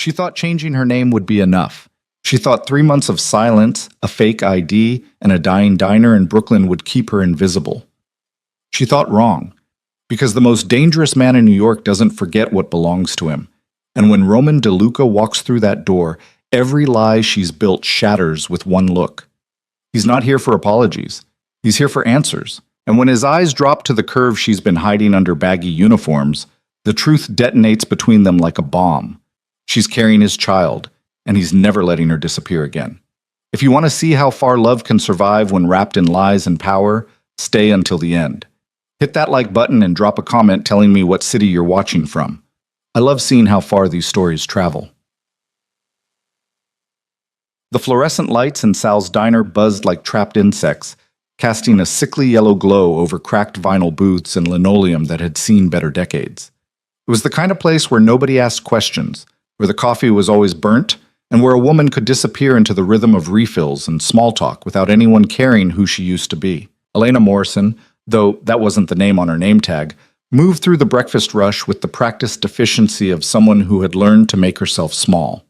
She thought changing her name would be enough. She thought 3 months of silence, a fake ID, and a dying diner in Brooklyn would keep her invisible. She thought wrong, because the most dangerous man in New York doesn't forget what belongs to him. And when Roman DeLuca walks through that door, every lie she's built shatters with one look. He's not here for apologies. He's here for answers. And when his eyes drop to the curve she's been hiding under baggy uniforms, the truth detonates between them like a bomb. She's carrying his child, and he's never letting her disappear again. If you want to see how far love can survive when wrapped in lies and power, stay until the end. Hit that like button and drop a comment telling me what city you're watching from. I love seeing how far these stories travel. The fluorescent lights in Sal's diner buzzed like trapped insects, casting a sickly yellow glow over cracked vinyl booths and linoleum that had seen better decades. It was the kind of place where nobody asked questions, where the coffee was always burnt, and where a woman could disappear into the rhythm of refills and small talk without anyone caring who she used to be. Elena Morrison, though that wasn't the name on her name tag, moved through the breakfast rush with the practiced efficiency of someone who had learned to make herself small.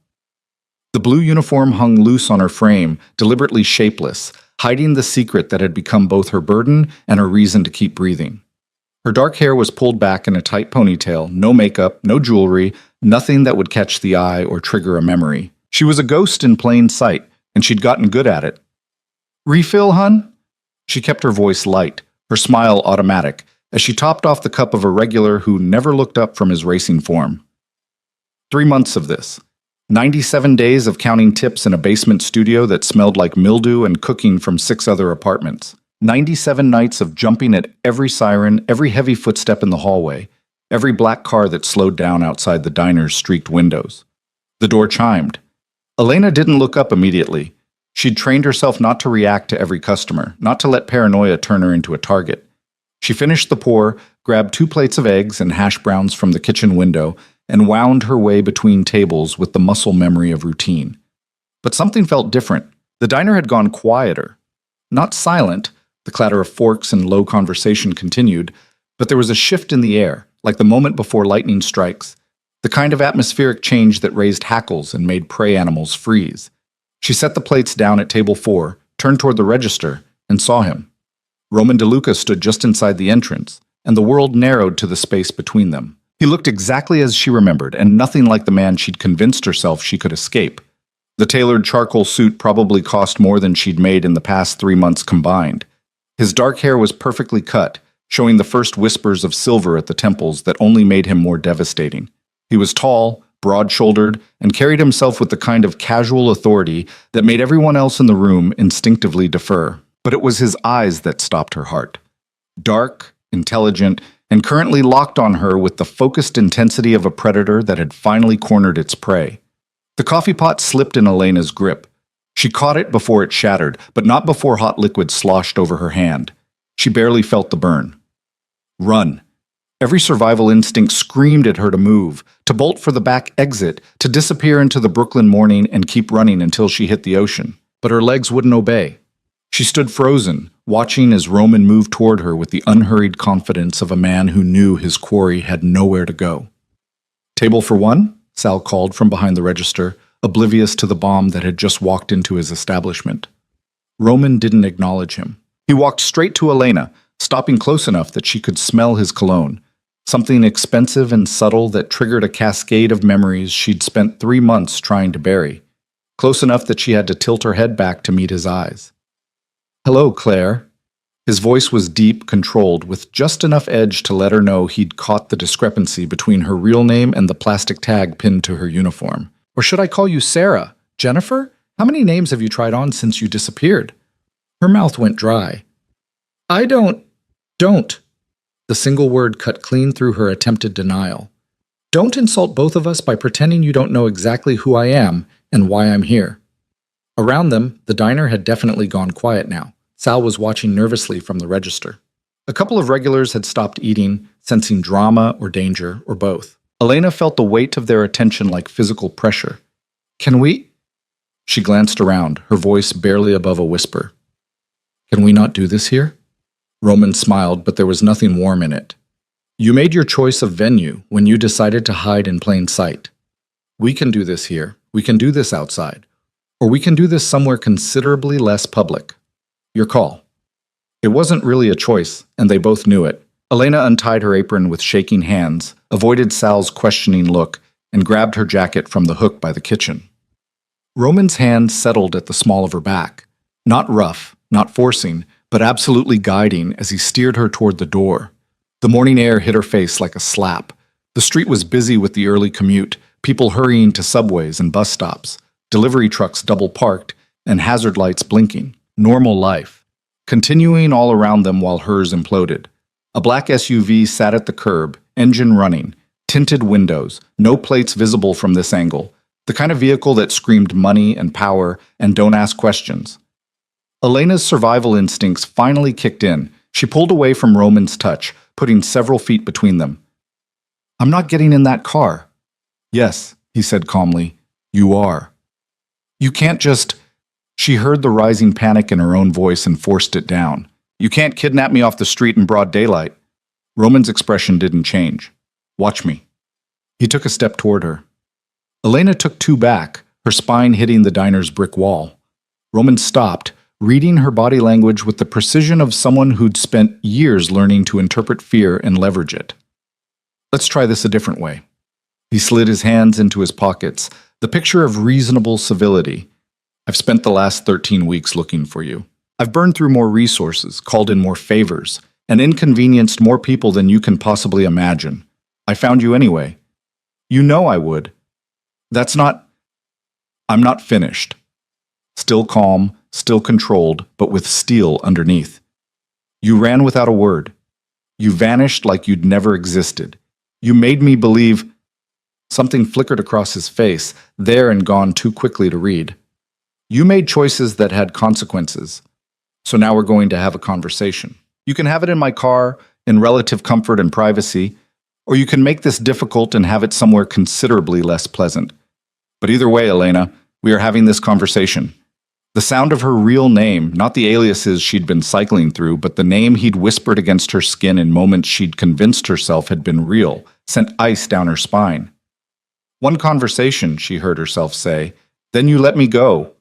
The blue uniform hung loose on her frame, deliberately shapeless, hiding the secret that had become both her burden and her reason to keep breathing. Her dark hair was pulled back in a tight ponytail, no makeup, no jewelry, nothing that would catch the eye or trigger a memory. She was a ghost in plain sight, and she'd gotten good at it. "Refill, hun?" She kept her voice light, her smile automatic, as she topped off the cup of a regular who never looked up from his racing form. 3 months of this. 97 days of counting tips in a basement studio that smelled like mildew and cooking from 6 other apartments. 97 nights of jumping at every siren, every heavy footstep in the hallway, every black car that slowed down outside the diner's streaked windows. The door chimed. Elena didn't look up immediately. She'd trained herself not to react to every customer, not to let paranoia turn her into a target. She finished the pour, grabbed 2 plates of eggs and hash browns from the kitchen window, and wound her way between tables with the muscle memory of routine. But something felt different. The diner had gone quieter. Not silent, the clatter of forks and low conversation continued, but there was a shift in the air, like the moment before lightning strikes, the kind of atmospheric change that raised hackles and made prey animals freeze. She set the plates down at table 4, turned toward the register, and saw him. Roman DeLuca stood just inside the entrance, and the world narrowed to the space between them. He looked exactly as she remembered, and nothing like the man she'd convinced herself she could escape. The tailored charcoal suit probably cost more than she'd made in the past 3 months combined. His dark hair was perfectly cut, showing the first whispers of silver at the temples that only made him more devastating. He was tall, broad-shouldered, and carried himself with the kind of casual authority that made everyone else in the room instinctively defer. But it was his eyes that stopped her heart. Dark, intelligent, and currently locked on her with the focused intensity of a predator that had finally cornered its prey. The coffee pot slipped in Elena's grip. She caught it before it shattered, but not before hot liquid sloshed over her hand. She barely felt the burn. Run. Every survival instinct screamed at her to move, to bolt for the back exit, to disappear into the Brooklyn morning and keep running until she hit the ocean. But her legs wouldn't obey. She stood frozen, watching as Roman moved toward her with the unhurried confidence of a man who knew his quarry had nowhere to go. "Table for one?" Sal called from behind the register, oblivious to the bomb that had just walked into his establishment. Roman didn't acknowledge him. He walked straight to Elena, stopping close enough that she could smell his cologne, something expensive and subtle that triggered a cascade of memories she'd spent 3 months trying to bury, close enough that she had to tilt her head back to meet his eyes. "Hello, Claire." His voice was deep, controlled, with just enough edge to let her know he'd caught the discrepancy between her real name and the plastic tag pinned to her uniform. "Or should I call you Sarah? Jennifer? How many names have you tried on since you disappeared?" Her mouth went dry. "I don't. The single word cut clean through her attempted denial. "Don't insult both of us by pretending you don't know exactly who I am and why I'm here." Around them, the diner had definitely gone quiet now. Sal was watching nervously from the register. A couple of regulars had stopped eating, sensing drama or danger, or both. Elena felt the weight of their attention like physical pressure. "Can we?" She glanced around, her voice barely above a whisper. "Can we not do this here?" Roman smiled, but there was nothing warm in it. "You made your choice of venue when you decided to hide in plain sight. We can do this here. We can do this outside. Or we can do this somewhere considerably less public. Your call. It wasn't really a choice, and they both knew it. Elena untied her apron with shaking hands, avoided Sal's questioning look, and grabbed her jacket from the hook by the kitchen. Roman's hand settled at the small of her back. Not rough, not forcing, but absolutely guiding as he steered her toward the door. The morning air hit her face like a slap. The street was busy with the early commute, people hurrying to subways and bus stops, delivery trucks double parked, and hazard lights blinking. Normal life. Continuing all around them while hers imploded. A black SUV sat at the curb, engine running, tinted windows, no plates visible from this angle. The kind of vehicle that screamed money and power and don't ask questions. Elena's survival instincts finally kicked in. She pulled away from Roman's touch, putting several feet between them. I'm not getting in that car. Yes, he said calmly. You are. You can't just... She heard the rising panic in her own voice and forced it down. You can't kidnap me off the street in broad daylight. Roman's expression didn't change. Watch me. He took a step toward her. Elena took two back, her spine hitting the diner's brick wall. Roman stopped, reading her body language with the precision of someone who'd spent years learning to interpret fear and leverage it. Let's try this a different way. He slid his hands into his pockets, the picture of reasonable civility. I've spent the last 13 weeks looking for you. I've burned through more resources, called in more favors, and inconvenienced more people than you can possibly imagine. I found you anyway. You know I would. I'm not finished. Still calm, still controlled, but with steel underneath. You ran without a word. You vanished like you'd never existed. You made me believe... Something flickered across his face, there and gone too quickly to read. You made choices that had consequences. So now we're going to have a conversation. You can have it in my car, in relative comfort and privacy, or you can make this difficult and have it somewhere considerably less pleasant. But either way, Elena, we are having this conversation. The sound of her real name, not the aliases she'd been cycling through, but the name he'd whispered against her skin in moments she'd convinced herself had been real, sent ice down her spine. One conversation, she heard herself say, then you let me go.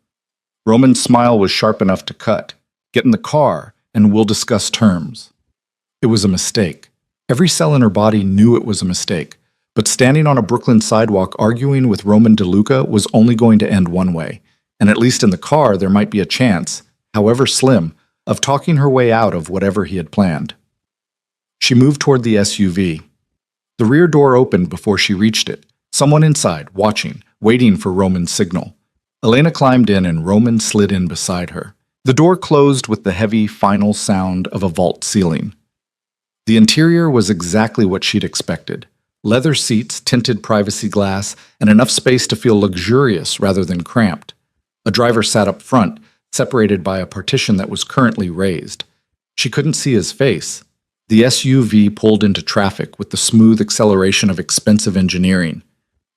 Roman's smile was sharp enough to cut. Get in the car, and we'll discuss terms. It was a mistake. Every cell in her body knew it was a mistake. But standing on a Brooklyn sidewalk arguing with Roman DeLuca was only going to end one way. And at least in the car, there might be a chance, however slim, of talking her way out of whatever he had planned. She moved toward the SUV. The rear door opened before she reached it. Someone inside, watching, waiting for Roman's signal. Elena climbed in and Roman slid in beside her. The door closed with the heavy, final sound of a vault ceiling. The interior was exactly what she'd expected. Leather seats, tinted privacy glass, and enough space to feel luxurious rather than cramped. A driver sat up front, separated by a partition that was currently raised. She couldn't see his face. The SUV pulled into traffic with the smooth acceleration of expensive engineering.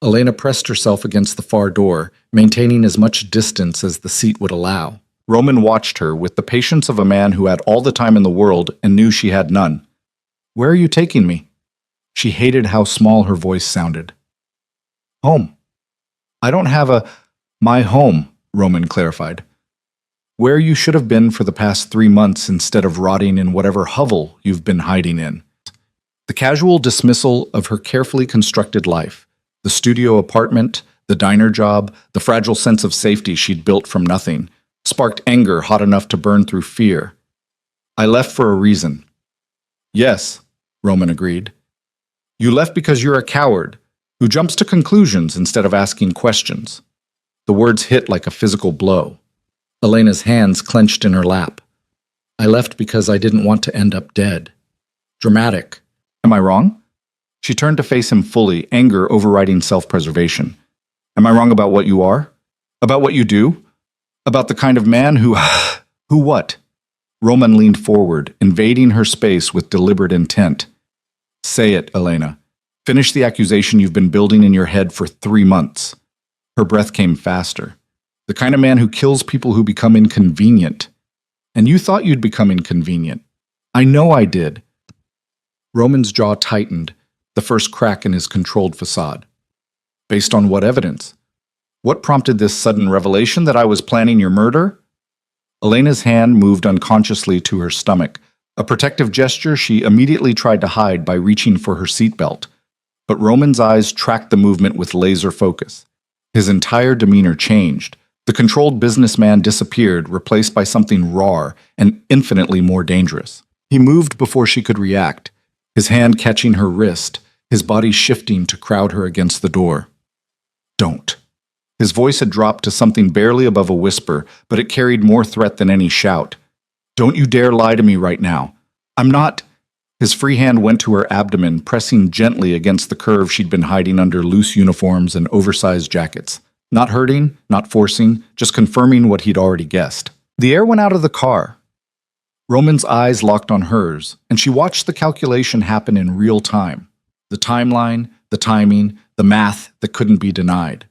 Elena pressed herself against the far door, maintaining as much distance as the seat would allow. Roman watched her with the patience of a man who had all the time in the world and knew she had none. Where are you taking me? She hated how small her voice sounded. Home. I don't have my home, Roman clarified. Where you should have been for the past 3 months instead of rotting in whatever hovel you've been hiding in. The casual dismissal of her carefully constructed life, the studio apartment, the diner job, the fragile sense of safety she'd built from nothing, sparked anger hot enough to burn through fear. I left for a reason. Yes, Roman agreed. You left because you're a coward who jumps to conclusions instead of asking questions. The words hit like a physical blow. Elena's hands clenched in her lap. I left because I didn't want to end up dead. Dramatic. Am I wrong? She turned to face him fully, anger overriding self-preservation. Am I wrong about what you are? About what you do? About the kind of man who... Who what? Roman leaned forward, invading her space with deliberate intent. Say it, Elena. Finish the accusation you've been building in your head for 3 months. Her breath came faster. The kind of man who kills people who become inconvenient. And you thought you'd become inconvenient. I know I did. Roman's jaw tightened, the first crack in his controlled facade. Based on what evidence? What prompted this sudden revelation that I was planning your murder? Elena's hand moved unconsciously to her stomach, a protective gesture she immediately tried to hide by reaching for her seatbelt. But Roman's eyes tracked the movement with laser focus. His entire demeanor changed. The controlled businessman disappeared, replaced by something raw and infinitely more dangerous. He moved before she could react, his hand catching her wrist, his body shifting to crowd her against the door. Don't. His voice had dropped to something barely above a whisper, but it carried more threat than any shout. Don't you dare lie to me right now. I'm not... His free hand went to her abdomen, pressing gently against the curve she'd been hiding under loose uniforms and oversized jackets. Not hurting, not forcing, just confirming what he'd already guessed. The air went out of the car. Roman's eyes locked on hers, and she watched the calculation happen in real time. The timeline, the timing, the math that couldn't be denied.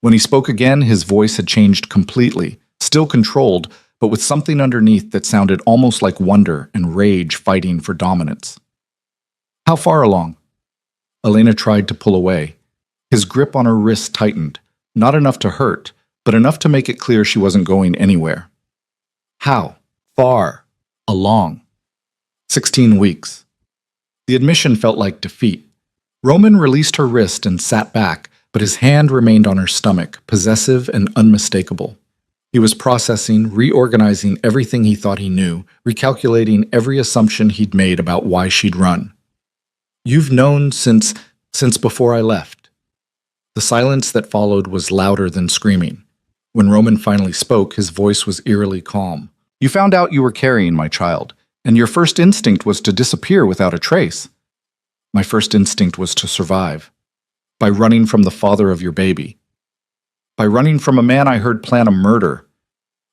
When he spoke again, his voice had changed completely, still controlled, but with something underneath that sounded almost like wonder and rage fighting for dominance. How far along? Elena tried to pull away. His grip on her wrist tightened, not enough to hurt, but enough to make it clear she wasn't going anywhere. How? Far? Along? 16 weeks. The admission felt like defeat. Roman released her wrist and sat back, but his hand remained on her stomach, possessive and unmistakable. He was processing, reorganizing everything he thought he knew, recalculating every assumption he'd made about why she'd run. You've known since before I left. The silence that followed was louder than screaming. When Roman finally spoke, his voice was eerily calm. You found out you were carrying my child, and your first instinct was to disappear without a trace. My first instinct was to survive. By running from the father of your baby. By running from a man I heard plan a murder.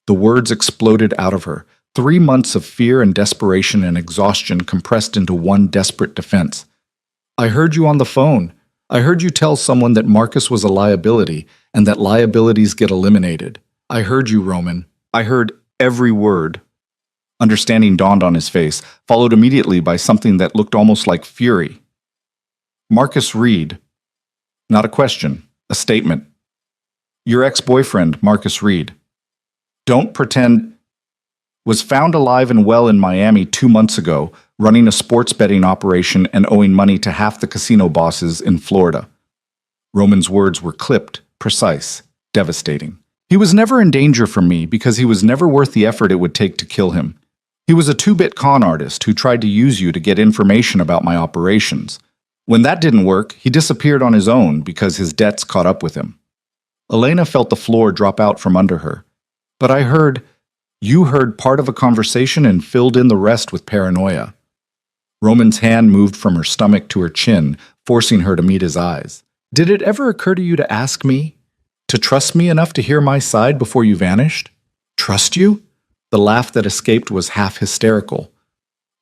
The words exploded out of her. 3 months of fear and desperation and exhaustion compressed into one desperate defense. I heard you on the phone. I heard you tell someone that Marcus was a liability and that liabilities get eliminated. I heard you, Roman. I heard every word. Understanding dawned on his face, followed immediately by something that looked almost like fury. Marcus Reed. Not a question, a statement. Your ex-boyfriend, Marcus Reed. Don't pretend... Was found alive and well in Miami 2 months ago, running a sports betting operation and owing money to half the casino bosses in Florida. Roman's words were clipped, precise, devastating. He was never in danger from me because he was never worth the effort it would take to kill him. He was a 2-bit con artist who tried to use you to get information about my operations. When that didn't work, he disappeared on his own because his debts caught up with him. Elena felt the floor drop out from under her. But you heard part of a conversation and filled in the rest with paranoia. Roman's hand moved from her stomach to her chin, forcing her to meet his eyes. Did it ever occur to you to ask me? To trust me enough to hear my side before you vanished? Trust you? The laugh that escaped was half hysterical.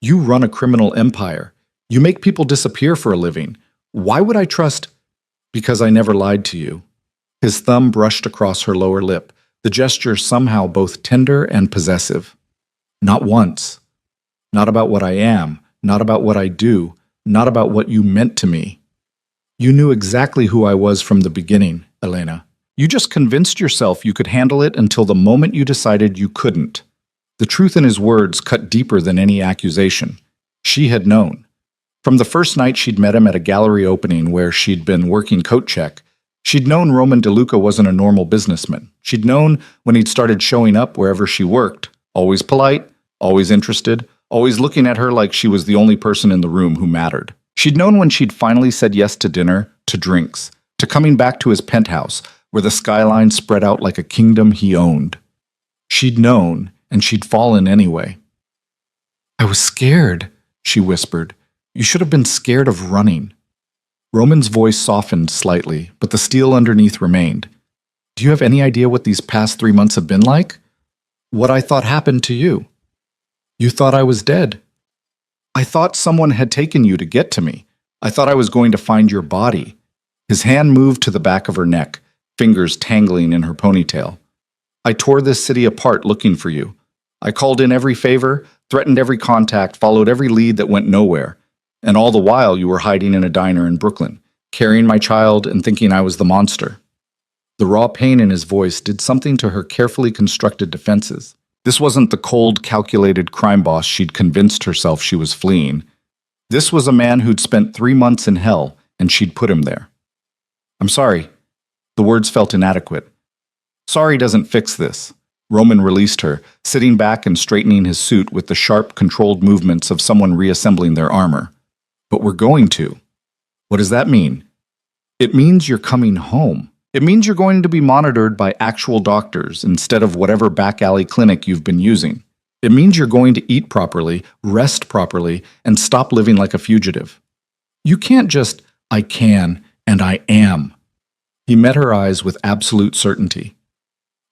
You run a criminal empire. You make people disappear for a living. Why would I trust? Because I never lied to you. His thumb brushed across her lower lip, the gesture somehow both tender and possessive. Not once. Not about what I am, not about what I do, not about what you meant to me. You knew exactly who I was from the beginning, Elena. You just convinced yourself you could handle it until the moment you decided you couldn't. The truth in his words cut deeper than any accusation. She had known. From the first night she'd met him at a gallery opening where she'd been working coat check, she'd known Roman DeLuca wasn't a normal businessman. She'd known when he'd started showing up wherever she worked, always polite, always interested, always looking at her like she was the only person in the room who mattered. She'd known when she'd finally said yes to dinner, to drinks, to coming back to his penthouse, where the skyline spread out like a kingdom he owned. She'd known, and she'd fallen anyway. I was scared, she whispered. You should have been scared of running. Roman's voice softened slightly, but the steel underneath remained. Do you have any idea what these past 3 months have been like? What I thought happened to you? You thought I was dead. I thought someone had taken you to get to me. I thought I was going to find your body. His hand moved to the back of her neck, fingers tangling in her ponytail. I tore this city apart looking for you. I called in every favor, threatened every contact, followed every lead that went nowhere. And all the while you were hiding in a diner in Brooklyn, carrying my child and thinking I was the monster. The raw pain in his voice did something to her carefully constructed defenses. This wasn't the cold, calculated crime boss she'd convinced herself she was fleeing. This was a man who'd spent 3 months in hell, and she'd put him there. I'm sorry. The words felt inadequate. Sorry doesn't fix this. Roman released her, sitting back and straightening his suit with the sharp, controlled movements of someone reassembling their armor. But we're going to. What does that mean? It means you're coming home. It means you're going to be monitored by actual doctors instead of whatever back alley clinic you've been using. It means you're going to eat properly, rest properly, and stop living like a fugitive. You can't just, I can, and I am. He met her eyes with absolute certainty.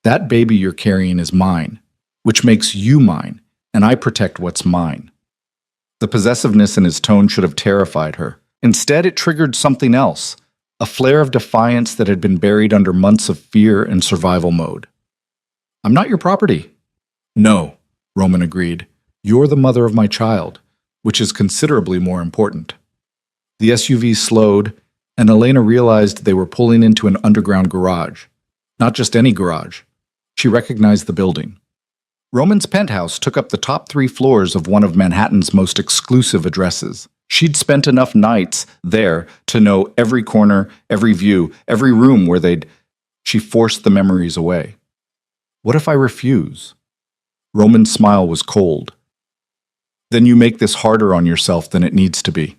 That baby you're carrying is mine, which makes you mine, and I protect what's mine. The possessiveness in his tone should have terrified her. Instead, it triggered something else, a flare of defiance that had been buried under months of fear and survival mode. I'm not your property. No, Roman agreed. You're the mother of my child, which is considerably more important. The SUV slowed, and Elena realized they were pulling into an underground garage. Not just any garage. She recognized the building. Roman's penthouse took up the top 3 floors of one of Manhattan's most exclusive addresses. She'd spent enough nights there to know every corner, every view, every room where She forced the memories away. What if I refuse? Roman's smile was cold. Then you make this harder on yourself than it needs to be.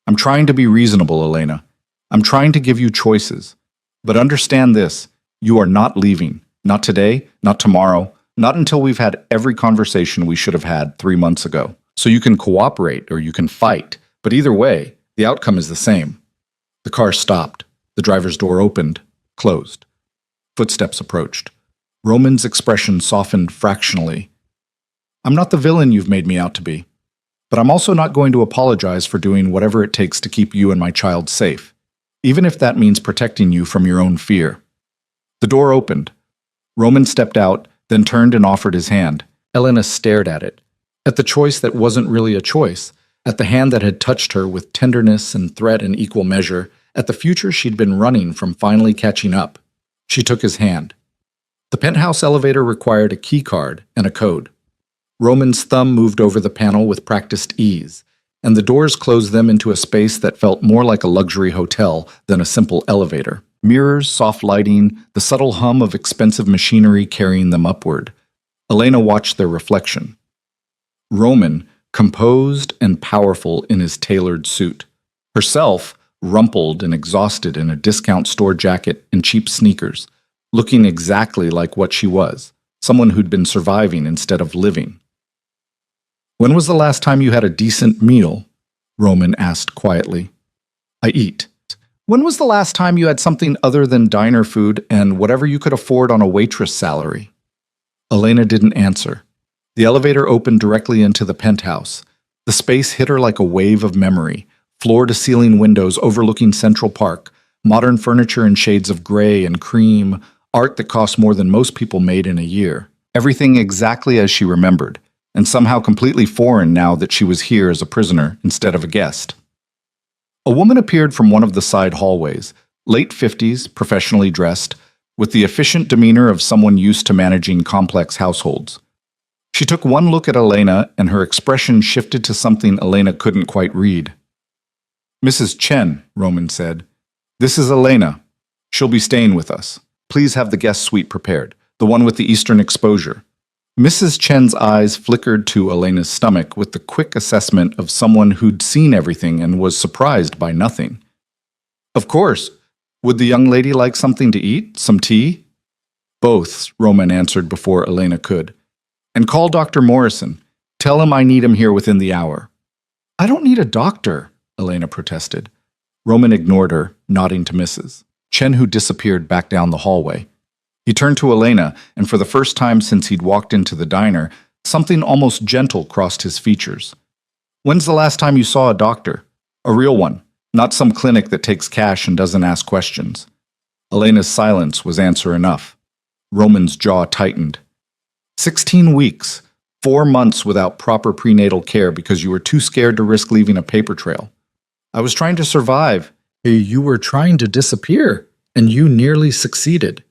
I'm trying to be reasonable, Elena. I'm trying to give you choices. But understand this, you are not leaving. Not today, not tomorrow, not until we've had every conversation we should have had 3 months ago. So you can cooperate or you can fight, but either way, the outcome is the same. The car stopped. The driver's door opened, closed. Footsteps approached. Roman's expression softened fractionally. I'm not the villain you've made me out to be, but I'm also not going to apologize for doing whatever it takes to keep you and my child safe, even if that means protecting you from your own fear. The door opened. Roman stepped out, then turned and offered his hand. Elena stared at it, at the choice that wasn't really a choice, at the hand that had touched her with tenderness and threat in equal measure, at the future she'd been running from finally catching up. She took his hand. The penthouse elevator required a key card and a code. Roman's thumb moved over the panel with practiced ease, and the doors closed them into a space that felt more like a luxury hotel than a simple elevator. Mirrors, soft lighting, the subtle hum of expensive machinery carrying them upward. Elena watched their reflection. Roman, composed and powerful in his tailored suit. Herself, rumpled and exhausted in a discount store jacket and cheap sneakers, looking exactly like what she was, someone who'd been surviving instead of living. When was the last time you had a decent meal? Roman asked quietly. I eat. When was the last time you had something other than diner food and whatever you could afford on a waitress salary? Elena didn't answer. The elevator opened directly into the penthouse. The space hit her like a wave of memory, floor-to-ceiling windows overlooking Central Park, modern furniture in shades of gray and cream, art that cost more than most people made in a year. Everything exactly as she remembered, and somehow completely foreign now that she was here as a prisoner instead of a guest. A woman appeared from one of the side hallways, late 50s, professionally dressed, with the efficient demeanor of someone used to managing complex households. She took one look at Elena, and her expression shifted to something Elena couldn't quite read. Mrs. Chen, Roman said, this is Elena. She'll be staying with us. Please have the guest suite prepared, the one with the eastern exposure. Mrs. Chen's eyes flickered to Elena's stomach with the quick assessment of someone who'd seen everything and was surprised by nothing. Of course. Would the young lady like something to eat? Some tea? Both, Roman answered before Elena could. And call Dr. Morrison. Tell him I need him here within the hour. I don't need a doctor, Elena protested. Roman ignored her, nodding to Mrs. Chen, who disappeared back down the hallway. He turned to Elena, and for the first time since he'd walked into the diner, something almost gentle crossed his features. When's the last time you saw a doctor? A real one, not some clinic that takes cash and doesn't ask questions. Elena's silence was answer enough. Roman's jaw tightened. 16 weeks, 4 months without proper prenatal care because you were too scared to risk leaving a paper trail. I was trying to survive, You were trying to disappear, and you nearly succeeded.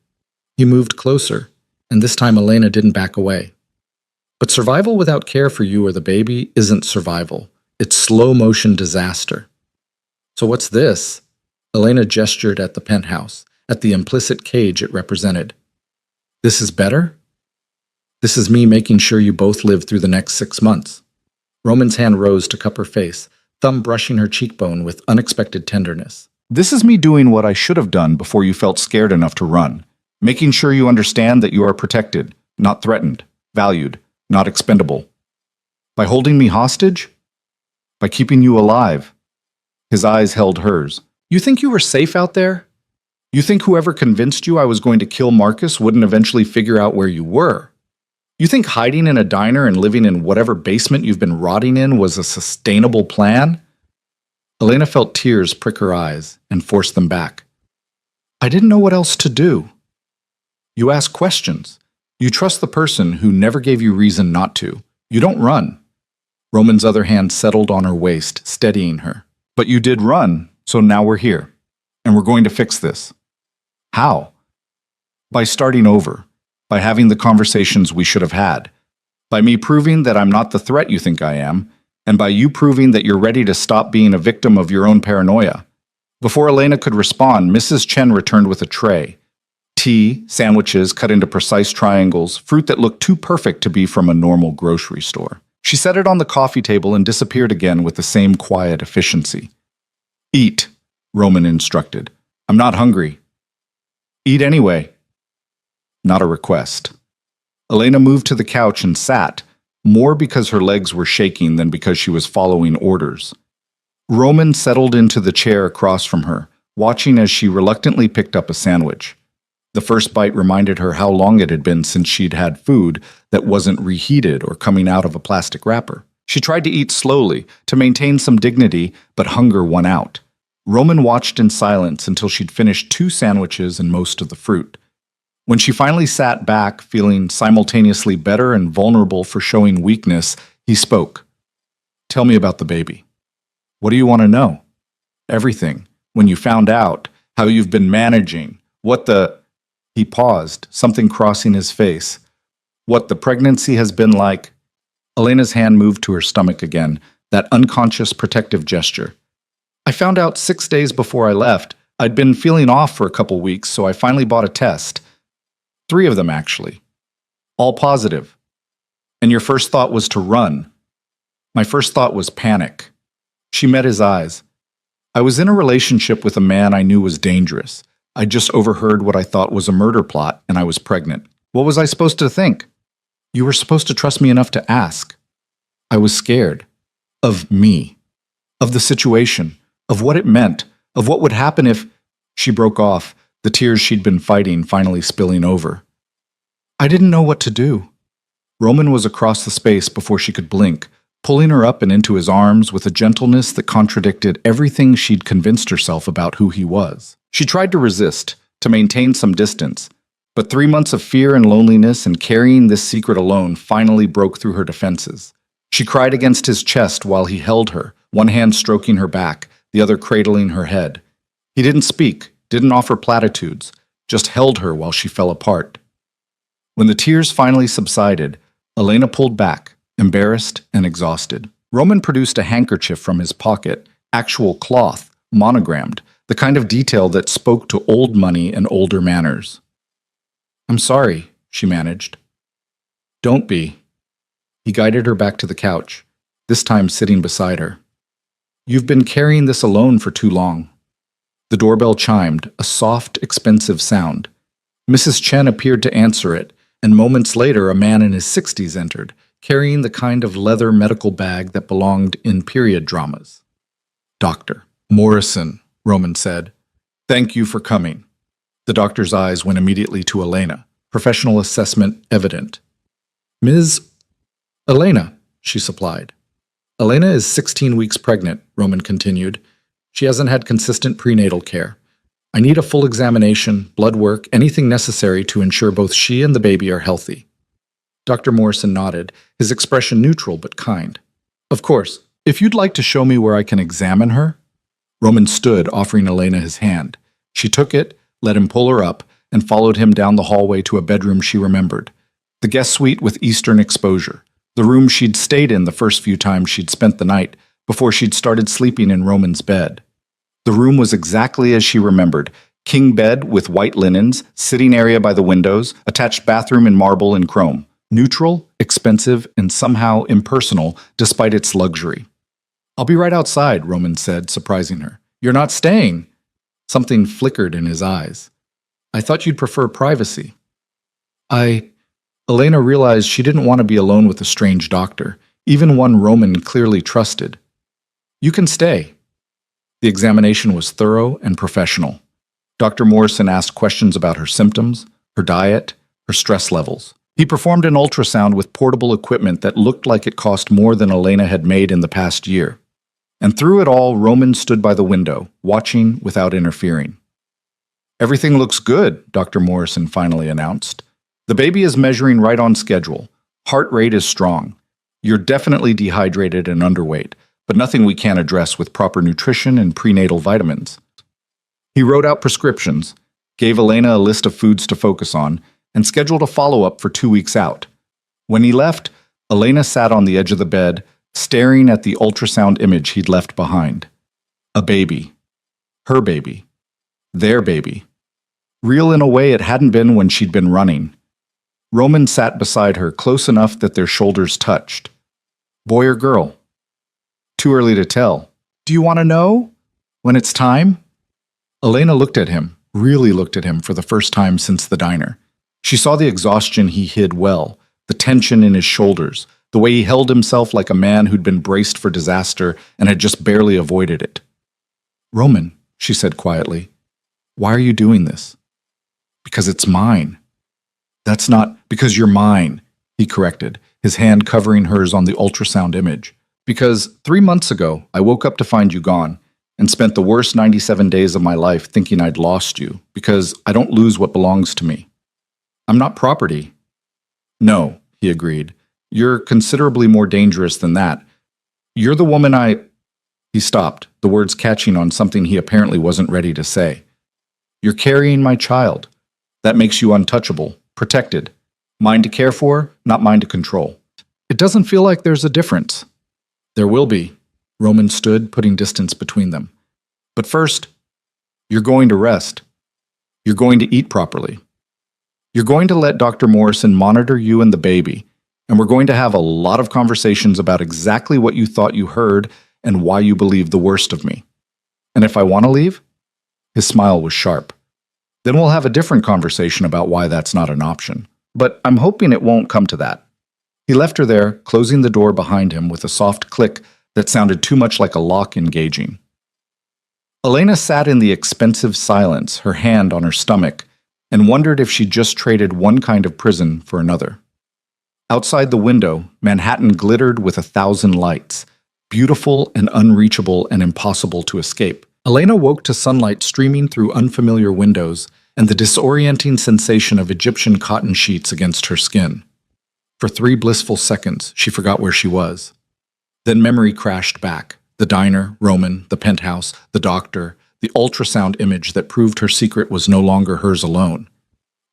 He moved closer, and this time Elena didn't back away. But survival without care for you or the baby isn't survival. It's slow-motion disaster. So what's this? Elena gestured at the penthouse, at the implicit cage it represented. This is better? This is me making sure you both live through the next 6 months. Roman's hand rose to cup her face, thumb brushing her cheekbone with unexpected tenderness. This is me doing what I should have done before you felt scared enough to run. Making sure you understand that you are protected, not threatened, valued, not expendable. By holding me hostage? By keeping you alive. His eyes held hers. You think you were safe out there? You think whoever convinced you I was going to kill Marcus wouldn't eventually figure out where you were? You think hiding in a diner and living in whatever basement you've been rotting in was a sustainable plan? Elena felt tears prick her eyes and forced them back. I didn't know what else to do. You ask questions. You trust the person who never gave you reason not to. You don't run. Roman's other hand settled on her waist, steadying her. But you did run, so now we're here. And we're going to fix this. How? By starting over. By having the conversations we should have had. By me proving that I'm not the threat you think I am, and by you proving that you're ready to stop being a victim of your own paranoia. Before Elena could respond, Mrs. Chen returned with a tray. Tea, sandwiches cut into precise triangles, fruit that looked too perfect to be from a normal grocery store. She set it on the coffee table and disappeared again with the same quiet efficiency. Eat, Roman instructed. I'm not hungry. Eat anyway. Not a request. Elena moved to the couch and sat, more because her legs were shaking than because she was following orders. Roman settled into the chair across from her, watching as she reluctantly picked up a sandwich. The first bite reminded her how long it had been since she'd had food that wasn't reheated or coming out of a plastic wrapper. She tried to eat slowly, to maintain some dignity, but hunger won out. Roman watched in silence until she'd finished 2 sandwiches and most of the fruit. When she finally sat back, feeling simultaneously better and vulnerable for showing weakness, he spoke. Tell me about the baby. What do you want to know? Everything. When you found out, how you've been managing, what the... He paused, something crossing his face. What the pregnancy has been like. Elena's hand moved to her stomach again, that unconscious protective gesture. I found out 6 days before I left. I'd been feeling off for a couple weeks, so I finally bought a test. 3 of them, actually. All positive. And your first thought was to run. My first thought was panic. She met his eyes. I was in a relationship with a man I knew was dangerous. I just overheard what I thought was a murder plot, and I was pregnant. What was I supposed to think? You were supposed to trust me enough to ask. I was scared. Of me. Of the situation. Of what it meant. Of what would happen if... She broke off, the tears she'd been fighting finally spilling over. I didn't know what to do. Roman was across the space before she could blink, pulling her up and into his arms with a gentleness that contradicted everything she'd convinced herself about who he was. She tried to resist, to maintain some distance, but 3 months of fear and loneliness and carrying this secret alone finally broke through her defenses. She cried against his chest while he held her, one hand stroking her back, the other cradling her head. He didn't speak, didn't offer platitudes, just held her while she fell apart. When the tears finally subsided, Elena pulled back, embarrassed and exhausted. Roman produced a handkerchief from his pocket, actual cloth, monogrammed, the kind of detail that spoke to old money and older manners. I'm sorry, she managed. Don't be. He guided her back to the couch, this time sitting beside her. You've been carrying this alone for too long. The doorbell chimed, a soft, expensive sound. Mrs. Chen appeared to answer it, and moments later a man in his 60s entered, carrying the kind of leather medical bag that belonged in period dramas. Dr. Morrison, Roman said. Thank you for coming. The doctor's eyes went immediately to Elena, professional assessment evident. Ms. Elena, she supplied. Elena is 16 weeks pregnant, Roman continued. She hasn't had consistent prenatal care. I need a full examination, blood work, anything necessary to ensure both she and the baby are healthy. Dr. Morrison nodded, his expression neutral but kind. Of course, if you'd like to show me where I can examine her. Roman stood, offering Elena his hand. She took it, let him pull her up, and followed him down the hallway to a bedroom she remembered. The guest suite with eastern exposure. The room she'd stayed in the first few times she'd spent the night, before she'd started sleeping in Roman's bed. The room was exactly as she remembered. King bed with white linens, sitting area by the windows, attached bathroom in marble and chrome. Neutral, expensive, and somehow impersonal, despite its luxury. "I'll be right outside," Roman said, surprising her. "You're not staying?" Something flickered in his eyes. "I thought you'd prefer privacy." Elena realized she didn't want to be alone with a strange doctor, even one Roman clearly trusted. "You can stay." The examination was thorough and professional. Dr. Morrison asked questions about her symptoms, her diet, her stress levels. He performed an ultrasound with portable equipment that looked like it cost more than Elena had made in the past year. And through it all, Roman stood by the window, watching without interfering. "Everything looks good," Dr. Morrison finally announced. "The baby is measuring right on schedule. Heart rate is strong. You're definitely dehydrated and underweight, but nothing we can't address with proper nutrition and prenatal vitamins." He wrote out prescriptions, gave Elena a list of foods to focus on, and scheduled a follow-up for 2 weeks out. When he left, Elena sat on the edge of the bed, staring at the ultrasound image he'd left behind. A baby. Her baby. Their baby. Real in a way it hadn't been when she'd been running. Roman sat beside her, close enough that their shoulders touched. Boy or girl? Too early to tell. "Do you want to know? When it's time?" Elena looked at him, really looked at him for the first time since the diner. She saw the exhaustion he hid well, the tension in his shoulders, the way he held himself like a man who'd been braced for disaster and had just barely avoided it. "Roman," she said quietly, "why are you doing this?" "Because it's mine." "That's not because you're mine," he corrected, his hand covering hers on the ultrasound image. "Because 3 months ago, I woke up to find you gone and spent the worst 97 days of my life thinking I'd lost you, because I don't lose what belongs to me. I'm not property." "No," he agreed. "You're considerably more dangerous than that. You're the woman I—" He stopped, the words catching on something he apparently wasn't ready to say. "You're carrying my child. That makes you untouchable, protected. Mine to care for, not mine to control. It doesn't feel like there's a difference." "There will be." Roman stood, putting distance between them. "But first, you're going to rest. You're going to eat properly. You're going to let Dr. Morrison monitor you and the baby, and we're going to have a lot of conversations about exactly what you thought you heard and why you believe the worst of me. And if I want to leave?" His smile was sharp. "Then we'll have a different conversation about why that's not an option. But I'm hoping it won't come to that." He left her there, closing the door behind him with a soft click that sounded too much like a lock engaging. Elena sat in the expensive silence, her hand on her stomach, and wondered if she'd just traded one kind of prison for another. Outside the window, Manhattan glittered with 1,000 lights, beautiful and unreachable and impossible to escape. Elena woke to sunlight streaming through unfamiliar windows and the disorienting sensation of Egyptian cotton sheets against her skin. For 3 blissful seconds, she forgot where she was. Then memory crashed back. The diner, Roman, the penthouse, the doctor, the ultrasound image that proved her secret was no longer hers alone.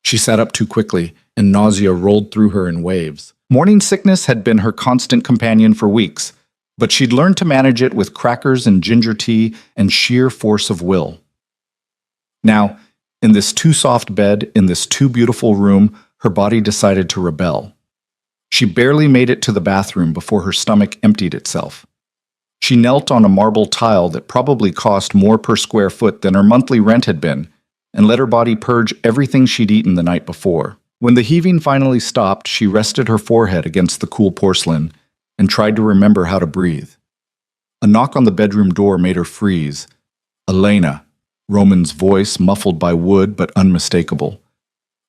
She sat up too quickly, and nausea rolled through her in waves. Morning sickness had been her constant companion for weeks, but she'd learned to manage it with crackers and ginger tea and sheer force of will. Now, in this too soft bed, in this too beautiful room, her body decided to rebel. She barely made it to the bathroom before her stomach emptied itself. She knelt on a marble tile that probably cost more per square foot than her monthly rent had been, and let her body purge everything she'd eaten the night before. When the heaving finally stopped, she rested her forehead against the cool porcelain and tried to remember how to breathe. A knock on the bedroom door made her freeze. "Elena," Roman's voice, muffled by wood but unmistakable.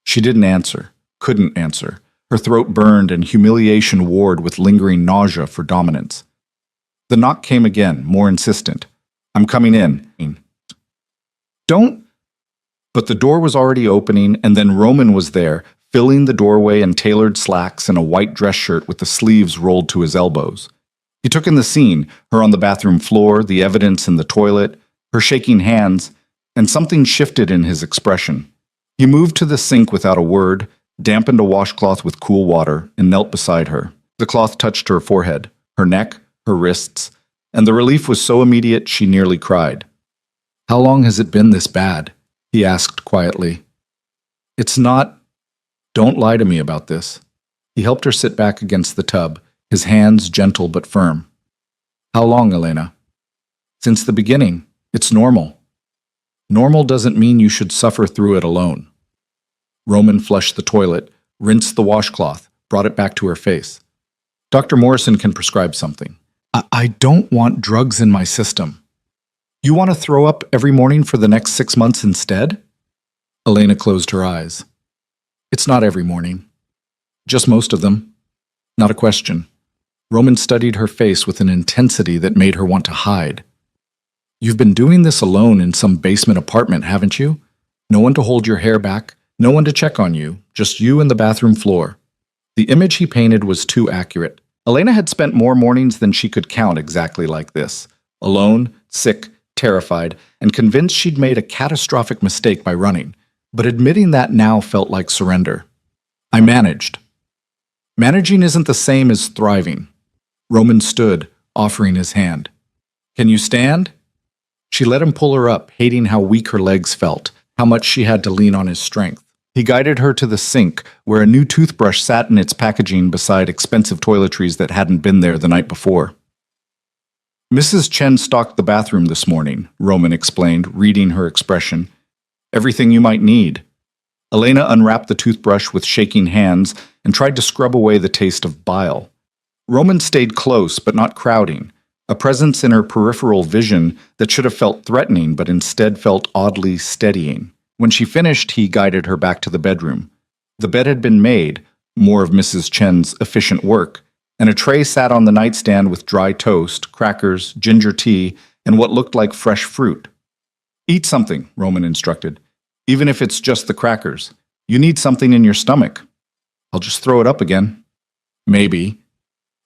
She didn't answer, couldn't answer. Her throat burned and humiliation warred with lingering nausea for dominance. The knock came again, more insistent. "I'm coming in." "Don't—" But the door was already opening, and then Roman was there, filling the doorway in tailored slacks and a white dress shirt with the sleeves rolled to his elbows. He took in the scene, her on the bathroom floor, the evidence in the toilet, her shaking hands, and something shifted in his expression. He moved to the sink without a word, dampened a washcloth with cool water, and knelt beside her. The cloth touched her forehead, her neck, her wrists, and the relief was so immediate she nearly cried. "How long has it been this bad?" he asked quietly. "It's not. Don't lie to me about this." He helped her sit back against the tub, his hands gentle but firm. "How long, Elena?" "Since the beginning. It's normal." "Normal doesn't mean you should suffer through it alone." Roman flushed the toilet, rinsed the washcloth, brought it back to her face. "Dr. Morrison can prescribe something. I don't want drugs in my system." "You want to throw up every morning for the next 6 months instead?" Elena closed her eyes. "It's not every morning. Just most of them. Not a question." Roman studied her face with an intensity that made her want to hide. "You've been doing this alone in some basement apartment, haven't you? No one to hold your hair back, no one to check on you, just you and the bathroom floor." The image he painted was too accurate. Elena had spent more mornings than she could count exactly like this. Alone, sick, terrified, and convinced she'd made a catastrophic mistake by running. But admitting that now felt like surrender. "I managed." Managing isn't the same as thriving. Roman stood, offering his hand. "Can you stand?" She let him pull her up, hating how weak her legs felt, how much she had to lean on his strength. He guided her to the sink, where a new toothbrush sat in its packaging beside expensive toiletries that hadn't been there the night before. "Mrs. Chen stocked the bathroom this morning," Roman explained, reading her expression. "Everything you might need." Elena unwrapped the toothbrush with shaking hands and tried to scrub away the taste of bile. Roman stayed close, but not crowding, a presence in her peripheral vision that should have felt threatening but instead felt oddly steadying. When she finished, he guided her back to the bedroom. The bed had been made, more of Mrs. Chen's efficient work, and a tray sat on the nightstand with dry toast, crackers, ginger tea, and what looked like fresh fruit. "Eat something," Roman instructed, "even if it's just the crackers. You need something in your stomach." "I'll just throw it up again." "Maybe.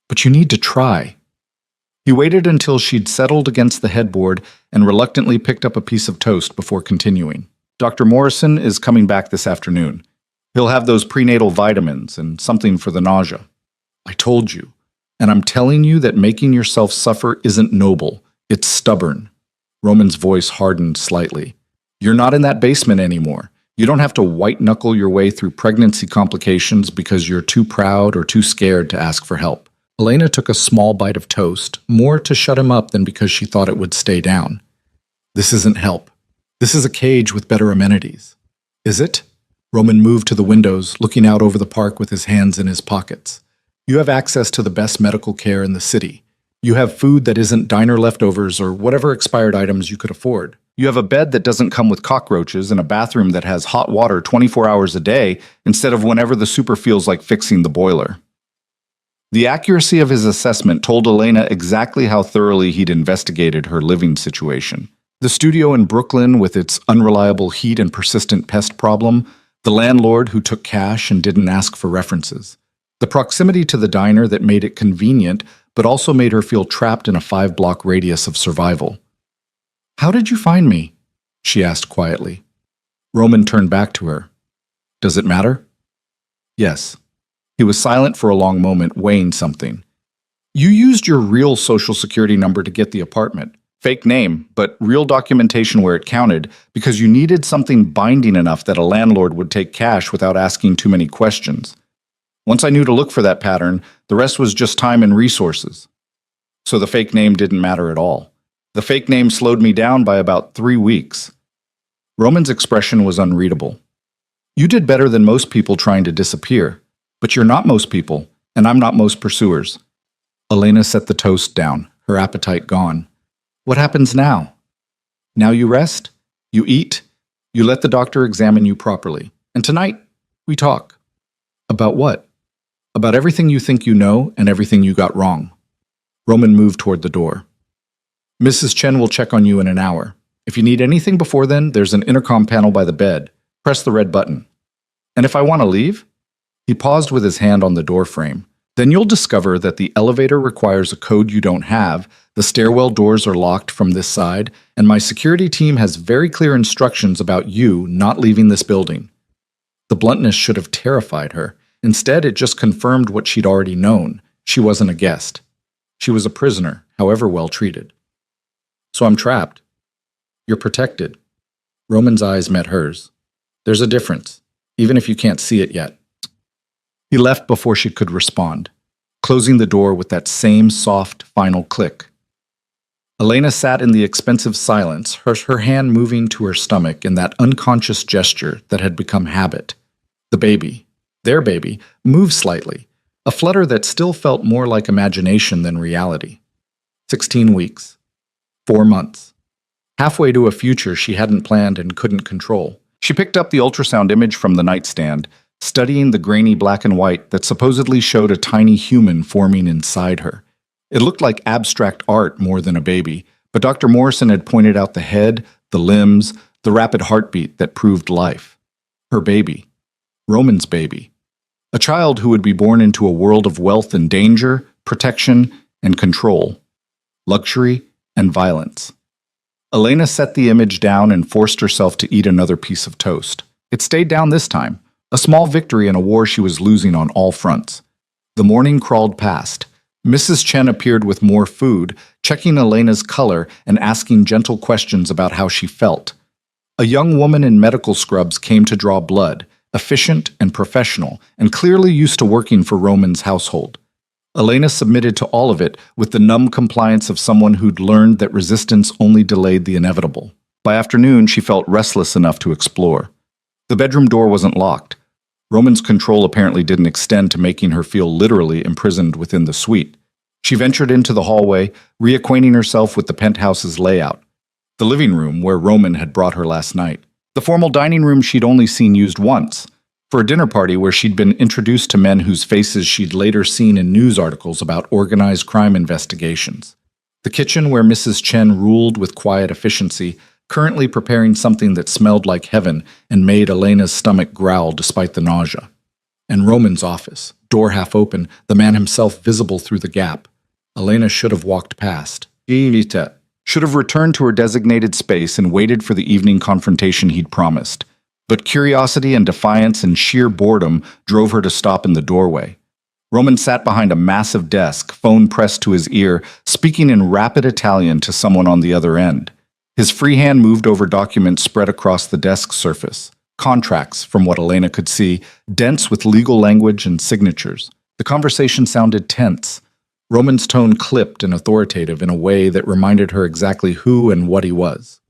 But you need to try." He waited until she'd settled against the headboard and reluctantly picked up a piece of toast before continuing. "Dr. Morrison is coming back this afternoon. He'll have those prenatal vitamins and something for the nausea." "I told you. And I'm telling you that making yourself suffer isn't noble. It's stubborn." Roman's voice hardened slightly. "You're not in that basement anymore. You don't have to white-knuckle your way through pregnancy complications because you're too proud or too scared to ask for help." Elena took a small bite of toast, more to shut him up than because she thought it would stay down. "This isn't help. This is a cage with better amenities." "Is it?" Roman moved to the windows, looking out over the park with his hands in his pockets. "You have access to the best medical care in the city. You have food that isn't diner leftovers or whatever expired items you could afford. You have a bed that doesn't come with cockroaches and a bathroom that has hot water 24 hours a day instead of whenever the super feels like fixing the boiler." The accuracy of his assessment told Elena exactly how thoroughly he'd investigated her living situation. The studio in Brooklyn with its unreliable heat and persistent pest problem, the landlord who took cash and didn't ask for references, the proximity to the diner that made it convenient but also made her feel trapped in a 5-block radius of survival. "How did you find me?" she asked quietly. Roman turned back to her. "Does it matter?" "Yes." He was silent for a long moment, weighing something. "You used your real social security number to get the apartment. Fake name, but real documentation where it counted, because you needed something binding enough that a landlord would take cash without asking too many questions. Once I knew to look for that pattern, the rest was just time and resources. So the fake name didn't matter at all. The fake name slowed me down by about 3 weeks." Roman's expression was unreadable. "You did better than most people trying to disappear. But you're not most people, and I'm not most pursuers." Elena set the toast down, her appetite gone. "What happens now?" "Now you rest, you eat, you let the doctor examine you properly. And tonight, we talk." "About what?" "About everything you think you know and everything you got wrong." Roman moved toward the door. "Mrs. Chen will check on you in an hour. If you need anything before then, there's an intercom panel by the bed. Press the red button." "And if I want to leave?" He paused with his hand on the door frame. Then you'll discover that the elevator requires a code you don't have, the stairwell doors are locked from this side, and my security team has very clear instructions about you not leaving this building." The bluntness should have terrified her. Instead, it just confirmed what she'd already known. She wasn't a guest. She was a prisoner, however well treated. "So I'm trapped." "You're protected." Roman's eyes met hers. "There's a difference, even if you can't see it yet." He left before she could respond, closing the door with that same soft, final click. Elena sat in the expensive silence, her hand moving to her stomach in that unconscious gesture that had become habit. The baby, their baby, moved slightly, a flutter that still felt more like imagination than reality. 16 weeks. 4 months. Halfway to a future she hadn't planned and couldn't control. She picked up the ultrasound image from the nightstand, studying the grainy black and white that supposedly showed a tiny human forming inside her. It looked like abstract art more than a baby, but Dr. Morrison had pointed out the head, the limbs, the rapid heartbeat that proved life. Her baby. Roman's baby. A child who would be born into a world of wealth and danger, protection and control, luxury and violence. Elena set the image down and forced herself to eat another piece of toast. It stayed down this time, a small victory in a war she was losing on all fronts. The morning crawled past. Mrs. Chen appeared with more food, checking Elena's color and asking gentle questions about how she felt. A young woman in medical scrubs came to draw blood, efficient and professional, and clearly used to working for Roman's household. Elena submitted to all of it with the numb compliance of someone who'd learned that resistance only delayed the inevitable. By afternoon, she felt restless enough to explore. The bedroom door wasn't locked. Roman's control apparently didn't extend to making her feel literally imprisoned within the suite. She ventured into the hallway, reacquainting herself with the penthouse's layout. The living room, where Roman had brought her last night. The formal dining room she'd only seen used once, for a dinner party where she'd been introduced to men whose faces she'd later seen in news articles about organized crime investigations. The kitchen where Mrs. Chen ruled with quiet efficiency, currently preparing something that smelled like heaven and made Elena's stomach growl despite the nausea. And Roman's office, door half open, the man himself visible through the gap. Elena should have walked past. Should have returned to her designated space and waited for the evening confrontation he'd promised. But curiosity and defiance and sheer boredom drove her to stop in the doorway. Roman sat behind a massive desk, phone pressed to his ear, speaking in rapid Italian to someone on the other end. His free hand moved over documents spread across the desk surface. Contracts, from what Elena could see, dense with legal language and signatures. The conversation sounded tense. Roman's tone clipped and authoritative in a way that reminded her exactly who and what he was.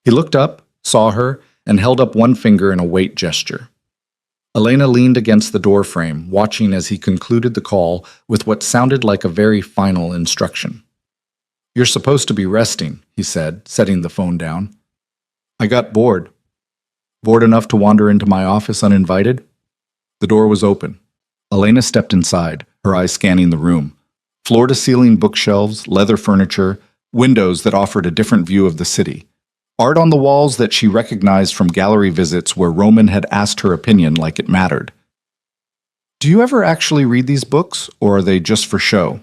He looked up, saw her, and held up one finger in a wait gesture. Elena leaned against the doorframe, watching as he concluded the call with what sounded like a very final instruction. "You're supposed to be resting," he said, setting the phone down. "I got bored." "Bored enough to wander into my office uninvited?" The door was open. Elena stepped inside, her eyes scanning the room. Floor-to-ceiling bookshelves, leather furniture, windows that offered a different view of the city. Art on the walls that she recognized from gallery visits where Roman had asked her opinion like it mattered. "Do you ever actually read these books, or are they just for show?"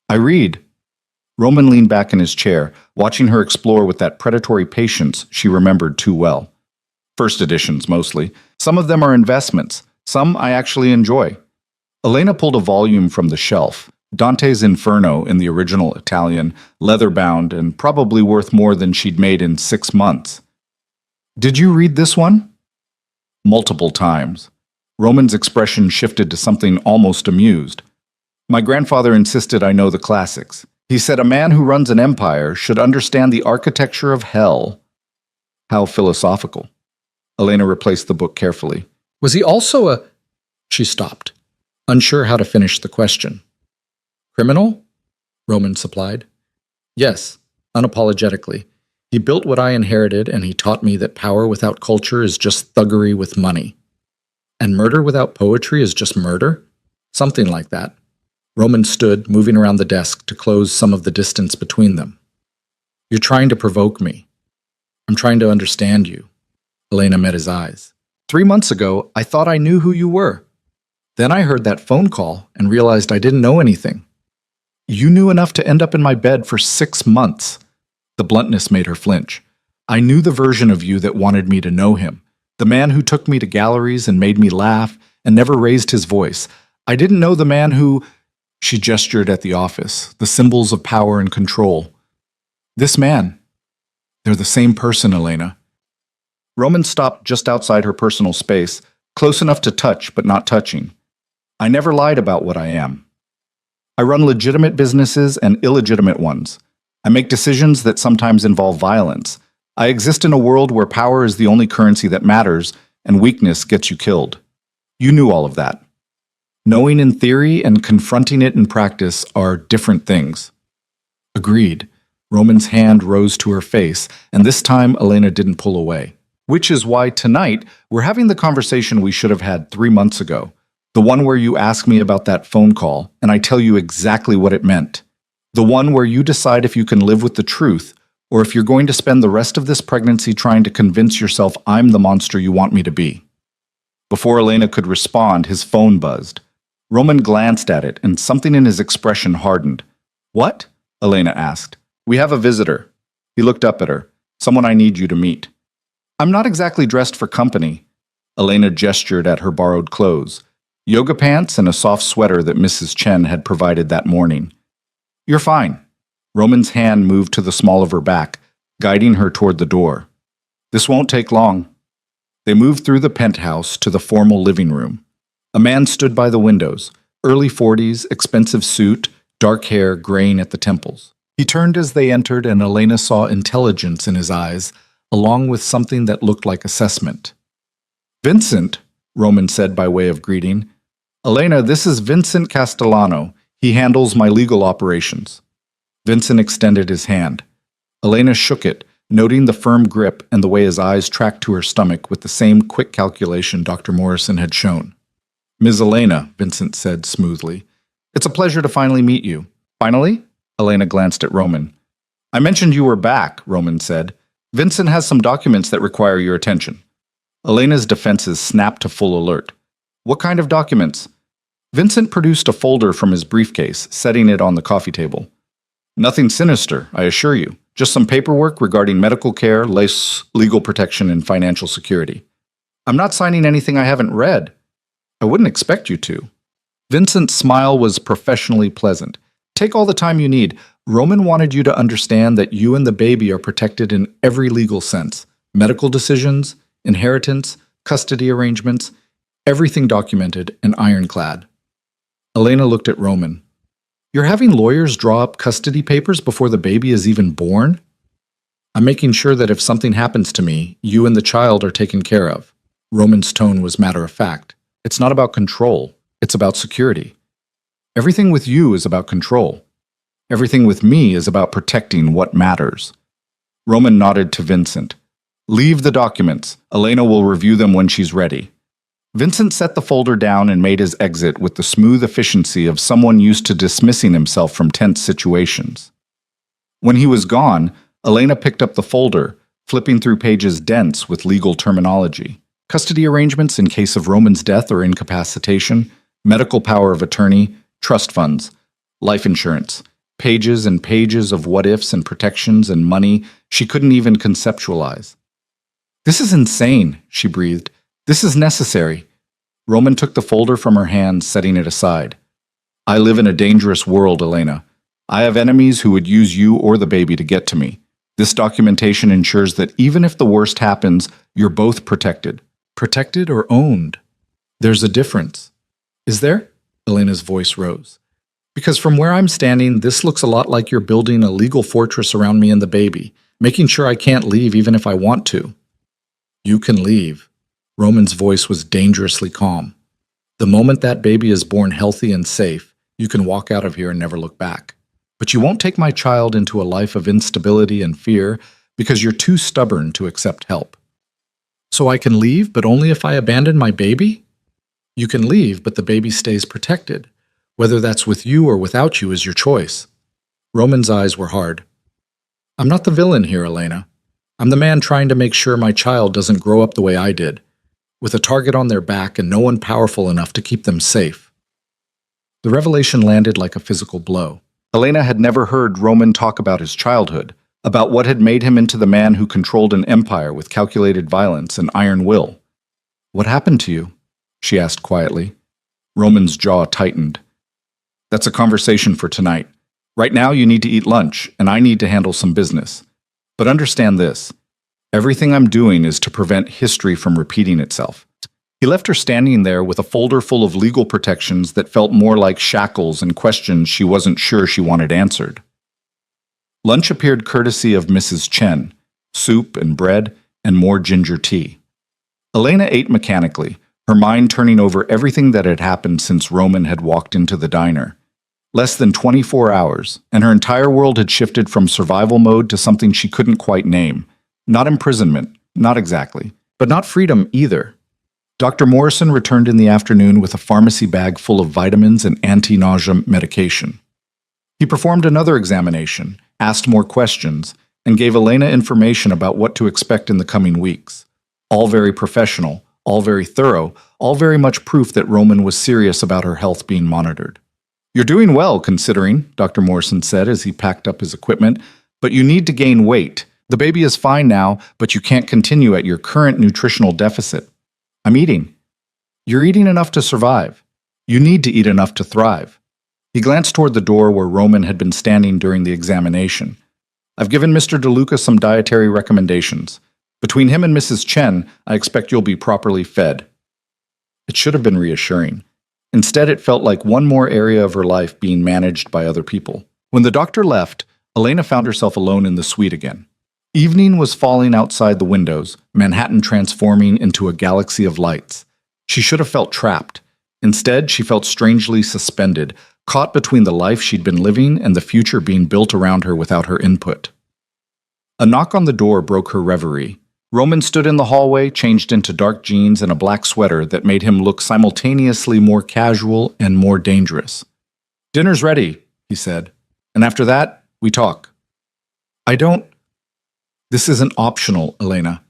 "I read." Roman leaned back in his chair, watching her explore with that predatory patience she remembered too well. First editions, mostly. Some of them are investments. Some I actually enjoy. Elena pulled a volume from the shelf. Dante's Inferno in the original Italian, leather-bound, and probably worth more than she'd made in 6 months. "Did you read this one?" "Multiple times." Roman's expression shifted to something almost amused. "My grandfather insisted I know the classics. He said a man who runs an empire should understand the architecture of hell." How philosophical. Elena replaced the book carefully. "Was he also a—" She stopped, unsure how to finish the question. "Criminal?" Roman supplied. "Yes, unapologetically. He built what I inherited, and he taught me that power without culture is just thuggery with money. And murder without poetry is just murder? Something like that." Roman stood, moving around the desk to close some of the distance between them. "You're trying to provoke me. I'm trying to understand you." Elena met his eyes. 3 months ago, I thought I knew who you were. Then I heard that phone call and realized I didn't know anything. You knew enough to end up in my bed for 6 months. The bluntness made her flinch. I knew the version of you that wanted me to know him. The man who took me to galleries and made me laugh and never raised his voice. I didn't know the man who... She gestured at the office, the symbols of power and control. This man. They're the same person, Elena. Roman stopped just outside her personal space, close enough to touch but not touching. I never lied about what I am. I run legitimate businesses and illegitimate ones. I make decisions that sometimes involve violence. I exist in a world where power is the only currency that matters and weakness gets you killed. You knew all of that. Knowing in theory and confronting it in practice are different things. Agreed. Roman's hand rose to her face, and this time Elena didn't pull away. Which is why tonight we're having the conversation we should have had 3 months ago. The one where you ask me about that phone call, and I tell you exactly what it meant. The one where you decide if you can live with the truth, or if you're going to spend the rest of this pregnancy trying to convince yourself I'm the monster you want me to be. Before Elena could respond, his phone buzzed. Roman glanced at it, and something in his expression hardened. What? Elena asked. We have a visitor. He looked up at her. Someone I need you to meet. I'm not exactly dressed for company. Elena gestured at her borrowed clothes. Yoga pants and a soft sweater that Mrs. Chen had provided that morning. You're fine. Roman's hand moved to the small of her back, guiding her toward the door. This won't take long. They moved through the penthouse to the formal living room. A man stood by the windows, early 40s, expensive suit, dark hair graying at the temples. He turned as they entered, and Elena saw intelligence in his eyes, along with something that looked like assessment. Vincent, Roman said by way of greeting. Elena, this is Vincent Castellano. He handles my legal operations. Vincent extended his hand. Elena shook it, noting the firm grip and the way his eyes tracked to her stomach with the same quick calculation Dr. Morrison had shown. Ms. Elena, Vincent said smoothly. It's a pleasure to finally meet you. Finally? Elena glanced at Roman. I mentioned you were back, Roman said. Vincent has some documents that require your attention. Elena's defenses snapped to full alert. What kind of documents? Vincent produced a folder from his briefcase, setting it on the coffee table. Nothing sinister, I assure you. Just some paperwork regarding medical care, legal protection, and financial security. I'm not signing anything I haven't read. I wouldn't expect you to. Vincent's smile was professionally pleasant. Take all the time you need. Roman wanted you to understand that you and the baby are protected in every legal sense. Medical decisions, inheritance, custody arrangements, everything documented and ironclad. Elena looked at Roman. You're having lawyers draw up custody papers before the baby is even born? I'm making sure that if something happens to me, you and the child are taken care of. Roman's tone was matter of fact. It's not about control. It's about security. Everything with you is about control. Everything with me is about protecting what matters. Roman nodded to Vincent. Leave the documents. Elena will review them when she's ready. Vincent set the folder down and made his exit with the smooth efficiency of someone used to dismissing himself from tense situations. When he was gone, Elena picked up the folder, flipping through pages dense with legal terminology. Custody arrangements in case of Roman's death or incapacitation, medical power of attorney, trust funds, life insurance, pages and pages of what-ifs and protections and money she couldn't even conceptualize. This is insane, she breathed. This is necessary. Roman took the folder from her hand, setting it aside. I live in a dangerous world, Elena. I have enemies who would use you or the baby to get to me. This documentation ensures that even if the worst happens, you're both protected. Protected or owned? There's a difference. Is there? Elena's voice rose. Because from where I'm standing, this looks a lot like you're building a legal fortress around me and the baby, making sure I can't leave even if I want to. You can leave. Roman's voice was dangerously calm. The moment that baby is born healthy and safe, you can walk out of here and never look back. But you won't take my child into a life of instability and fear because you're too stubborn to accept help. So I can leave, but only if I abandon my baby? You can leave, but the baby stays protected. Whether that's with you or without you is your choice. Roman's eyes were hard. I'm not the villain here, Elena. I'm the man trying to make sure my child doesn't grow up the way I did. with a target on their back and no one powerful enough to keep them safe. The revelation landed like a physical blow. Elena had never heard Roman talk about his childhood, about what had made him into the man who controlled an empire with calculated violence and iron will. "What happened to you?" she asked quietly. Roman's jaw tightened. "That's a conversation for tonight. Right now you need to eat lunch, and I need to handle some business. But understand this. Everything I'm doing is to prevent history from repeating itself." He left her standing there with a folder full of legal protections that felt more like shackles and questions she wasn't sure she wanted answered. Lunch appeared courtesy of Mrs. Chen, soup and bread and more ginger tea. Elena ate mechanically, her mind turning over everything that had happened since Roman had walked into the diner. Less than 24 hours, and her entire world had shifted from survival mode to something she couldn't quite name. Not imprisonment, not exactly, but not freedom either. Dr. Morrison returned in the afternoon with a pharmacy bag full of vitamins and anti-nausea medication. He performed another examination, asked more questions, and gave Elena information about what to expect in the coming weeks. All very professional, all very thorough, all very much proof that Roman was serious about her health being monitored. "You're doing well, considering," Dr. Morrison said as he packed up his equipment, "but you need to gain weight. The baby is fine now, but you can't continue at your current nutritional deficit." "I'm eating." "You're eating enough to survive. You need to eat enough to thrive." He glanced toward the door where Roman had been standing during the examination. "I've given Mr. DeLuca some dietary recommendations. Between him and Mrs. Chen, I expect you'll be properly fed." It should have been reassuring. Instead, it felt like one more area of her life being managed by other people. When the doctor left, Elena found herself alone in the suite again. Evening was falling outside the windows, Manhattan transforming into a galaxy of lights. She should have felt trapped. Instead, she felt strangely suspended, caught between the life she'd been living and the future being built around her without her input. A knock on the door broke her reverie. Roman stood in the hallway, changed into dark jeans and a black sweater that made him look simultaneously more casual and more dangerous. "Dinner's ready," he said. "And after that, we talk." "I don't—" "This isn't optional, Elena."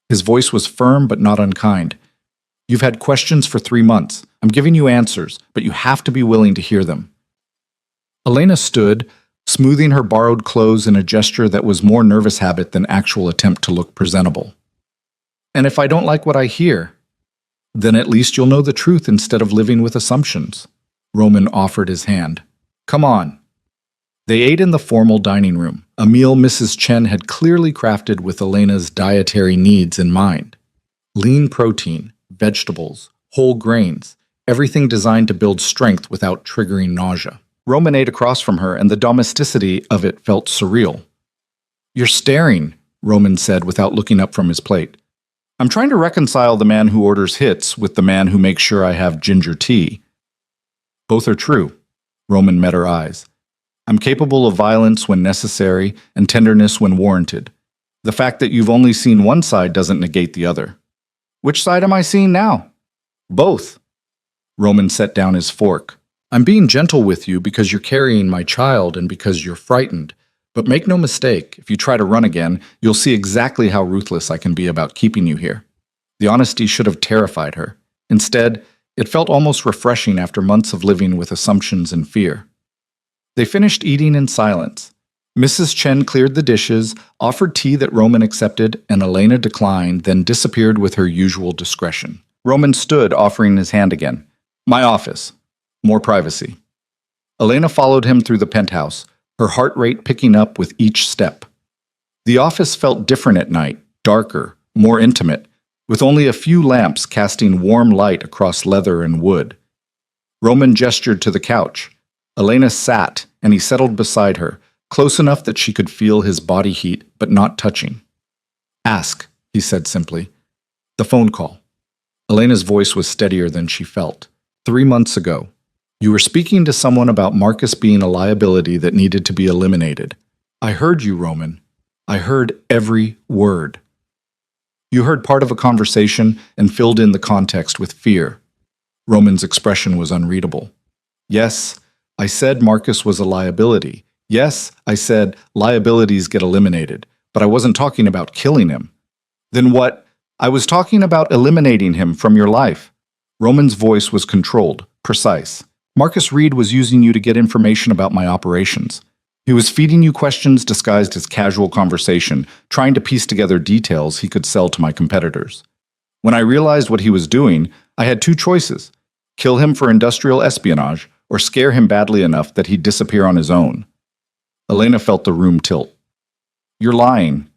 His voice was firm but not unkind. "You've had questions for 3 months. I'm giving you answers, but you have to be willing to hear them." Elena stood, smoothing her borrowed clothes in a gesture that was more nervous habit than actual attempt to look presentable. "And if I don't like what I hear, then at least you'll know the truth instead of living with assumptions." Roman offered his hand. "Come on." They ate in the formal dining room, a meal Mrs. Chen had clearly crafted with Elena's dietary needs in mind. Lean protein, vegetables, whole grains, everything designed to build strength without triggering nausea. Roman ate across from her, and the domesticity of it felt surreal. "You're staring," Roman said without looking up from his plate. "I'm trying to reconcile the man who orders hits with the man who makes sure I have ginger tea." "Both are true." Roman met her eyes. "I'm capable of violence when necessary and tenderness when warranted. The fact that you've only seen one side doesn't negate the other." "Which side am I seeing now?" "Both." Roman set down his fork. "I'm being gentle with you because you're carrying my child and because you're frightened. But make no mistake, if you try to run again, you'll see exactly how ruthless I can be about keeping you here." The honesty should have terrified her. Instead, it felt almost refreshing after months of living with assumptions and fear. They finished eating in silence. Mrs. Chen cleared the dishes, offered tea that Roman accepted, and Elena declined, then disappeared with her usual discretion. Roman stood, offering his hand again. "My office. More privacy." Elena followed him through the penthouse, her heart rate picking up with each step. The office felt different at night, darker, more intimate, with only a few lamps casting warm light across leather and wood. Roman gestured to the couch. Elena sat, and he settled beside her, close enough that she could feel his body heat, but not touching. "Ask," he said simply. "The phone call." Elena's voice was steadier than she felt. 3 months ago. "You were speaking to someone about Marcus being a liability that needed to be eliminated. I heard you, Roman. I heard every word." You heard part of a conversation and filled in the context with fear. Roman's expression was unreadable. "Yes, I said Marcus was a liability. Yes, I said liabilities get eliminated, but I wasn't talking about killing him." "Then what?" I was talking about eliminating him from your life. Roman's voice was controlled, precise. Marcus Reed was using you to get information about my operations. He was feeding you questions disguised as casual conversation, trying to piece together details he could sell to my competitors. When I realized what he was doing, I had two choices: kill him for industrial espionage, or scare him badly enough that he'd disappear on his own. Elena felt the room tilt. You're lying.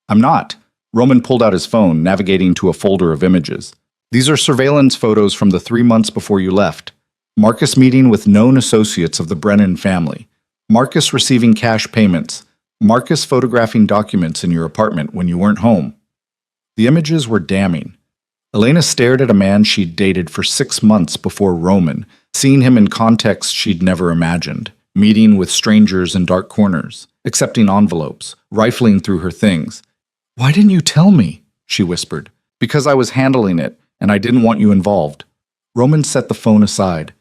I'm not. Roman pulled out his phone, navigating to a folder of images. These are surveillance photos from the 3 months before you left. Marcus meeting with known associates of the Brennan family. Marcus receiving cash payments. Marcus photographing documents in your apartment when you weren't home. The images were damning. Elena stared at a man she'd dated for 6 months before Roman, seeing him in contexts she'd never imagined, meeting with strangers in dark corners, accepting envelopes, rifling through her things. Why didn't you tell me? She whispered. Because I was handling it, and I didn't want you involved. Roman set the phone aside.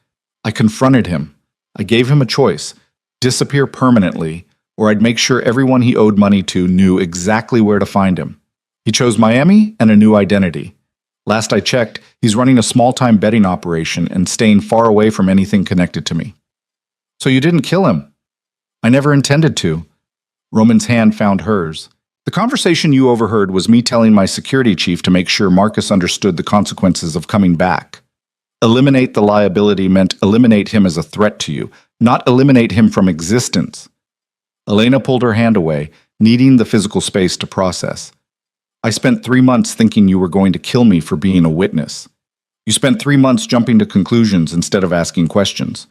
I confronted him. I gave him a choice: disappear permanently, or I'd make sure everyone he owed money to knew exactly where to find him. He chose Miami and a new identity. Last I checked, he's running a small-time betting operation and staying far away from anything connected to me. So you didn't kill him? I never intended to. Roman's hand found hers. The conversation you overheard was me telling my security chief to make sure Marcus understood the consequences of coming back. Eliminate the liability meant eliminate him as a threat to you, not eliminate him from existence. Elena pulled her hand away, needing the physical space to process. I spent 3 months thinking you were going to kill me for being a witness. You spent 3 months jumping to conclusions instead of asking questions.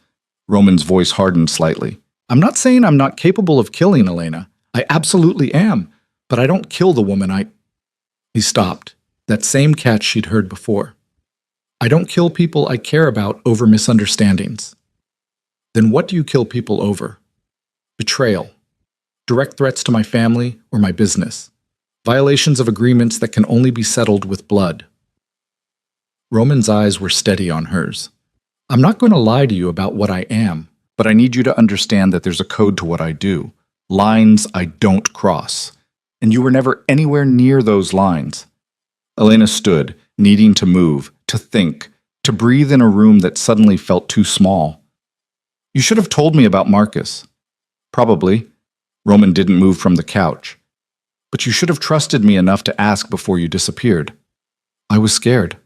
Roman's voice hardened slightly. I'm not saying I'm not capable of killing, Elena. I absolutely am. But I don't kill the woman He stopped. That same catch she'd heard before. I don't kill people I care about over misunderstandings. Then what do you kill people over? Betrayal. Direct threats to my family or my business. Violations of agreements that can only be settled with blood. Roman's eyes were steady on hers. I'm not going to lie to you about what I am, but I need you to understand that there's a code to what I do. Lines I don't cross. And you were never anywhere near those lines. Elena stood, needing to move, to think, to breathe in a room that suddenly felt too small. You should have told me about Marcus. Probably. Roman didn't move from the couch. But you should have trusted me enough to ask before you disappeared. I was scared.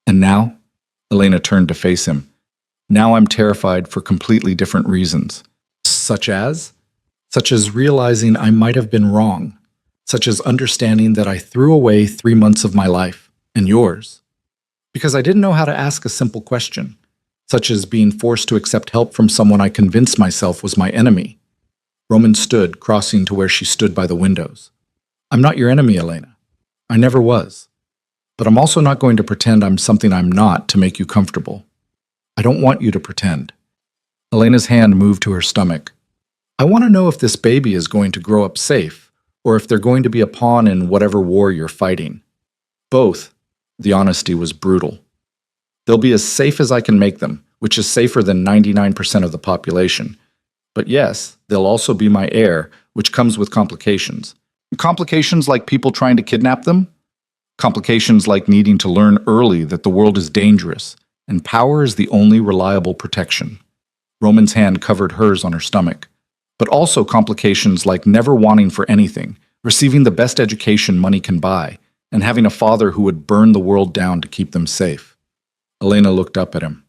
And now? Elena turned to face him. Now I'm terrified for completely different reasons. Such as? Such as realizing I might have been wrong. Such as understanding that I threw away 3 months of my life, and yours. Because I didn't know how to ask a simple question. Such as being forced to accept help from someone I convinced myself was my enemy. Roman stood, crossing to where she stood by the windows. I'm not your enemy, Elena. I never was. But I'm also not going to pretend I'm something I'm not to make you comfortable. I don't want you to pretend. Elena's hand moved to her stomach. I want to know if this baby is going to grow up safe, or if they're going to be a pawn in whatever war you're fighting. Both. The honesty was brutal. They'll be as safe as I can make them, which is safer than 99% of the population. But yes, they'll also be my heir, which comes with complications. Complications like people trying to kidnap them? Complications like needing to learn early that the world is dangerous, and power is the only reliable protection. Roman's hand covered hers on her stomach. But also complications like never wanting for anything, receiving the best education money can buy, and having a father who would burn the world down to keep them safe. Elena looked up at him.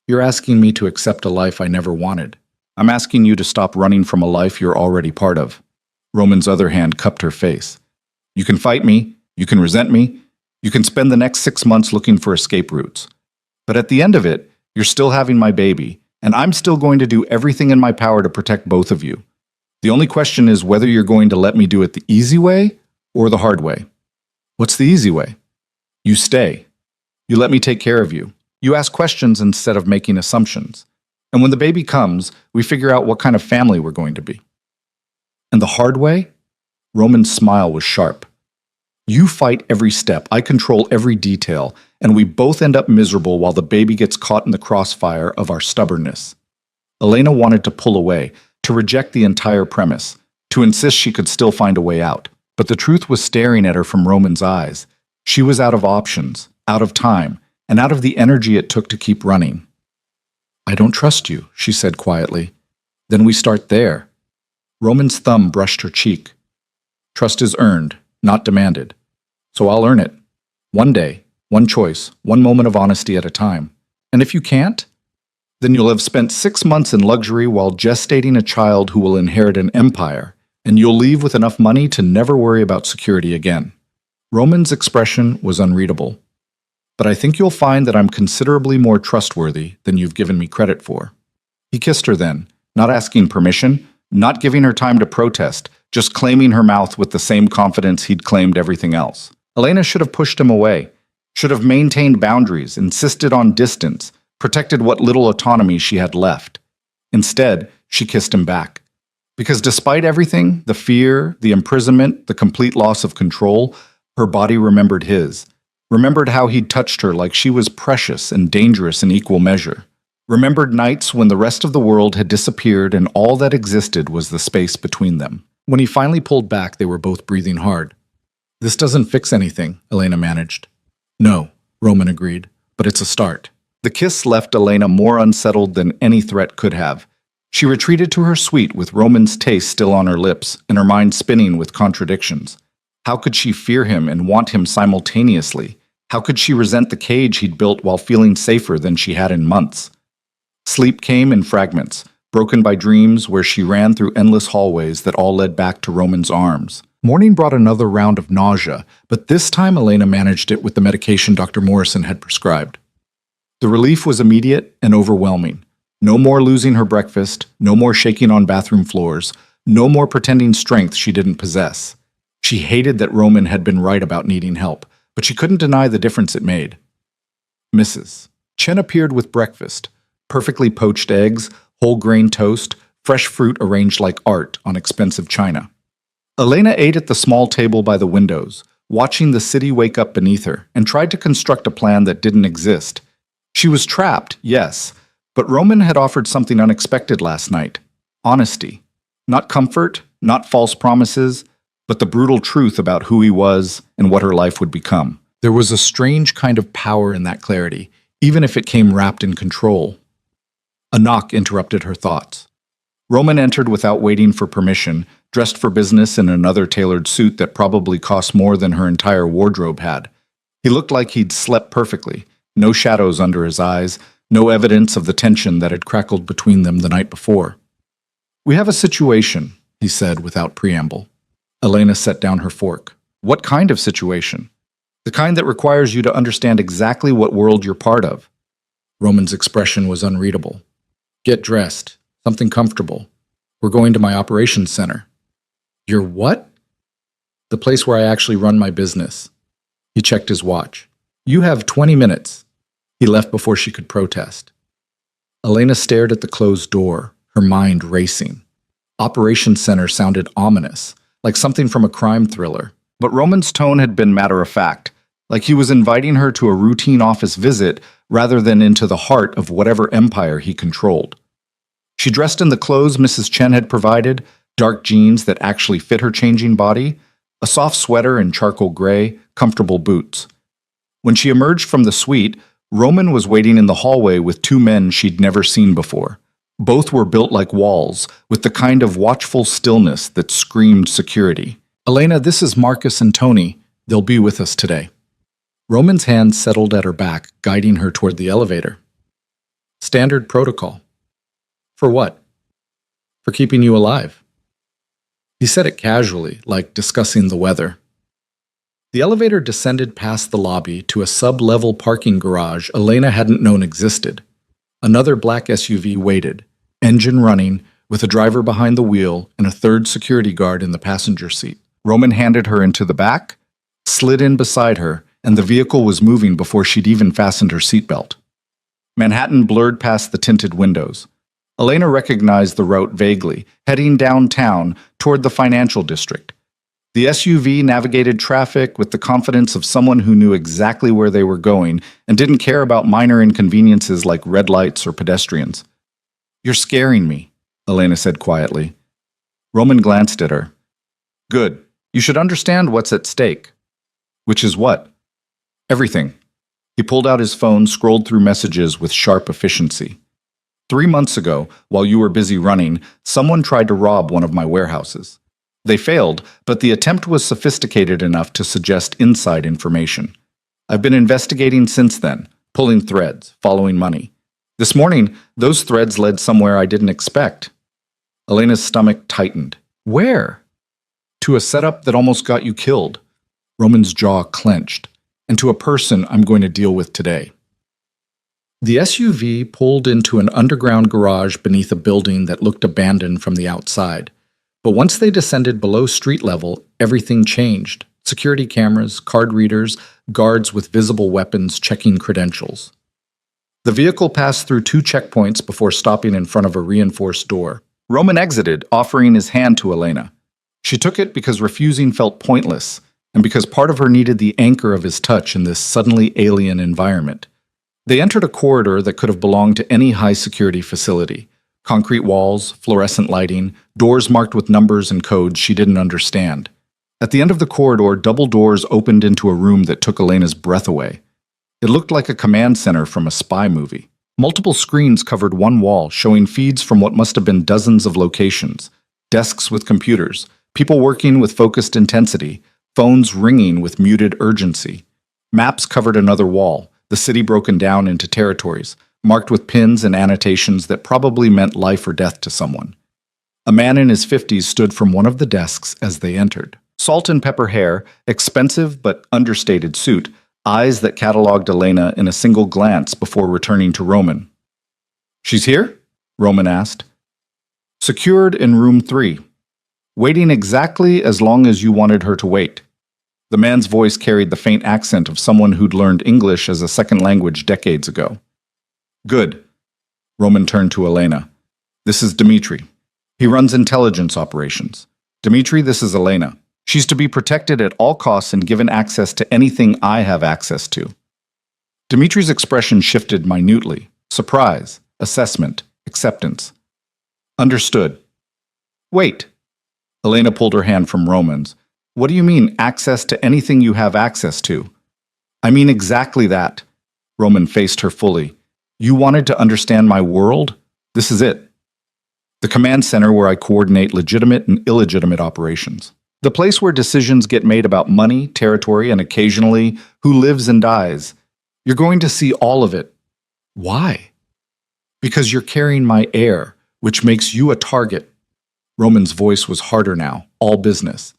You're asking me to accept a life I never wanted. I'm asking you to stop running from a life you're already part of. Roman's other hand cupped her face. You can fight me, you can resent me, you can spend the next 6 months looking for escape routes. But at the end of it, you're still having my baby, and I'm still going to do everything in my power to protect both of you. The only question is whether you're going to let me do it the easy way or the hard way. What's the easy way? You stay. You let me take care of you. You ask questions instead of making assumptions. And when the baby comes, we figure out what kind of family we're going to be. And the hard way? Roman's smile was sharp. You fight every step, I control every detail, and we both end up miserable while the baby gets caught in the crossfire of our stubbornness. Elena wanted to pull away, to reject the entire premise, to insist she could still find a way out. But the truth was staring at her from Roman's eyes. She was out of options, out of time, and out of the energy it took to keep running. "I don't trust you," she said quietly. "Then we start there." Roman's thumb brushed her cheek. "Trust is earned, not demanded. So I'll earn it. One day, one choice, one moment of honesty at a time. And if you can't, then you'll have spent 6 months in luxury while gestating a child who will inherit an empire, and you'll leave with enough money to never worry about security again." Roman's expression was unreadable. "But I think you'll find that I'm considerably more trustworthy than you've given me credit for." He kissed her then, not asking permission, not giving her time to protest, just claiming her mouth with the same confidence he'd claimed everything else. Elena should have pushed him away, should have maintained boundaries, insisted on distance, protected what little autonomy she had left. Instead, she kissed him back. Because despite everything, the fear, the imprisonment, the complete loss of control, her body remembered his, remembered how he'd touched her like she was precious and dangerous in equal measure, remembered nights when the rest of the world had disappeared and all that existed was the space between them. When he finally pulled back, they were both breathing hard. "This doesn't fix anything," Elena managed. "No," Roman agreed, "but it's a start." The kiss left Elena more unsettled than any threat could have. She retreated to her suite with Roman's taste still on her lips and her mind spinning with contradictions. How could she fear him and want him simultaneously? How could she resent the cage he'd built while feeling safer than she had in months? Sleep came in fragments, broken by dreams where she ran through endless hallways that all led back to Roman's arms. Morning brought another round of nausea, but this time Elena managed it with the medication Dr. Morrison had prescribed. The relief was immediate and overwhelming. No more losing her breakfast, no more shaking on bathroom floors, no more pretending strength she didn't possess. She hated that Roman had been right about needing help, but she couldn't deny the difference it made. Mrs. Chen appeared with breakfast, perfectly poached eggs, whole grain toast, fresh fruit arranged like art on expensive china. Elena ate at the small table by the windows, watching the city wake up beneath her, and tried to construct a plan that didn't exist. She was trapped, yes, but Roman had offered something unexpected last night. Honesty. Not comfort, not false promises, but the brutal truth about who he was and what her life would become. There was a strange kind of power in that clarity, even if it came wrapped in control. A knock interrupted her thoughts. Roman entered without waiting for permission, dressed for business in another tailored suit that probably cost more than her entire wardrobe had. He looked like he'd slept perfectly, no shadows under his eyes, no evidence of the tension that had crackled between them the night before. "We have a situation," he said without preamble. Elena set down her fork. "What kind of situation?" "The kind that requires you to understand exactly what world you're part of." Roman's expression was unreadable. "Get dressed. Something comfortable. We're going to my operations center." "Your what?" "The place where I actually run my business." He checked his watch. "You have 20 minutes. He left before she could protest. Elena stared at the closed door, her mind racing. Operations Center sounded ominous, like something from a crime thriller. But Roman's tone had been matter-of-fact, like he was inviting her to a routine office visit rather than into the heart of whatever empire he controlled. She dressed in the clothes Mrs. Chen had provided, dark jeans that actually fit her changing body, a soft sweater in charcoal gray, comfortable boots. When she emerged from the suite, Roman was waiting in the hallway with two men she'd never seen before. Both were built like walls, with the kind of watchful stillness that screamed security. "Elena, this is Marcus and Tony. They'll be with us today." Roman's hand settled at her back, guiding her toward the elevator. "Standard protocol." "For what?" "For keeping you alive." He said it casually, like discussing the weather. The elevator descended past the lobby to a sub-level parking garage Elena hadn't known existed. Another black SUV waited, engine running, with a driver behind the wheel and a third security guard in the passenger seat. Roman handed her into the back, slid in beside her, and the vehicle was moving before she'd even fastened her seatbelt. Manhattan blurred past the tinted windows. Elena recognized the route vaguely, heading downtown toward the financial district. The SUV navigated traffic with the confidence of someone who knew exactly where they were going and didn't care about minor inconveniences like red lights or pedestrians. "You're scaring me," Elena said quietly. Roman glanced at her. "Good. You should understand what's at stake." "Which is what?" Everything. He pulled out his phone, scrolled through messages with sharp efficiency. 3 months ago, while you were busy running, someone tried to rob one of my warehouses. They failed, but the attempt was sophisticated enough to suggest inside information. I've been investigating since then, pulling threads, following money. This morning, those threads led somewhere I didn't expect. Elena's stomach tightened. Where? To a setup that almost got you killed. Roman's jaw clenched. And to a person I'm going to deal with today. The SUV pulled into an underground garage beneath a building that looked abandoned from the outside. But once they descended below street level, everything changed. Security cameras, card readers, guards with visible weapons checking credentials. The vehicle passed through 2 checkpoints before stopping in front of a reinforced door. Roman exited, offering his hand to Elena. She took it because refusing felt pointless, and because part of her needed the anchor of his touch in this suddenly alien environment. They entered a corridor that could have belonged to any high-security facility. Concrete walls, fluorescent lighting, doors marked with numbers and codes she didn't understand. At the end of the corridor, double doors opened into a room that took Elena's breath away. It looked like a command center from a spy movie. Multiple screens covered one wall, showing feeds from what must have been dozens of locations. Desks with computers, people working with focused intensity, phones ringing with muted urgency. Maps covered another wall, the city broken down into territories, marked with pins and annotations that probably meant life or death to someone. A man in his 50s stood from one of the desks as they entered. Salt and pepper hair, expensive but understated suit, eyes that cataloged Elena in a single glance before returning to Roman. "She's here?" Roman asked. "Secured in room 3. Waiting exactly as long as you wanted her to wait." The man's voice carried the faint accent of someone who'd learned English as a second language decades ago. "Good." Roman turned to Elena. "This is Dmitri. He runs intelligence operations. Dmitri, this is Elena. She's to be protected at all costs and given access to anything I have access to." Dmitri's expression shifted minutely. Surprise, assessment, acceptance. "Understood." "Wait." Elena pulled her hand from Roman's. "What do you mean, access to anything you have access to?" "I mean exactly that." Roman faced her fully. "You wanted to understand my world? This is it. The command center where I coordinate legitimate and illegitimate operations. The place where decisions get made about money, territory, and occasionally who lives and dies. You're going to see all of it." "Why?" "Because you're carrying my air, which makes you a target." Roman's voice was harder now, all business.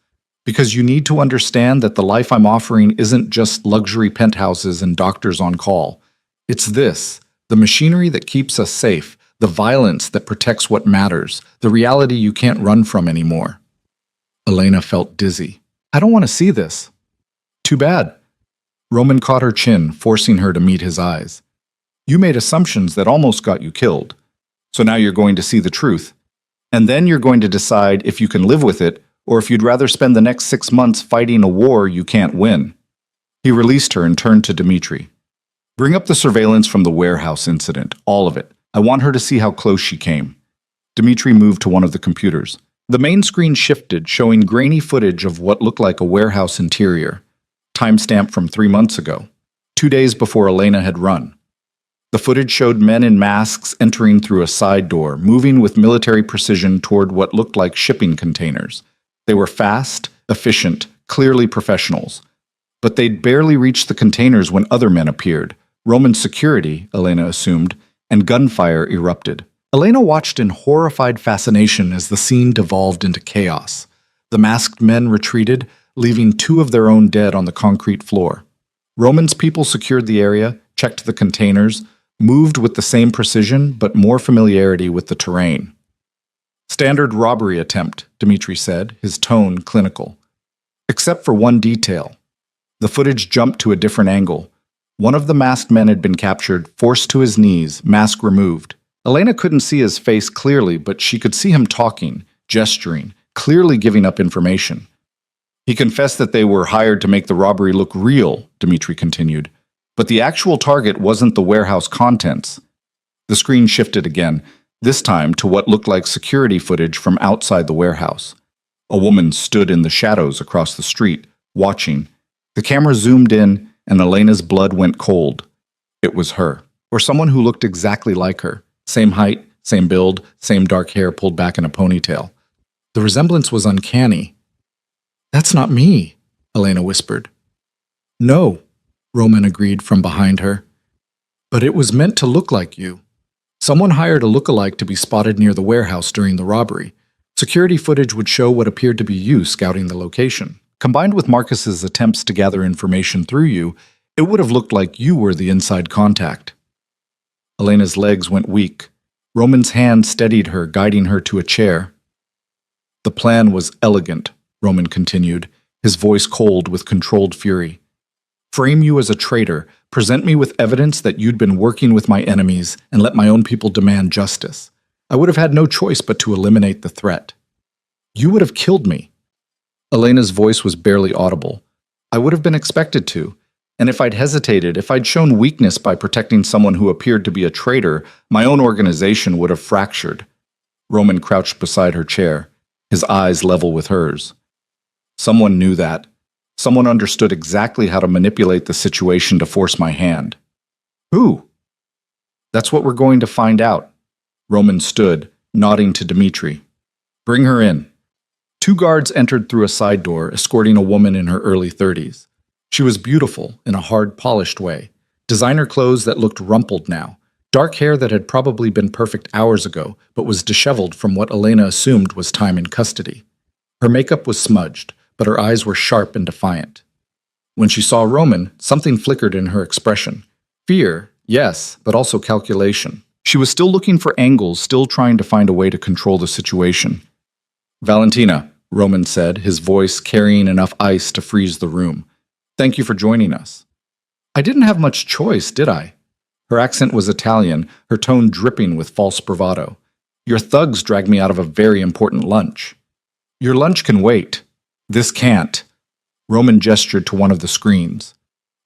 "Because you need to understand that the life I'm offering isn't just luxury penthouses and doctors on call. It's this, the machinery that keeps us safe, the violence that protects what matters, the reality you can't run from anymore." Elena felt dizzy. "I don't want to see this." "Too bad." Roman caught her chin, forcing her to meet his eyes. "You made assumptions that almost got you killed. So now you're going to see the truth. And then you're going to decide if you can live with it, or if you'd rather spend the next 6 months fighting a war you can't win." He released her and turned to Dmitri. "Bring up the surveillance from the warehouse incident, all of it. I want her to see how close she came." Dmitri moved to one of the computers. The main screen shifted, showing grainy footage of what looked like a warehouse interior. Timestamp from 3 months ago, 2 days before Elena had run. The footage showed men in masks entering through a side door, moving with military precision toward what looked like shipping containers. They were fast, efficient, clearly professionals. But they'd barely reached the containers when other men appeared. Roman security, Elena assumed, and gunfire erupted. Elena watched in horrified fascination as the scene devolved into chaos. The masked men retreated, leaving 2 of their own dead on the concrete floor. Roman's people secured the area, checked the containers, moved with the same precision but more familiarity with the terrain. "Standard robbery attempt," Dmitri said, his tone clinical. Except for one detail. The footage jumped to a different angle. One of the masked men had been captured, forced to his knees, mask removed. Elena couldn't see his face clearly, but she could see him talking, gesturing, clearly giving up information. "He confessed that they were hired to make the robbery look real," Dmitri continued. "But the actual target wasn't the warehouse contents." The screen shifted again, this time to what looked like security footage from outside the warehouse. A woman stood in the shadows across the street, watching. The camera zoomed in, and Elena's blood went cold. It was her, or someone who looked exactly like her. Same height, same build, same dark hair pulled back in a ponytail. The resemblance was uncanny. "That's not me," Elena whispered. "No," Roman agreed from behind her. "But it was meant to look like you. Someone hired a look-alike to be spotted near the warehouse during the robbery. Security footage would show what appeared to be you scouting the location. Combined with Marcus's attempts to gather information through you, it would have looked like you were the inside contact." Elena's legs went weak. Roman's hand steadied her, guiding her to a chair. "The plan was elegant," Roman continued, his voice cold with controlled fury. "Frame you as a traitor, present me with evidence that you'd been working with my enemies, and let my own people demand justice. I would have had no choice but to eliminate the threat. You would have killed me." Elena's voice was barely audible. "I would have been expected to. And if I'd hesitated, if I'd shown weakness by protecting someone who appeared to be a traitor, my own organization would have fractured." Roman crouched beside her chair, his eyes level with hers. "Someone knew that. Someone understood exactly how to manipulate the situation to force my hand." "Who?" "That's what we're going to find out." Roman stood, nodding to Dmitri. "Bring her in." Two guards entered through a side door, escorting a woman in her early 30s. She was beautiful in a hard, polished way. Designer clothes that looked rumpled now. Dark hair that had probably been perfect hours ago, but was disheveled from what Elena assumed was time in custody. Her makeup was smudged, but her eyes were sharp and defiant. When she saw Roman, something flickered in her expression. Fear, yes, but also calculation. She was still looking for angles, still trying to find a way to control the situation. "Valentina," Roman said, his voice carrying enough ice to freeze the room. "Thank you for joining us." "I didn't have much choice, did I?" Her accent was Italian, her tone dripping with false bravado. "Your thugs dragged me out of a very important lunch." "Your lunch can wait." "This can't." Roman gestured to one of the screens.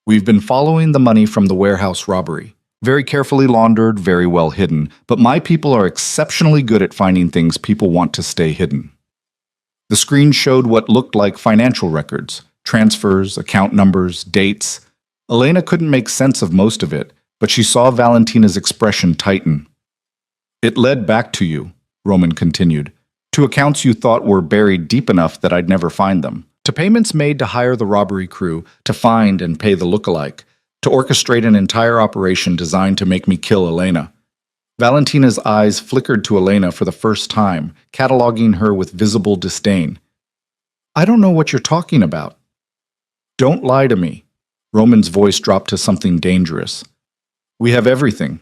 "We've been following the money from the warehouse robbery. Very carefully laundered, very well hidden, but my people are exceptionally good at finding things people want to stay hidden." The screen showed what looked like financial records, transfers, account numbers, dates. Elena couldn't make sense of most of it, but she saw Valentina's expression tighten. "It led back to you," Roman continued, "to accounts you thought were buried deep enough that I'd never find them, to payments made to hire the robbery crew, to find and pay the look-alike, to orchestrate an entire operation designed to make me kill Elena." Valentina's eyes flickered to Elena for the first time, cataloging her with visible disdain. "I don't know what you're talking about." "Don't lie to me." Roman's voice dropped to something dangerous. "We have everything.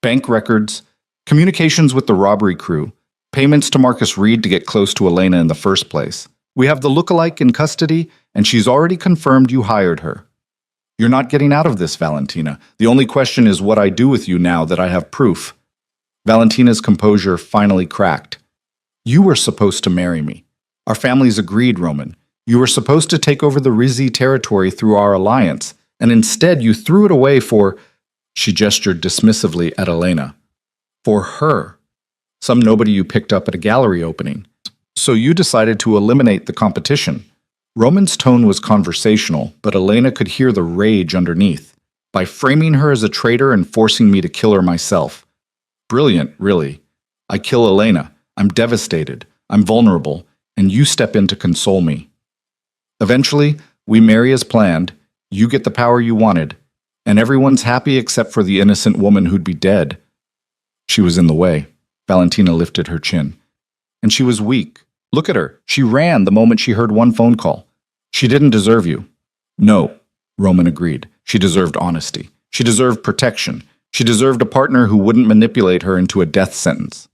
Bank records, communications with the robbery crew, payments to Marcus Reed to get close to Elena in the first place. We have the look-alike in custody, and she's already confirmed you hired her. You're not getting out of this, Valentina. The only question is what I do with you now that I have proof." Valentina's composure finally cracked. "You were supposed to marry me. Our families agreed, Roman. You were supposed to take over the Rizzi territory through our alliance, and instead you threw it away for—" She gestured dismissively at Elena. "For her. Some nobody you picked up at a gallery opening. So you decided to eliminate the competition." Roman's tone was conversational, but Elena could hear the rage underneath. "By framing her as a traitor and forcing me to kill her myself. Brilliant, really. I kill Elena. I'm devastated. I'm vulnerable, and you step in to console me. Eventually, we marry as planned, you get the power you wanted, and everyone's happy except for the innocent woman who'd be dead." She was in the way. Valentina lifted her chin. "And she was weak. Look at her. She ran the moment she heard one phone call. She didn't deserve you." "No," Roman agreed. "She deserved honesty. She deserved protection. She deserved a partner who wouldn't manipulate her into a death sentence."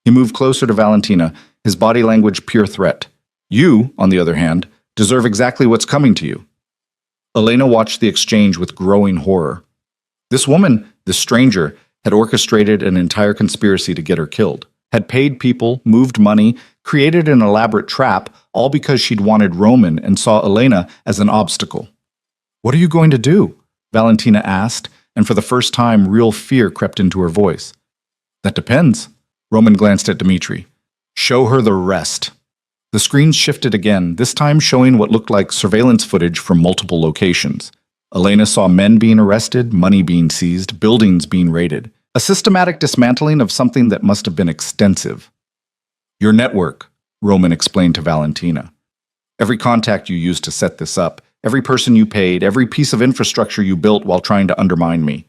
He moved closer to Valentina, his body language pure threat. "You, on the other hand, deserve exactly what's coming to you." Elena watched the exchange with growing horror. This woman, this stranger, had orchestrated an entire conspiracy to get her killed, had paid people, moved money, created an elaborate trap, all because she'd wanted Roman and saw Elena as an obstacle. "What are you going to do?" Valentina asked, and for the first time real fear crept into her voice. "That depends." Roman glanced at Dmitri. "Show her the rest." The screen shifted again, this time showing what looked like surveillance footage from multiple locations. Elena saw men being arrested, money being seized, buildings being raided. A systematic dismantling of something that must have been extensive. Your network, Roman explained to Valentina. Every contact you used to set this up, every person you paid, every piece of infrastructure you built while trying to undermine me.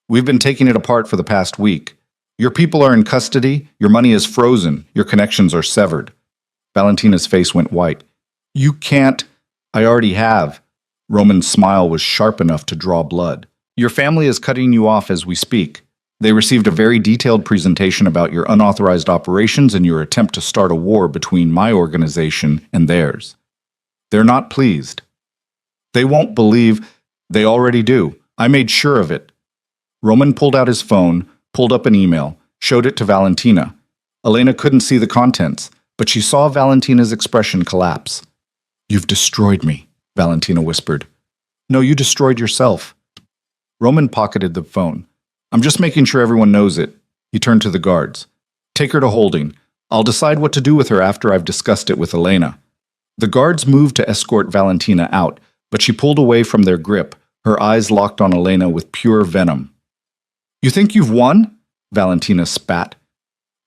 We've been taking it apart for the past week. Your people are in custody, your money is frozen, your connections are severed. Valentina's face went white. You can't. I already have. Roman's smile was sharp enough to draw blood. Your family is cutting you off as we speak. They received a very detailed presentation about your unauthorized operations and your attempt to start a war between my organization and theirs. They're not pleased. They won't believe. They already do. I made sure of it. Roman pulled out his phone, pulled up an email, showed it to Valentina. Elena couldn't see the contents, but she saw Valentina's expression collapse. You've destroyed me, Valentina whispered. No, you destroyed yourself. Roman pocketed the phone. I'm just making sure everyone knows it. He turned to the guards. Take her to holding. I'll decide what to do with her after I've discussed it with Elena. The guards moved to escort Valentina out, but she pulled away from their grip, her eyes locked on Elena with pure venom. You think you've won? Valentina spat.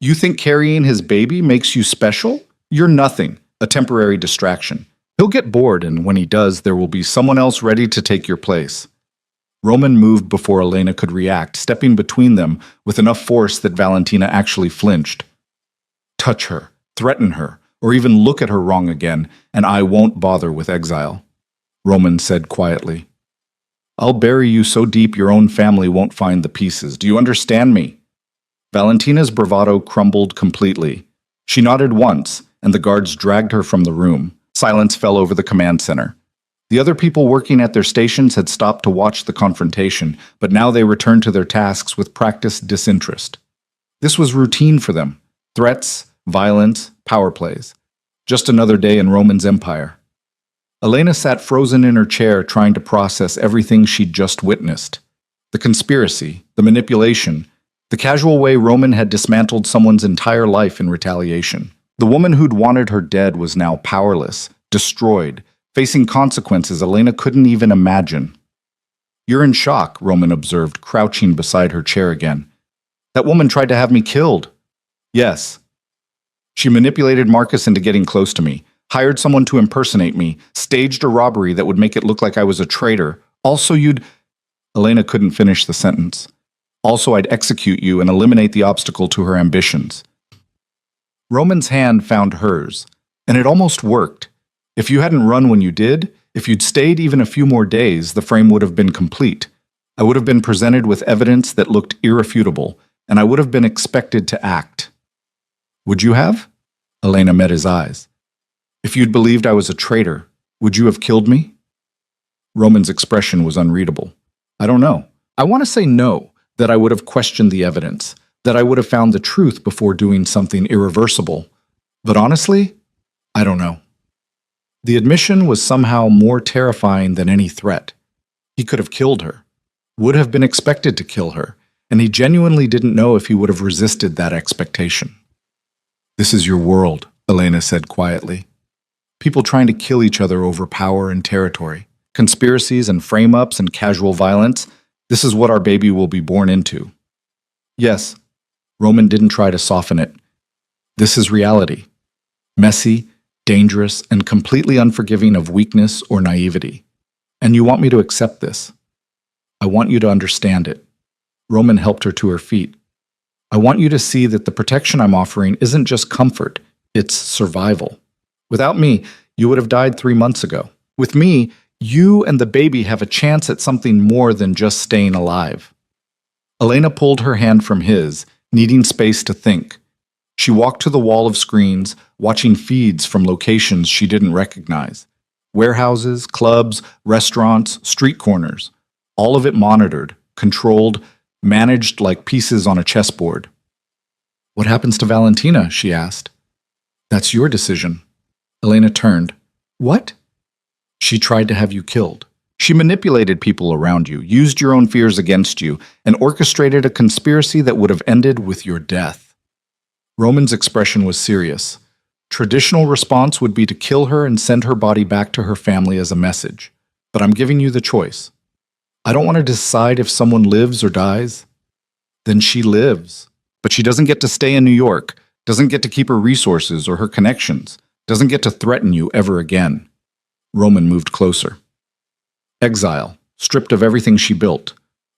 You think carrying his baby makes you special? You're nothing, a temporary distraction. He'll get bored, and when he does, there will be someone else ready to take your place. Roman moved before Elena could react, stepping between them with enough force that Valentina actually flinched. Touch her, threaten her, or even look at her wrong again, and I won't bother with exile, Roman said quietly. I'll bury you so deep your own family won't find the pieces. Do you understand me? Valentina's bravado crumbled completely. She nodded once, and the guards dragged her from the room. Silence fell over the command center. The other people working at their stations had stopped to watch the confrontation, but now they returned to their tasks with practiced disinterest. This was routine for them. Threats, violence, power plays. Just another day in Roman's empire. Elena sat frozen in her chair trying to process everything she'd just witnessed. The conspiracy, the manipulation, the casual way Roman had dismantled someone's entire life in retaliation. The woman who'd wanted her dead was now powerless, destroyed, facing consequences Elena couldn't even imagine. You're in shock, Roman observed, crouching beside her chair again. That woman tried to have me killed. Yes. She manipulated Marcus into getting close to me, hired someone to impersonate me, staged a robbery that would make it look like I was a traitor. Also, Elena couldn't finish the sentence. Also, I'd execute you and eliminate the obstacle to her ambitions. Roman's hand found hers, and it almost worked. If you hadn't run when you did, if you'd stayed even a few more days, the frame would have been complete. I would have been presented with evidence that looked irrefutable, and I would have been expected to act. Would you have? Elena met his eyes. If you'd believed I was a traitor, would you have killed me? Roman's expression was unreadable. I don't know. I want to say no, that I would have questioned the evidence, that I would have found the truth before doing something irreversible. But honestly, I don't know. The admission was somehow more terrifying than any threat. He could have killed her, would have been expected to kill her, and he genuinely didn't know if he would have resisted that expectation. This is your world, Elena said quietly. People trying to kill each other over power and territory. Conspiracies and frame-ups and casual violence. This is what our baby will be born into. Yes, Roman didn't try to soften it. This is reality. Messy, dangerous, and completely unforgiving of weakness or naivety. And you want me to accept this. I want you to understand it. Roman helped her to her feet. I want you to see that the protection I'm offering isn't just comfort, it's survival. Without me, you would have died 3 months ago. With me, you and the baby have a chance at something more than just staying alive. Elena pulled her hand from his, needing space to think. She walked to the wall of screens, watching feeds from locations she didn't recognize. Warehouses, clubs, restaurants, street corners. All of it monitored, controlled, managed like pieces on a chessboard. What happens to Valentina? She asked. That's your decision. Elena turned. What? She tried to have you killed. She manipulated people around you, used your own fears against you, and orchestrated a conspiracy that would have ended with your death. Roman's expression was serious. Traditional response would be to kill her and send her body back to her family as a message. But I'm giving you the choice. I don't want to decide if someone lives or dies. Then she lives. But she doesn't get to stay in New York, doesn't get to keep her resources or her connections, doesn't get to threaten you ever again. Roman moved closer. Exile, stripped of everything she built.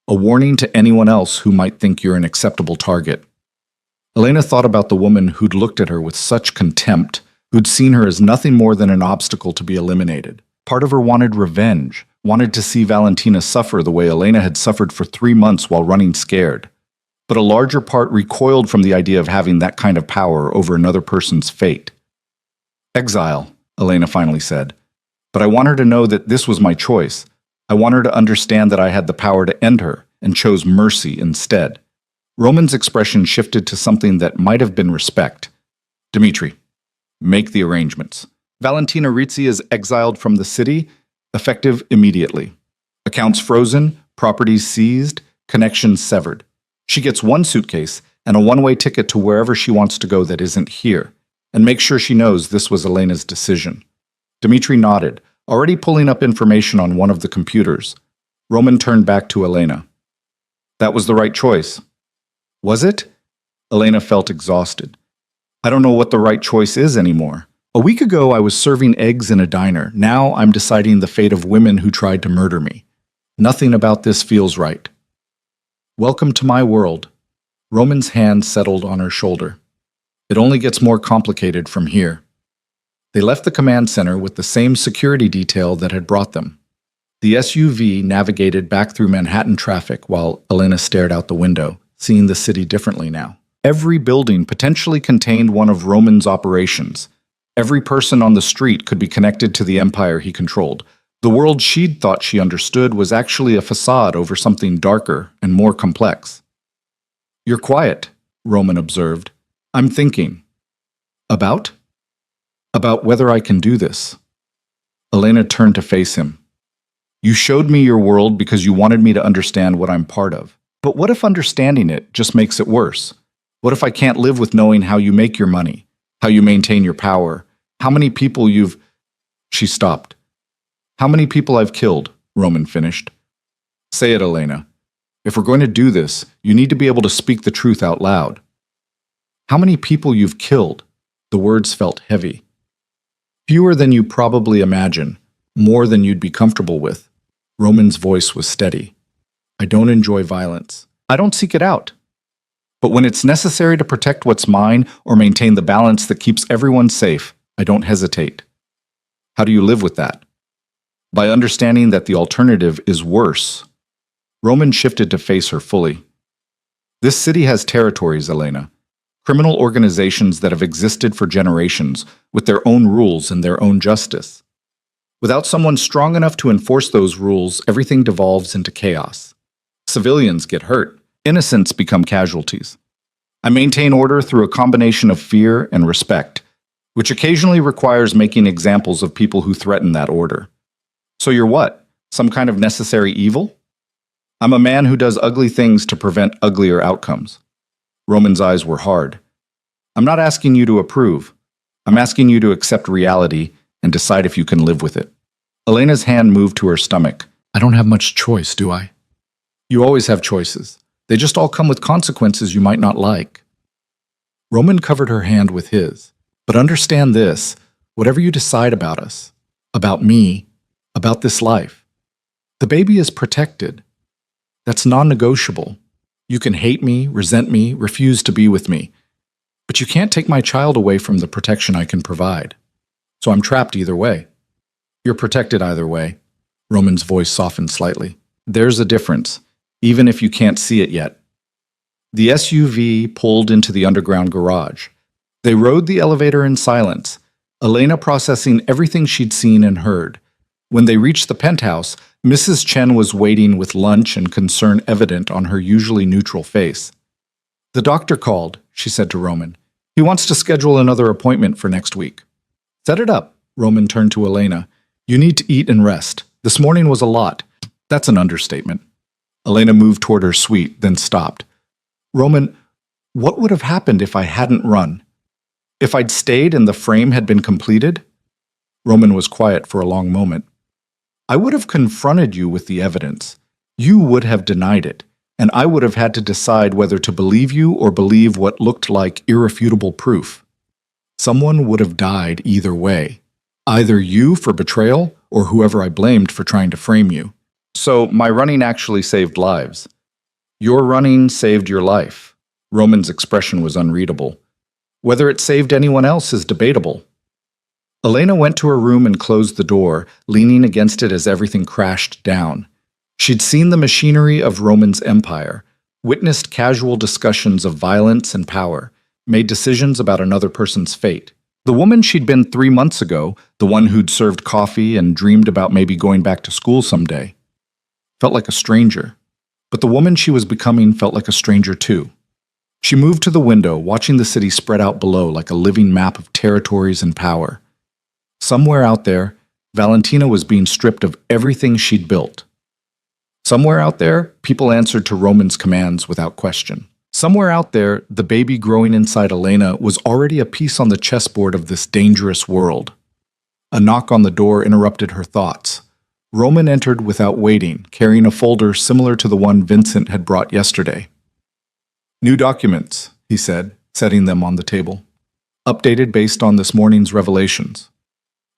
A warning to anyone else who might think you're an acceptable target. Elena thought about the woman who'd looked at her with such contempt, who'd seen her as nothing more than an obstacle to be eliminated. Part of her wanted revenge, wanted to see Valentina suffer the way Elena had suffered for 3 months while running scared. But a larger part recoiled from the idea of having that kind of power over another person's fate. Exile, Elena finally said. But I want her to know that this was my choice. I want her to understand that I had the power to end her and chose mercy instead. Roman's expression shifted to something that might have been respect. Dmitri, make the arrangements. Valentina Rizzi is exiled from the city, effective immediately. Accounts frozen, properties seized, connections severed. She gets 1 suitcase and a one-way ticket to wherever she wants to go that isn't here. And make sure she knows this was Elena's decision. Dmitri nodded, already pulling up information on one of the computers. Roman turned back to Elena. That was the right choice. Was it? Elena felt exhausted. I don't know what the right choice is anymore. A week ago, I was serving eggs in a diner. Now I'm deciding the fate of women who tried to murder me. Nothing about this feels right. Welcome to my world. Roman's hand settled on her shoulder. It only gets more complicated from here. They left the command center with the same security detail that had brought them. The SUV navigated back through Manhattan traffic while Elena stared out the window, seeing the city differently now. Every building potentially contained one of Roman's operations. Every person on the street could be connected to the empire he controlled. The world she'd thought she understood was actually a facade over something darker and more complex. You're quiet, Roman observed. I'm thinking. About? About whether I can do this. Elena turned to face him. You showed me your world because you wanted me to understand what I'm part of. But what if understanding it just makes it worse? What if I can't live with knowing how you make your money, how you maintain your power, how many people you've... She stopped. How many people I've killed, Roman finished. Say it, Elena. If we're going to do this, you need to be able to speak the truth out loud. How many people you've killed? The words felt heavy. Fewer than you probably imagine, more than you'd be comfortable with. Roman's voice was steady. I don't enjoy violence. I don't seek it out. But when it's necessary to protect what's mine or maintain the balance that keeps everyone safe, I don't hesitate. How do you live with that? By understanding that the alternative is worse. Roman shifted to face her fully. This city has territories, Elena. Criminal organizations that have existed for generations, with their own rules and their own justice. Without someone strong enough to enforce those rules, everything devolves into chaos. Civilians get hurt. Innocents become casualties. I maintain order through a combination of fear and respect, which occasionally requires making examples of people who threaten that order. So you're what? Some kind of necessary evil? I'm a man who does ugly things to prevent uglier outcomes. Roman's eyes were hard. I'm not asking you to approve. I'm asking you to accept reality and decide if you can live with it. Elena's hand moved to her stomach. I don't have much choice, do I? You always have choices. They just all come with consequences you might not like. Roman covered her hand with his. But understand this, whatever you decide about us, about me, about this life, the baby is protected. That's non-negotiable. You can hate me, resent me, refuse to be with me. But you can't take my child away from the protection I can provide. So I'm trapped either way. You're protected either way. Roman's voice softened slightly. There's a difference, even if you can't see it yet. The SUV pulled into the underground garage. They rode the elevator in silence, Elena processing everything she'd seen and heard. When they reached the penthouse, Mrs. Chen was waiting with lunch and concern evident on her usually neutral face. The doctor called, she said to Roman. He wants to schedule another appointment for next week. Set it up, Roman turned to Elena. You need to eat and rest. This morning was a lot. That's an understatement. Elena moved toward her suite, then stopped. Roman, what would have happened if I hadn't run? If I'd stayed and the frame had been completed? Roman was quiet for a long moment. I would have confronted you with the evidence. You would have denied it, and I would have had to decide whether to believe you or believe what looked like irrefutable proof. Someone would have died either way, either you for betrayal or whoever I blamed for trying to frame you. So my running actually saved lives. Your running saved your life. Roman's expression was unreadable. Whether it saved anyone else is debatable. Elena went to her room and closed the door, leaning against it as everything crashed down. She'd seen the machinery of Roman's empire, witnessed casual discussions of violence and power, made decisions about another person's fate. The woman she'd been 3 months ago, the one who'd served coffee and dreamed about maybe going back to school someday, felt like a stranger. But the woman she was becoming felt like a stranger too. She moved to the window, watching the city spread out below like a living map of territories and power. Somewhere out there, Valentina was being stripped of everything she'd built. Somewhere out there, people answered to Roman's commands without question. Somewhere out there, the baby growing inside Elena was already a piece on the chessboard of this dangerous world. A knock on the door interrupted her thoughts. Roman entered without waiting, carrying a folder similar to the one Vincent had brought yesterday. "New documents," he said, setting them on the table. "Updated based on this morning's revelations."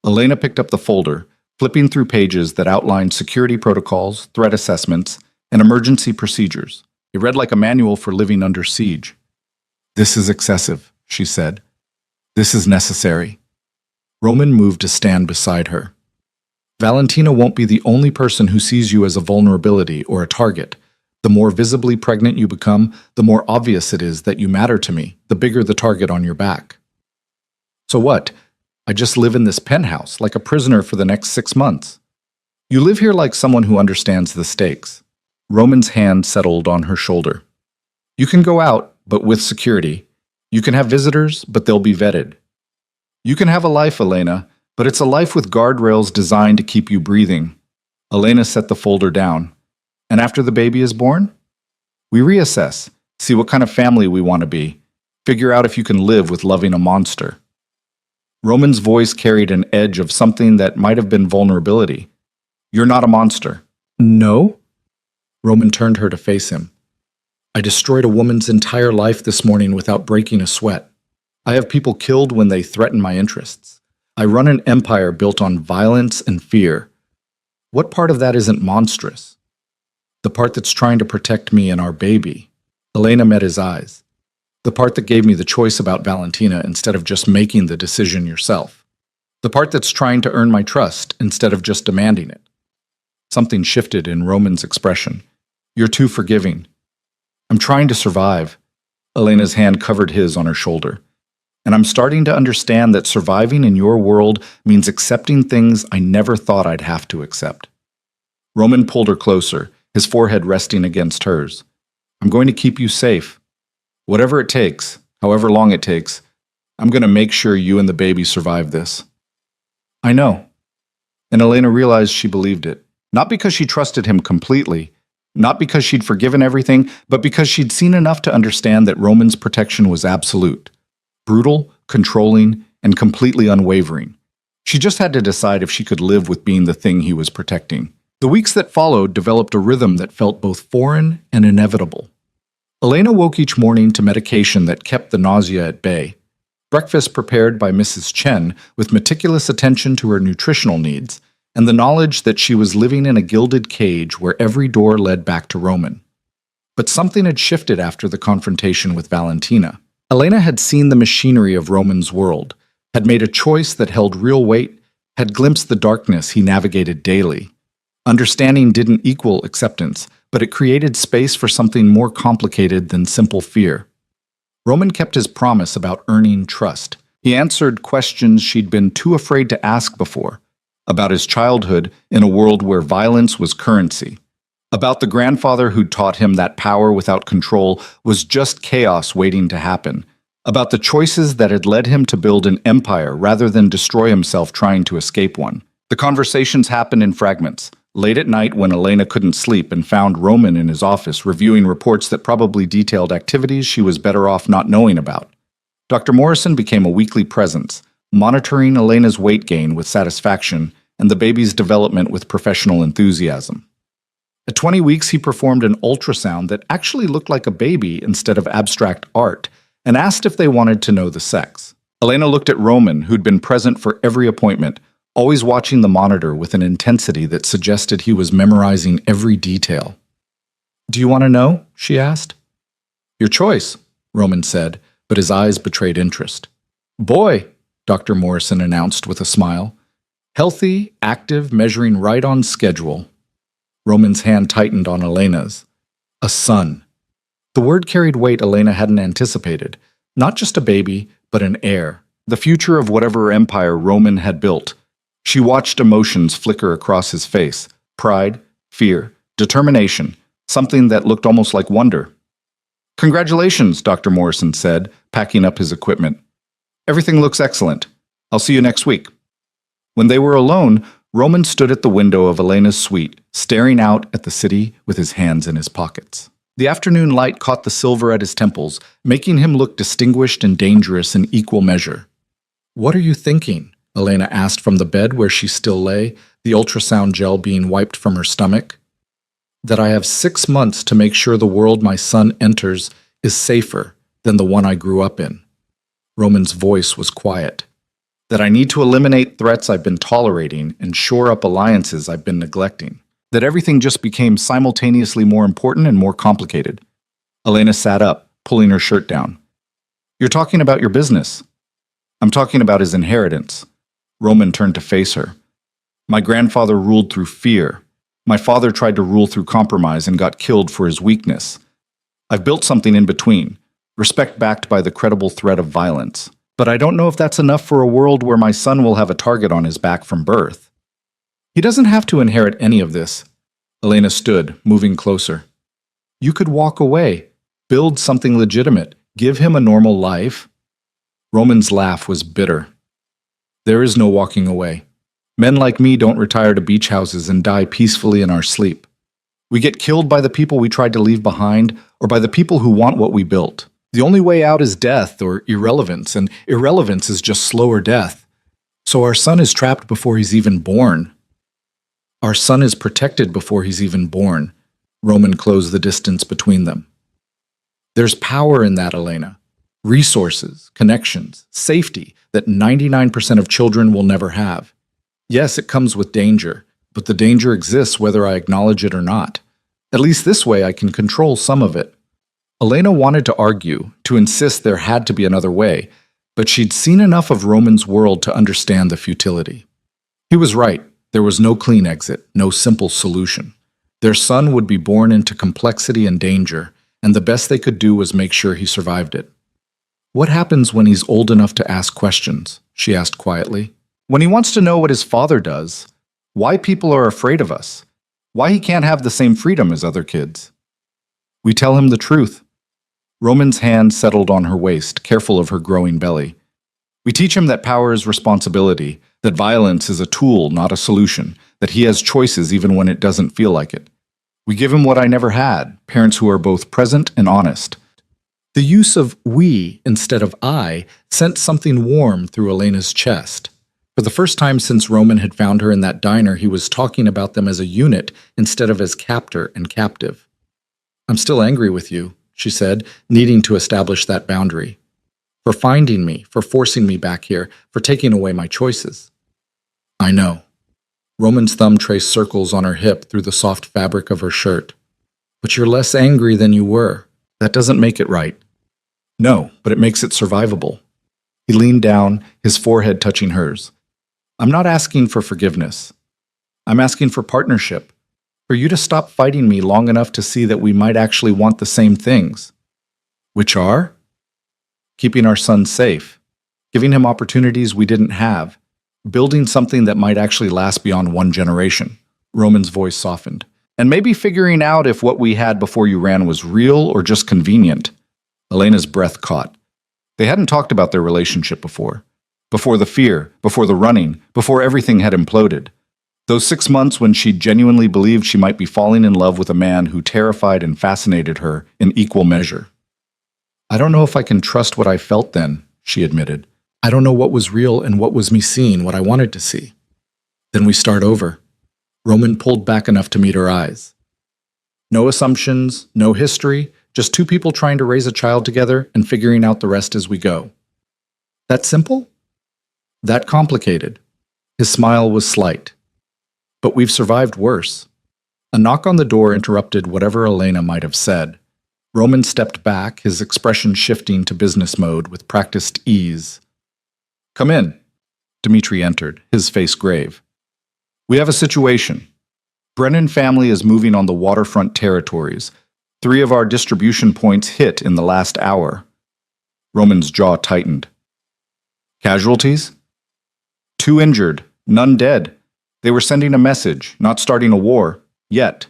Elena picked up the folder, flipping through pages that outlined security protocols, threat assessments, and emergency procedures. It read like a manual for living under siege. "This is excessive," she said. "This is necessary." Roman moved to stand beside her. "Valentina won't be the only person who sees you as a vulnerability or a target. The more visibly pregnant you become, the more obvious it is that you matter to me, the bigger the target on your back." "So what? I just live in this penthouse, like a prisoner for the next 6 months." "You live here like someone who understands the stakes." Roman's hand settled on her shoulder. "You can go out, but with security. You can have visitors, but they'll be vetted. You can have a life, Elena, but it's a life with guardrails designed to keep you breathing." Elena set the folder down. "And after the baby is born? We reassess, see what kind of family we want to be, figure out if you can live with loving a monster." Roman's voice carried an edge of something that might have been vulnerability. "You're not a monster." "No?" Roman turned her to face him. "I destroyed a woman's entire life this morning without breaking a sweat. I have people killed when they threaten my interests. I run an empire built on violence and fear. What part of that isn't monstrous? The part that's trying to protect me and our baby." Elena met his eyes. "The part that gave me the choice about Valentina instead of just making the decision yourself. The part that's trying to earn my trust instead of just demanding it." Something shifted in Roman's expression. "You're too forgiving." "I'm trying to survive." Elena's hand covered his on her shoulder. "And I'm starting to understand that surviving in your world means accepting things I never thought I'd have to accept." Roman pulled her closer, his forehead resting against hers. "I'm going to keep you safe. Whatever it takes, however long it takes, I'm going to make sure you and the baby survive this." "I know." And Elena realized she believed it. Not because she trusted him completely, not because she'd forgiven everything, but because she'd seen enough to understand that Roman's protection was absolute. Brutal, controlling, and completely unwavering. She just had to decide if she could live with being the thing he was protecting. The weeks that followed developed a rhythm that felt both foreign and inevitable. Elena woke each morning to medication that kept the nausea at bay. Breakfast prepared by Mrs. Chen with meticulous attention to her nutritional needs, and the knowledge that she was living in a gilded cage where every door led back to Roman. But something had shifted after the confrontation with Valentina. Elena had seen the machinery of Roman's world, had made a choice that held real weight, had glimpsed the darkness he navigated daily. Understanding didn't equal acceptance, but it created space for something more complicated than simple fear. Roman kept his promise about earning trust. He answered questions she'd been too afraid to ask before, about his childhood in a world where violence was currency, about the grandfather who'd taught him that power without control was just chaos waiting to happen, about the choices that had led him to build an empire rather than destroy himself trying to escape one. The conversations happened in fragments. Late at night when Elena couldn't sleep and found Roman in his office reviewing reports that probably detailed activities she was better off not knowing about. Dr. Morrison became a weekly presence, monitoring Elena's weight gain with satisfaction and the baby's development with professional enthusiasm. At 20 weeks, he performed an ultrasound that actually looked like a baby instead of abstract art, and asked if they wanted to know the sex. Elena looked at Roman, who'd been present for every appointment, always watching the monitor with an intensity that suggested he was memorizing every detail. "Do you want to know?" she asked. "Your choice," Roman said, but his eyes betrayed interest. "Boy," Dr. Morrison announced with a smile. "Healthy, active, measuring right on schedule." Roman's hand tightened on Elena's. A son. The word carried weight Elena hadn't anticipated. Not just a baby, but an heir. The future of whatever empire Roman had built. She watched emotions flicker across his face. Pride, fear, determination, something that looked almost like wonder. "Congratulations," Dr. Morrison said, packing up his equipment. "Everything looks excellent. I'll see you next week." When they were alone, Roman stood at the window of Elena's suite, staring out at the city with his hands in his pockets. The afternoon light caught the silver at his temples, making him look distinguished and dangerous in equal measure. "What are you thinking?" Elena asked from the bed where she still lay, the ultrasound gel being wiped from her stomach. "That I have 6 months to make sure the world my son enters is safer than the one I grew up in." Roman's voice was quiet. "That I need to eliminate threats I've been tolerating and shore up alliances I've been neglecting. That everything just became simultaneously more important and more complicated." Elena sat up, pulling her shirt down. "You're talking about your business." "I'm talking about his inheritance." Roman turned to face her. "My grandfather ruled through fear. My father tried to rule through compromise and got killed for his weakness. I've built something in between, respect backed by the credible threat of violence. But I don't know if that's enough for a world where my son will have a target on his back from birth." "He doesn't have to inherit any of this." Elena stood, moving closer. "You could walk away, build something legitimate, give him a normal life." Roman's laugh was bitter. "There is no walking away. Men like me don't retire to beach houses and die peacefully in our sleep. We get killed by the people we tried to leave behind, or by the people who want what we built. The only way out is death or irrelevance, and irrelevance is just slower death. So our son is trapped before he's even born. Our son is protected before he's even born." Roman closed the distance between them. "There's power in that, Elena. Resources, connections, safety that 99% of children will never have. Yes, it comes with danger, but the danger exists whether I acknowledge it or not. At least this way I can control some of it." Elena wanted to argue, to insist there had to be another way, but she'd seen enough of Roman's world to understand the futility. He was right. There was no clean exit, no simple solution. Their son would be born into complexity and danger, and the best they could do was make sure he survived it. "What happens when he's old enough to ask questions?" she asked quietly. "When he wants to know what his father does, why people are afraid of us, why he can't have the same freedom as other kids. We tell him the truth." Roman's hand settled on her waist, careful of her growing belly. "We teach him that power is responsibility, that violence is a tool, not a solution, that he has choices even when it doesn't feel like it. We give him what I never had, parents who are both present and honest." The use of "we" instead of "I" sent something warm through Elena's chest. For the first time since Roman had found her in that diner, he was talking about them as a unit instead of as captor and captive. "I'm still angry with you," she said, needing to establish that boundary. "For finding me, for forcing me back here, for taking away my choices." "I know." Roman's thumb traced circles on her hip through the soft fabric of her shirt. "But you're less angry than you were. That doesn't make it right." "No, but it makes it survivable." He leaned down, his forehead touching hers. "I'm not asking for forgiveness. I'm asking for partnership. For you to stop fighting me long enough to see that we might actually want the same things." "Which are?" "Keeping our son safe, giving him opportunities we didn't have, building something that might actually last beyond one generation." Roman's voice softened. "And maybe figuring out if what we had before you ran was real or just convenient." Elena's breath caught. They hadn't talked about their relationship before. Before the fear, before the running, before everything had imploded. Those 6 months when she genuinely believed she might be falling in love with a man who terrified and fascinated her in equal measure. "I don't know if I can trust what I felt then," she admitted. "I don't know what was real and what was me seeing what I wanted to see." "Then we start over." Roman pulled back enough to meet her eyes. No assumptions, no history, just two people trying to raise a child together and figuring out the rest as we go. That simple? That complicated. His smile was slight. But we've survived worse. A knock on the door interrupted whatever Elena might have said. Roman stepped back, his expression shifting to business mode with practiced ease. Come in. Dmitri entered, his face grave. We have a situation. Brennan family is moving on the waterfront territories. 3 of our distribution points hit in the last hour. Roman's jaw tightened. Casualties? 2 injured, none dead. They were sending a message, not starting a war, yet.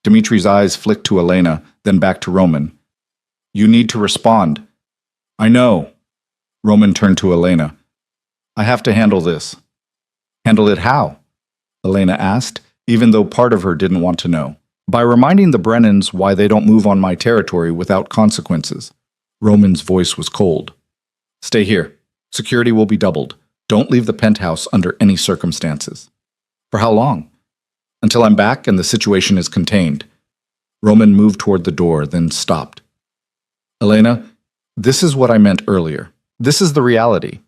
Dmitri's eyes flicked to Elena, then back to Roman. You need to respond. I know. Roman turned to Elena. I have to handle this. Handle it how? Elena asked, even though part of her didn't want to know. By reminding the Brennans why they don't move on my territory without consequences. Roman's voice was cold. Stay here. Security will be doubled. Don't leave the penthouse under any circumstances. For how long? Until I'm back and the situation is contained. Roman moved toward the door, then stopped. Elena, this is what I meant earlier. This is the reality.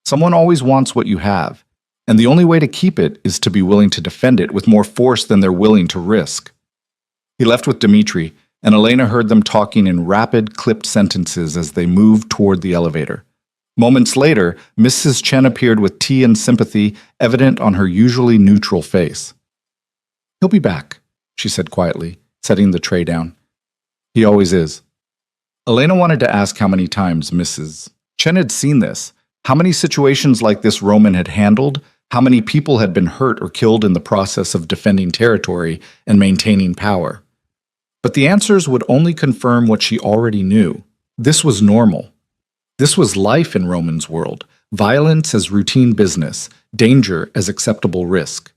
Someone always wants what you have, and the only way to keep it is to be willing to defend it with more force than they're willing to risk. He left with Dmitri, and Elena heard them talking in rapid, clipped sentences as they moved toward the elevator. Moments later, Mrs. Chen appeared with tea and sympathy evident on her usually neutral face. He'll be back, she said quietly, setting the tray down. He always is. Elena wanted to ask how many times Mrs. Chen had seen this, how many situations like this Roman had handled, how many people had been hurt or killed in the process of defending territory and maintaining power. But the answers would only confirm what she already knew. This was normal. This was life in Roman's world, violence as routine business, danger as acceptable risk.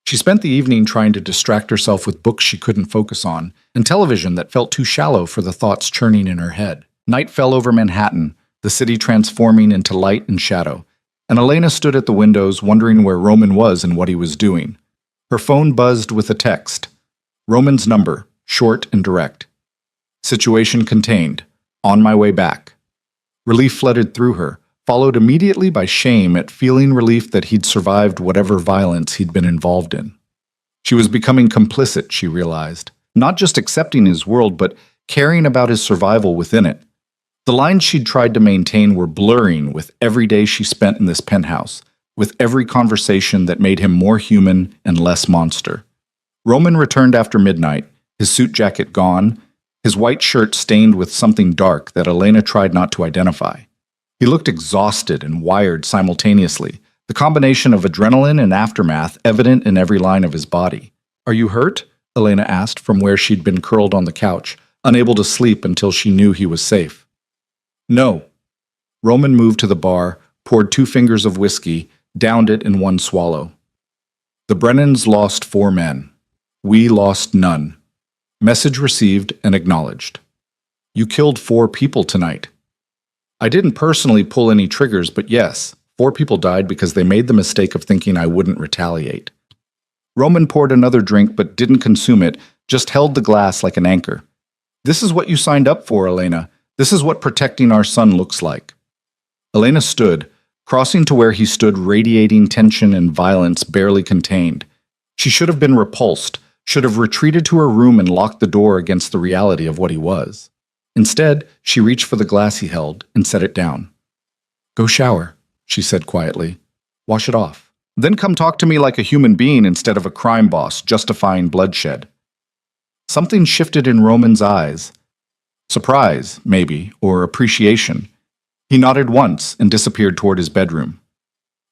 She spent the evening trying to distract herself with books she couldn't focus on, and television that felt too shallow for the thoughts churning in her head. Night fell over Manhattan, the city transforming into light and shadow, and Elena stood at the windows wondering where Roman was and what he was doing. Her phone buzzed with a text. Roman's number, short and direct. Situation contained. On my way back. Relief flooded through her, followed immediately by shame at feeling relief that he'd survived whatever violence he'd been involved in. She was becoming complicit, she realized, not just accepting his world, but caring about his survival within it. The lines she'd tried to maintain were blurring with every day she spent in this penthouse, with every conversation that made him more human and less monster. Roman returned after midnight, his suit jacket gone, his white shirt stained with something dark that Elena tried not to identify. He looked exhausted and wired simultaneously, the combination of adrenaline and aftermath evident in every line of his body. Are you hurt? Elena asked from where she'd been curled on the couch, unable to sleep until she knew he was safe. No. Roman moved to the bar, poured 2 fingers of whiskey, downed it in one swallow. The Brennans lost 4 men. We lost none. Message received and acknowledged. You killed 4 people tonight. I didn't personally pull any triggers, but yes, 4 people died because they made the mistake of thinking I wouldn't retaliate. Roman poured another drink but didn't consume it, just held the glass like an anchor. This is what you signed up for, Elena. This is what protecting our son looks like. Elena stood, crossing to where he stood, radiating tension and violence barely contained. She should have been repulsed, should have retreated to her room and locked the door against the reality of what he was. Instead, she reached for the glass he held and set it down. Go shower, she said quietly. Wash it off. Then come talk to me like a human being instead of a crime boss justifying bloodshed. Something shifted in Roman's eyes. Surprise, maybe, or appreciation. He nodded once and disappeared toward his bedroom.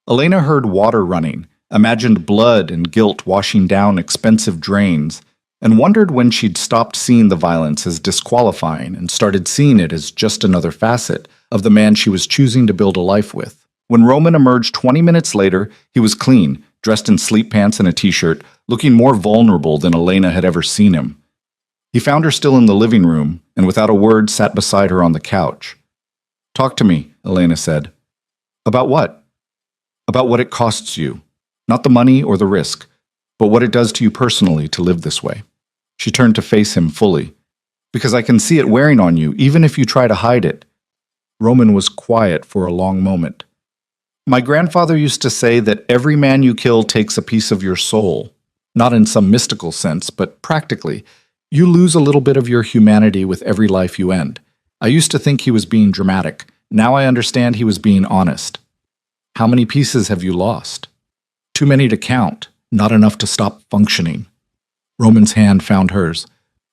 Elena heard water running, imagined blood and guilt washing down expensive drains, and wondered when she'd stopped seeing the violence as disqualifying and started seeing it as just another facet of the man she was choosing to build a life with. When Roman emerged 20 minutes later, he was clean, dressed in sleep pants and a t-shirt, looking more vulnerable than Elena had ever seen him. He found her still in the living room, and without a word sat beside her on the couch. Talk to me, Elena said. About what? About what it costs you. Not the money or the risk, but what it does to you personally to live this way. She turned to face him fully. Because I can see it wearing on you, even if you try to hide it. Roman was quiet for a long moment. My grandfather used to say that every man you kill takes a piece of your soul. Not in some mystical sense, but practically. You lose a little bit of your humanity with every life you end. I used to think he was being dramatic. Now I understand he was being honest. How many pieces have you lost? Too many to count, not enough to stop functioning. Roman's hand found hers.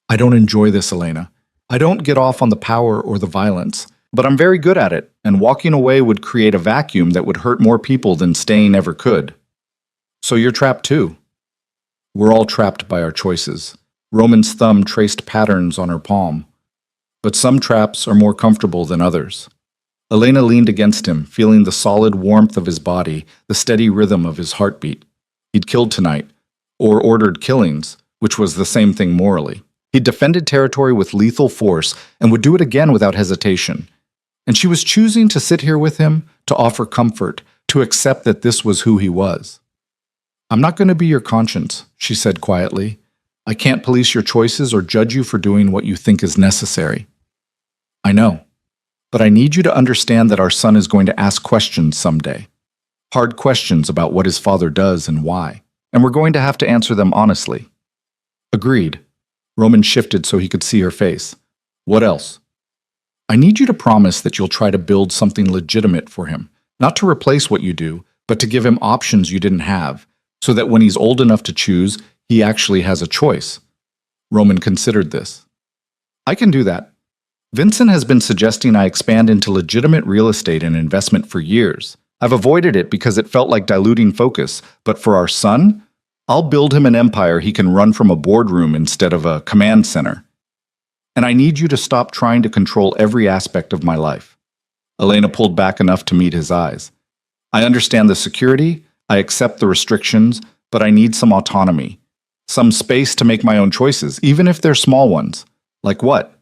I don't enjoy this, Elena. I don't get off on the power or the violence, but I'm very good at it, and walking away would create a vacuum that would hurt more people than staying ever could. So you're trapped too. We're all trapped by our choices. Roman's thumb traced patterns on her palm. But some traps are more comfortable than others. Elena leaned against him, feeling the solid warmth of his body, the steady rhythm of his heartbeat. He'd killed tonight, or ordered killings, which was the same thing morally. He'd defended territory with lethal force and would do it again without hesitation. And she was choosing to sit here with him, to offer comfort, to accept that this was who he was. I'm not going to be your conscience, she said quietly. I can't police your choices or judge you for doing what you think is necessary. I know, but I need you to understand that our son is going to ask questions someday. Hard questions about what his father does and why, and we're going to have to answer them honestly. Agreed. Roman shifted so he could see her face. What else? I need you to promise that you'll try to build something legitimate for him, not to replace what you do, but to give him options you didn't have, so that when he's old enough to choose, he actually has a choice. Roman considered this. I can do that. Vincent has been suggesting I expand into legitimate real estate and investment for years. I've avoided it because it felt like diluting focus, but for our son, I'll build him an empire he can run from a boardroom instead of a command center. And I need you to stop trying to control every aspect of my life. Elena pulled back enough to meet his eyes. I understand the security, I accept the restrictions, but I need some autonomy. Some space to make my own choices, even if they're small ones. Like what?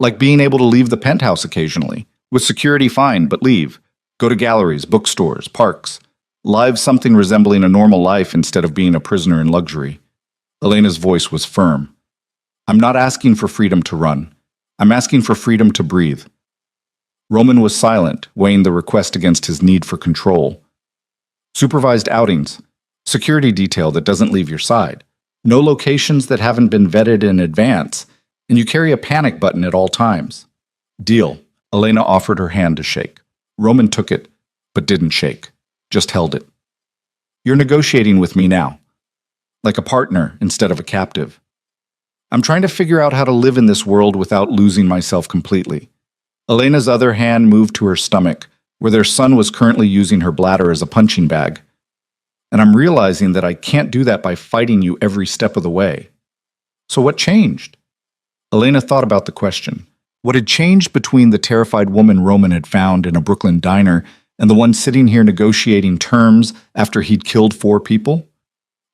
Like being able to leave the penthouse occasionally. With security, fine, but leave. Go to galleries, bookstores, parks. Live something resembling a normal life instead of being a prisoner in luxury. Elena's voice was firm. I'm not asking for freedom to run. I'm asking for freedom to breathe. Roman was silent, weighing the request against his need for control. Supervised outings. Security detail that doesn't leave your side. No locations that haven't been vetted in advance. And you carry a panic button at all times. Deal. Elena offered her hand to shake. Roman took it, but didn't shake. Just held it. You're negotiating with me now. Like a partner instead of a captive. I'm trying to figure out how to live in this world without losing myself completely. Elena's other hand moved to her stomach, where their son was currently using her bladder as a punching bag. And I'm realizing that I can't do that by fighting you every step of the way. So what changed? Elena thought about the question. What had changed between the terrified woman Roman had found in a Brooklyn diner and the one sitting here negotiating terms after he'd killed 4 people?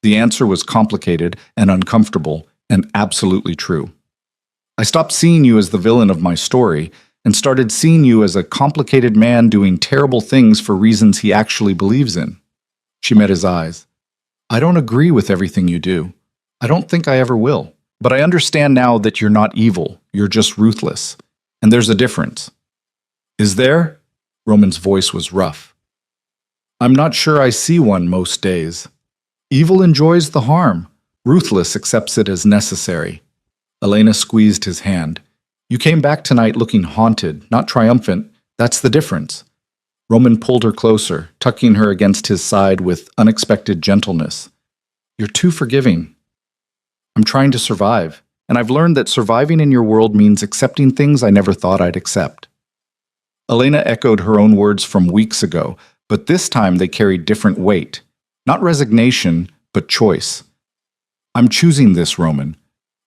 The answer was complicated and uncomfortable and absolutely true. I stopped seeing you as the villain of my story and started seeing you as a complicated man doing terrible things for reasons he actually believes in. She met his eyes. I don't agree with everything you do. I don't think I ever will. But I understand now that you're not evil, you're just ruthless. And there's a difference. Is there? Roman's voice was rough. I'm not sure I see one most days. Evil enjoys the harm. Ruthless accepts it as necessary. Elena squeezed his hand. You came back tonight looking haunted, not triumphant. That's the difference. Roman pulled her closer, tucking her against his side with unexpected gentleness. You're too forgiving. I'm trying to survive, and I've learned that surviving in your world means accepting things I never thought I'd accept. Elena echoed her own words from weeks ago, but this time they carried different weight. Not resignation, but choice. I'm choosing this, Roman.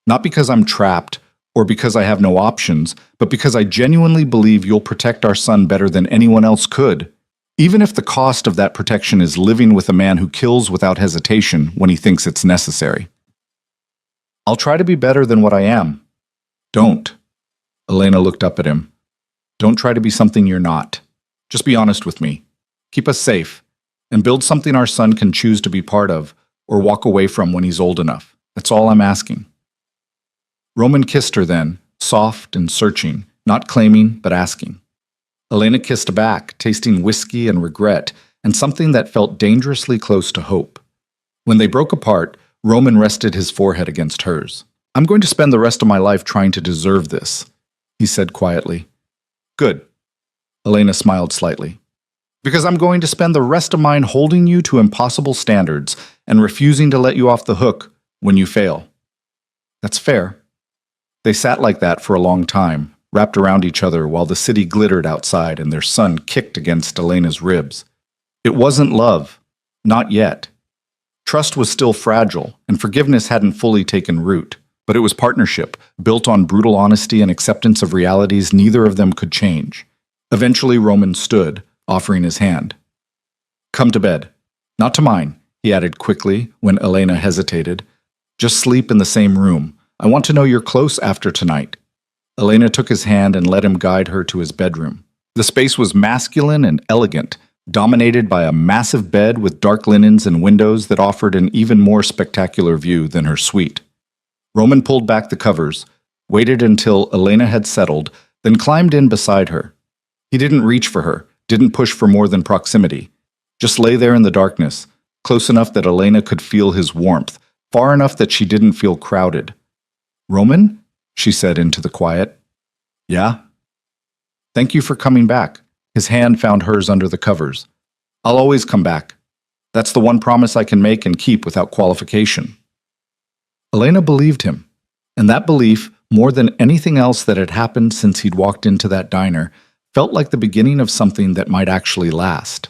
Not because I'm trapped, or because I have no options, but because I genuinely believe you'll protect our son better than anyone else could, even if the cost of that protection is living with a man who kills without hesitation when he thinks it's necessary. I'll try to be better than what I am. Don't. Elena looked up at him. Don't try to be something you're not. Just be honest with me. Keep us safe, and build something our son can choose to be part of or walk away from when he's old enough. That's all I'm asking. Roman kissed her then, soft and searching, not claiming but asking. Elena kissed back, tasting whiskey and regret, and something that felt dangerously close to hope. When they broke apart, Roman rested his forehead against hers. "I'm going to spend the rest of my life trying to deserve this," he said quietly. "Good." Elena smiled slightly. "Because I'm going to spend the rest of mine holding you to impossible standards and refusing to let you off the hook when you fail." "That's fair." They sat like that for a long time, wrapped around each other while the city glittered outside and their sun kicked against Elena's ribs. It wasn't love. Not yet. Trust was still fragile, and forgiveness hadn't fully taken root. But it was partnership, built on brutal honesty and acceptance of realities neither of them could change. Eventually, Roman stood, offering his hand. "Come to bed. Not to mine," he added quickly when Elena hesitated. "Just sleep in the same room. I want to know you're close after tonight." Elena took his hand and let him guide her to his bedroom. The space was masculine and elegant, dominated by a massive bed with dark linens and windows that offered an even more spectacular view than her suite. Roman pulled back the covers, waited until Elena had settled, then climbed in beside her. He didn't reach for her, didn't push for more than proximity. Just lay there in the darkness, close enough that Elena could feel his warmth, far enough that she didn't feel crowded. "Roman?" she said into the quiet. "Yeah?" "Thank you for coming back." His hand found hers under the covers. "I'll always come back. That's the one promise I can make and keep without qualification." Elena believed him, and that belief, more than anything else that had happened since he'd walked into that diner, felt like the beginning of something that might actually last.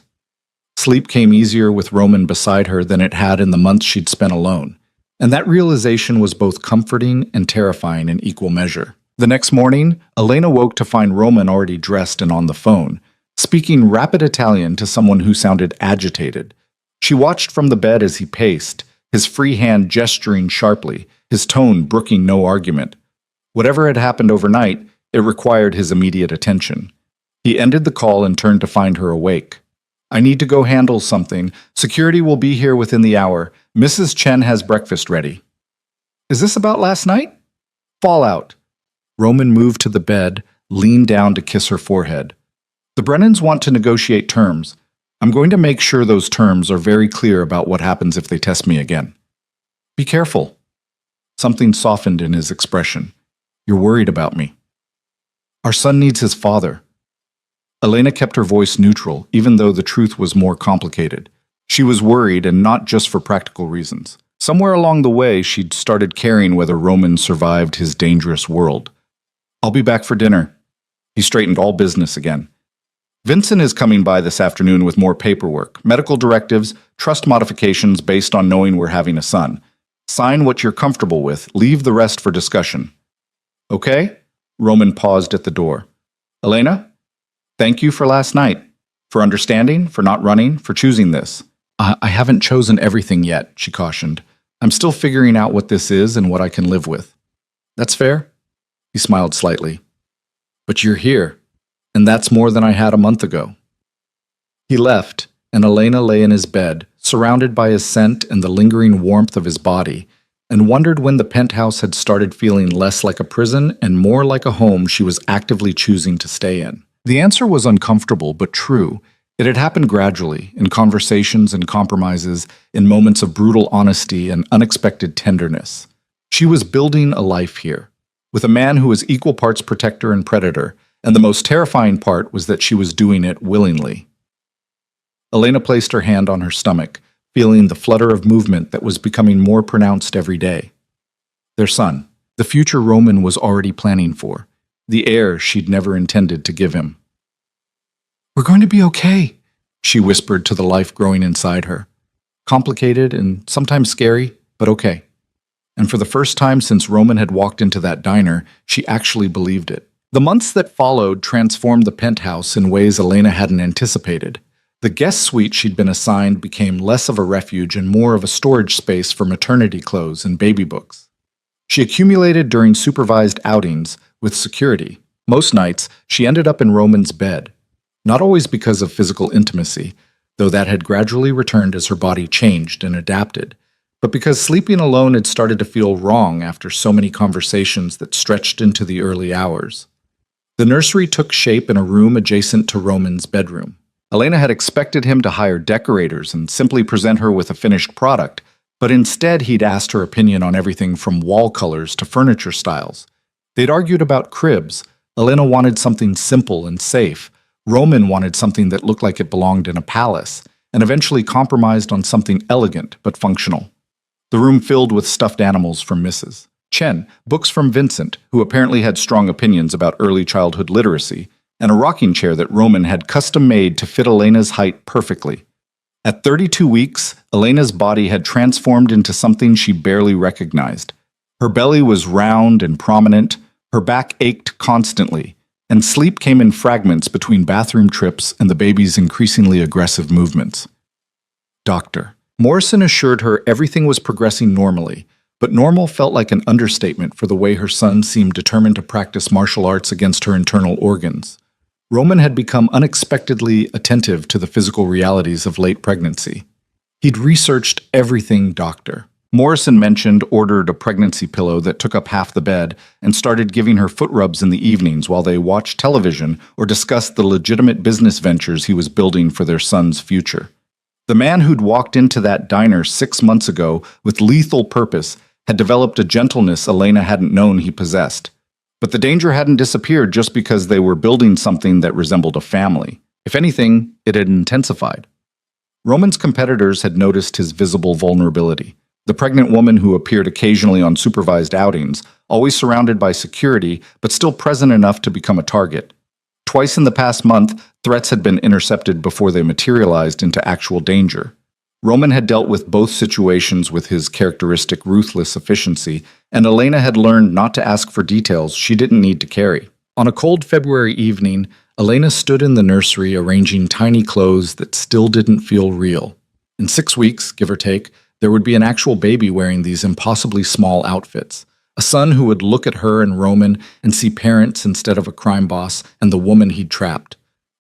Sleep came easier with Roman beside her than it had in the months she'd spent alone, and that realization was both comforting and terrifying in equal measure. The next morning, Elena woke to find Roman already dressed and on the phone, speaking rapid Italian to someone who sounded agitated. She watched from the bed as he paced, his free hand gesturing sharply, his tone brooking no argument. Whatever had happened overnight, it required his immediate attention. He ended the call and turned to find her awake. "I need to go handle something. Security will be here within the hour. Mrs. Chen has breakfast ready." "Is this about last night?" "Fallout." Roman moved to the bed, leaned down to kiss her forehead. "The Brennans want to negotiate terms. I'm going to make sure those terms are very clear about what happens if they test me again." "Be careful." Something softened in his expression. "You're worried about me." "Our son needs his father." Elena kept her voice neutral, even though the truth was more complicated. She was worried, and not just for practical reasons. Somewhere along the way, she'd started caring whether Roman survived his dangerous world. "I'll be back for dinner." He straightened all business again. "Vincent is coming by this afternoon with more paperwork, medical directives, trust modifications based on knowing we're having a son. Sign what you're comfortable with, leave the rest for discussion." "Okay?" Roman paused at the door. "Elena? Thank you for last night. For understanding, for not running, for choosing this." I haven't chosen everything yet," she cautioned. "I'm still figuring out what this is and what I can live with." "That's fair." He smiled slightly. "But you're here, and that's more than I had a month ago." He left, and Elena lay in his bed, surrounded by his scent and the lingering warmth of his body, and wondered when the penthouse had started feeling less like a prison and more like a home she was actively choosing to stay in. The answer was uncomfortable but true. It had happened gradually, in conversations and compromises, in moments of brutal honesty and unexpected tenderness. She was building a life here, with a man who was equal parts protector and predator, and the most terrifying part was that she was doing it willingly. Elena placed her hand on her stomach, feeling the flutter of movement that was becoming more pronounced every day. Their son, the future Roman was already planning for, the heir she'd never intended to give him. "We're going to be okay," she whispered to the life growing inside her. Complicated and sometimes scary, but okay. And for the first time since Roman had walked into that diner, she actually believed it. The months that followed transformed the penthouse in ways Elena hadn't anticipated. The guest suite she'd been assigned became less of a refuge and more of a storage space for maternity clothes and baby books. She accumulated during supervised outings with security. Most nights, she ended up in Roman's bed. Not always because of physical intimacy, though that had gradually returned as her body changed and adapted, but because sleeping alone had started to feel wrong after so many conversations that stretched into the early hours. The nursery took shape in a room adjacent to Roman's bedroom. Elena had expected him to hire decorators and simply present her with a finished product, but instead he'd asked her opinion on everything from wall colors to furniture styles. They'd argued about cribs. Elena wanted something simple and safe. Roman wanted something that looked like it belonged in a palace, and eventually compromised on something elegant but functional. The room filled with stuffed animals from Mrs. Chen, books from Vincent, who apparently had strong opinions about early childhood literacy, and a rocking chair that Roman had custom-made to fit Elena's height perfectly. At 32 weeks, Elena's body had transformed into something she barely recognized. Her belly was round and prominent, her back ached constantly, and sleep came in fragments between bathroom trips and the baby's increasingly aggressive movements. Doctor. Morrison assured her everything was progressing normally, but normal felt like an understatement for the way her son seemed determined to practice martial arts against her internal organs. Roman had become unexpectedly attentive to the physical realities of late pregnancy. He'd researched everything, doctor. Morrison mentioned ordered a pregnancy pillow that took up half the bed and started giving her foot rubs in the evenings while they watched television or discussed the legitimate business ventures he was building for their son's future. The man who'd walked into that diner 6 months ago with lethal purpose had developed a gentleness Elena hadn't known he possessed. But the danger hadn't disappeared just because they were building something that resembled a family. If anything, it had intensified. Roman's competitors had noticed his visible vulnerability. The pregnant woman who appeared occasionally on supervised outings, always surrounded by security, but still present enough to become a target. Twice in the past month, threats had been intercepted before they materialized into actual danger. Roman had dealt with both situations with his characteristic ruthless efficiency, and Elena had learned not to ask for details she didn't need to carry. On a cold February evening, Elena stood in the nursery arranging tiny clothes that still didn't feel real. In 6 weeks, give or take, there would be an actual baby wearing these impossibly small outfits. A son who would look at her and Roman and see parents instead of a crime boss and the woman he'd trapped.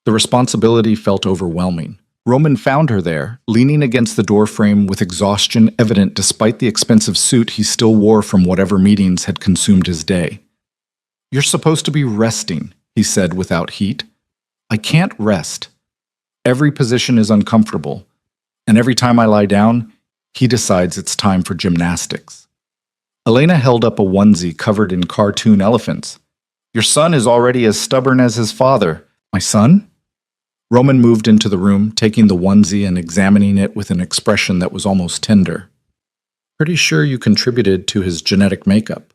The responsibility felt overwhelming. Roman found her there, leaning against the doorframe with exhaustion evident despite the expensive suit he still wore from whatever meetings had consumed his day. "You're supposed to be resting," he said without heat. "I can't rest. Every position is uncomfortable, and every time I lie down, he decides it's time for gymnastics." Elena held up a onesie covered in cartoon elephants. "Your son is already as stubborn as his father." "My son?" Roman moved into the room, taking the onesie and examining it with an expression that was almost tender. "Pretty sure you contributed to his genetic makeup.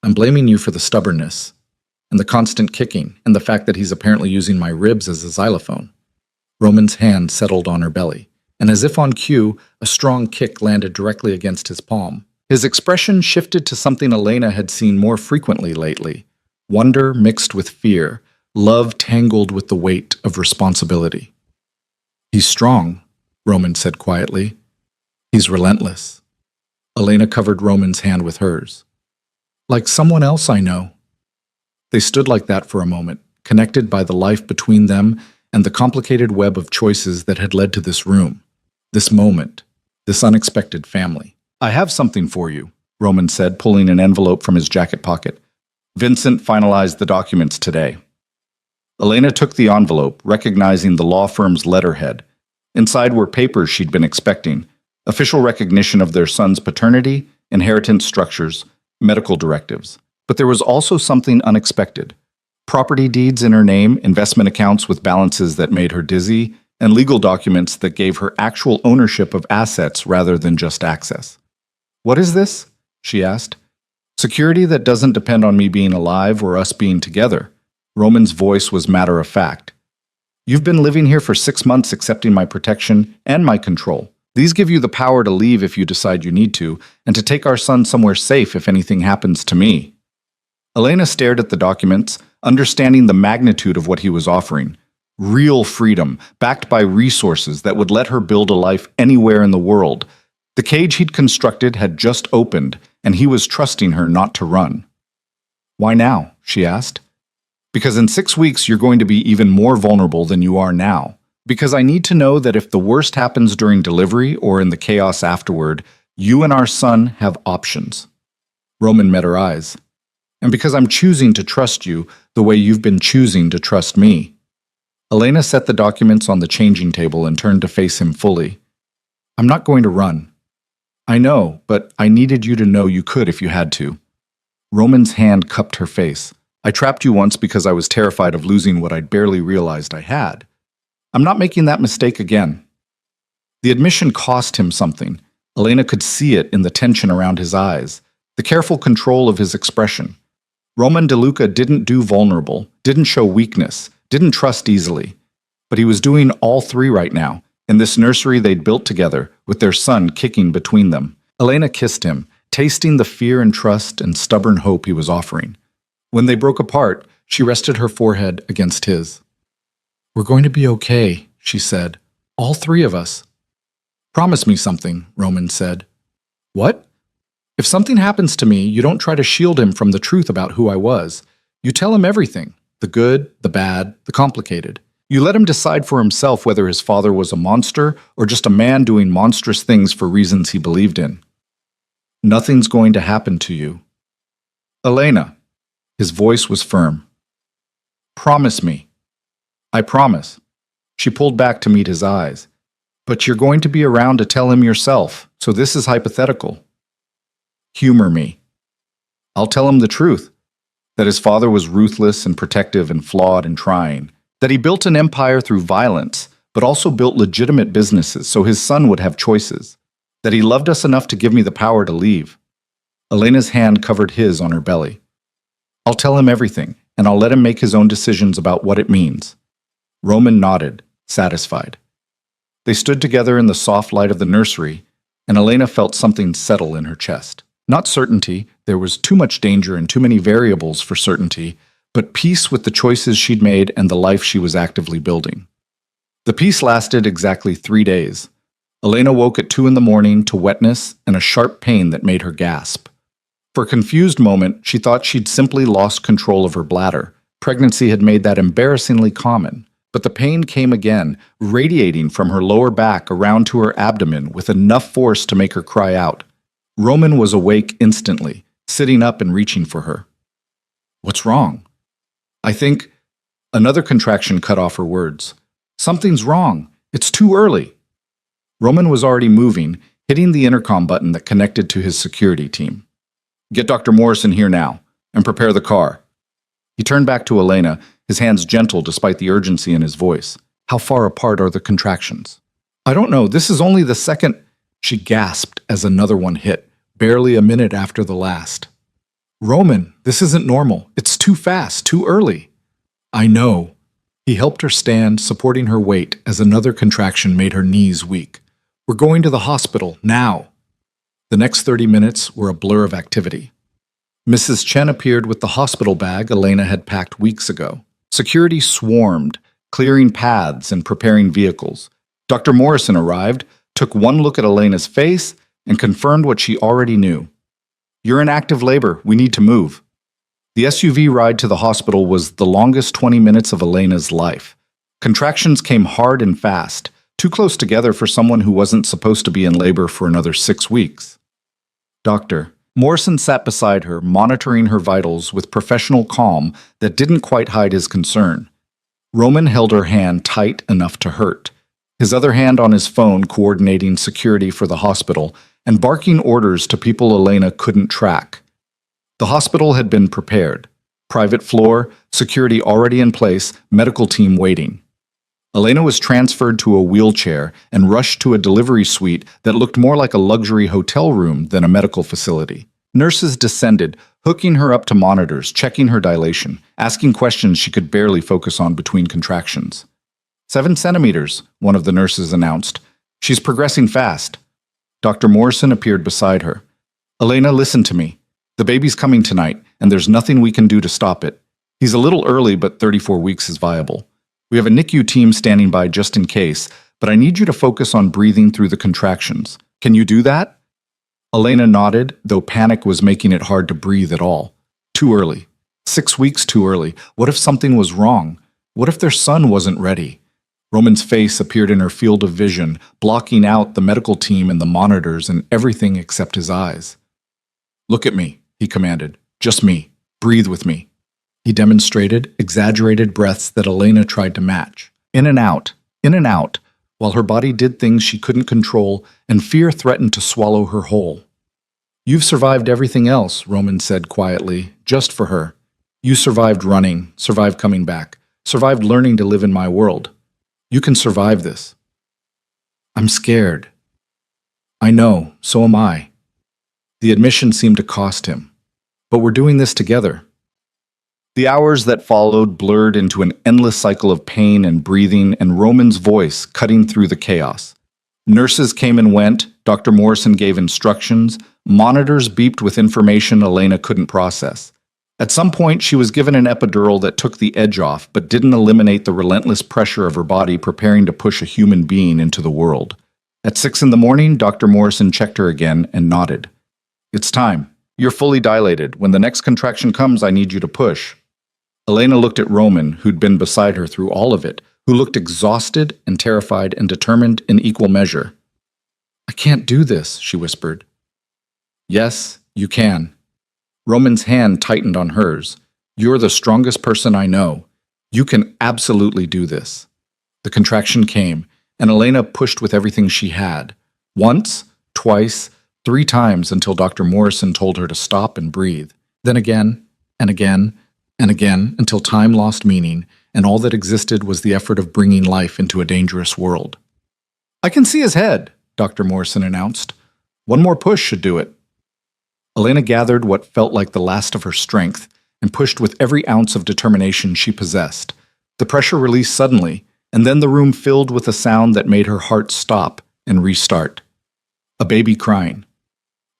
I'm blaming you for the stubbornness, and the constant kicking, and the fact that he's apparently using my ribs as a xylophone." Roman's hand settled on her belly, and as if on cue, a strong kick landed directly against his palm. His expression shifted to something Elena had seen more frequently lately: wonder mixed with fear, love tangled with the weight of responsibility. "He's strong," Roman said quietly. "He's relentless." Elena covered Roman's hand with hers. "Like someone else I know." They stood like that for a moment, connected by the life between them and the complicated web of choices that had led to this room, this moment, this unexpected family. "I have something for you," Roman said, pulling an envelope from his jacket pocket. "Vincent finalized the documents today." Elena took the envelope, recognizing the law firm's letterhead. Inside were papers she'd been expecting: official recognition of their son's paternity, inheritance structures, medical directives. But there was also something unexpected: property deeds in her name, investment accounts with balances that made her dizzy, and legal documents that gave her actual ownership of assets rather than just access. "What is this?" she asked. "Security that doesn't depend on me being alive or us being together." Roman's voice was matter-of-fact. "You've been living here for 6 months accepting my protection and my control. These give you the power to leave if you decide you need to, and to take our son somewhere safe if anything happens to me." Elena stared at the documents, understanding the magnitude of what he was offering. Real freedom, backed by resources that would let her build a life anywhere in the world. The cage he'd constructed had just opened, and he was trusting her not to run. "Why now?" she asked. "Because in 6 weeks you're going to be even more vulnerable than you are now. Because I need to know that if the worst happens during delivery or in the chaos afterward, You and our son have options. Roman met her eyes. And because I'm choosing to trust you the way you've been choosing to trust me. Elena set the documents on the changing table and turned to face him fully. I'm not going to run. I know, but I needed you to know you could if you had to. Roman's hand cupped her face. I trapped you once because I was terrified of losing what I'd barely realized I had. I'm not making that mistake again. The admission cost him something. Elena could see it in the tension around his eyes, the careful control of his expression. Roman DeLuca didn't do vulnerable, didn't show weakness, didn't trust easily. But he was doing all three right now, in this nursery they'd built together, with their son kicking between them. Elena kissed him, tasting the fear and trust and stubborn hope he was offering. When they broke apart, she rested her forehead against his. We're going to be okay, she said. All three of us. Promise me something, Roman said. What? If something happens to me, you don't try to shield him from the truth about who I was. You tell him everything, the good, the bad, the complicated. You let him decide for himself whether his father was a monster or just a man doing monstrous things for reasons he believed in. Nothing's going to happen to you. Elena. His voice was firm. Promise me. I promise. She pulled back to meet his eyes. But you're going to be around to tell him yourself, so this is hypothetical. Humor me. I'll tell him the truth, that his father was ruthless and protective and flawed and trying, that he built an empire through violence, but also built legitimate businesses so his son would have choices, that he loved us enough to give me the power to leave. Elena's hand covered his on her belly. I'll tell him everything, and I'll let him make his own decisions about what it means. Roman nodded, satisfied. They stood together in the soft light of the nursery, and Elena felt something settle in her chest. Not certainty, there was too much danger and too many variables for certainty, but peace with the choices she'd made and the life she was actively building. The peace lasted exactly 3 days. Elena woke at 2 a.m. to wetness and a sharp pain that made her gasp. For a confused moment, she thought she'd simply lost control of her bladder. Pregnancy had made that embarrassingly common. But the pain came again, radiating from her lower back around to her abdomen with enough force to make her cry out. Roman was awake instantly, sitting up and reaching for her. What's wrong? I think... Another contraction cut off her words. Something's wrong. It's too early. Roman was already moving, hitting the intercom button that connected to his security team. Get Dr. Morrison here now, and prepare the car. He turned back to Elena, his hands gentle despite the urgency in his voice. How far apart are the contractions? I don't know, this is only the second... She gasped as another one hit, barely a minute after the last. Roman, this isn't normal. It's too fast, too early. I know. He helped her stand, supporting her weight as another contraction made her knees weak. We're going to the hospital, now. The next 30 minutes were a blur of activity. Mrs. Chen appeared with the hospital bag Elena had packed weeks ago. Security swarmed, clearing paths and preparing vehicles. Dr. Morrison arrived, took one look at Elena's face, and confirmed what she already knew. You're in active labor. We need to move. The SUV ride to the hospital was the longest 20 minutes of Elena's life. Contractions came hard and fast, too close together for someone who wasn't supposed to be in labor for another 6 weeks. Doctor. Morrison sat beside her, monitoring her vitals with professional calm that didn't quite hide his concern. Roman held her hand tight enough to hurt, his other hand on his phone coordinating security for the hospital and barking orders to people Elena couldn't track. The hospital had been prepared. Private floor, security already in place, medical team waiting. Elena was transferred to a wheelchair and rushed to a delivery suite that looked more like a luxury hotel room than a medical facility. Nurses descended, hooking her up to monitors, checking her dilation, asking questions she could barely focus on between contractions. 7 centimeters, one of the nurses announced. She's progressing fast. Dr. Morrison appeared beside her. Elena, listen to me. The baby's coming tonight, and there's nothing we can do to stop it. He's a little early, but 34 weeks is viable. We have a NICU team standing by just in case, but I need you to focus on breathing through the contractions. Can you do that? Elena nodded, though panic was making it hard to breathe at all. Too early. 6 weeks too early. What if something was wrong? What if their son wasn't ready? Roman's face appeared in her field of vision, blocking out the medical team and the monitors and everything except his eyes. "Look at me," he commanded. "Just me. Breathe with me." He demonstrated exaggerated breaths that Elena tried to match. In and out, while her body did things she couldn't control and fear threatened to swallow her whole. "You've survived everything else," Roman said quietly, "just for her. You survived running, survived coming back, survived learning to live in my world. You can survive this." "I'm scared." "I know, so am I." The admission seemed to cost him. "But we're doing this together." The hours that followed blurred into an endless cycle of pain and breathing and Roman's voice cutting through the chaos. Nurses came and went, Dr. Morrison gave instructions, monitors beeped with information Elena couldn't process. At some point, she was given an epidural that took the edge off, but didn't eliminate the relentless pressure of her body preparing to push a human being into the world. At 6 in the morning, Dr. Morrison checked her again and nodded. "It's time. You're fully dilated. When the next contraction comes, I need you to push." Elena looked at Roman, who'd been beside her through all of it, who looked exhausted and terrified and determined in equal measure. "I can't do this," she whispered. "Yes, you can." Roman's hand tightened on hers. "You're the strongest person I know. You can absolutely do this." The contraction came, and Elena pushed with everything she had. Once, twice, 3 times until Dr. Morrison told her to stop and breathe. Then again, and again, and again, until time lost meaning, and all that existed was the effort of bringing life into a dangerous world. "I can see his head," Dr. Morrison announced. "One more push should do it." Elena gathered what felt like the last of her strength and pushed with every ounce of determination she possessed. The pressure released suddenly, and then the room filled with a sound that made her heart stop and restart. A baby crying.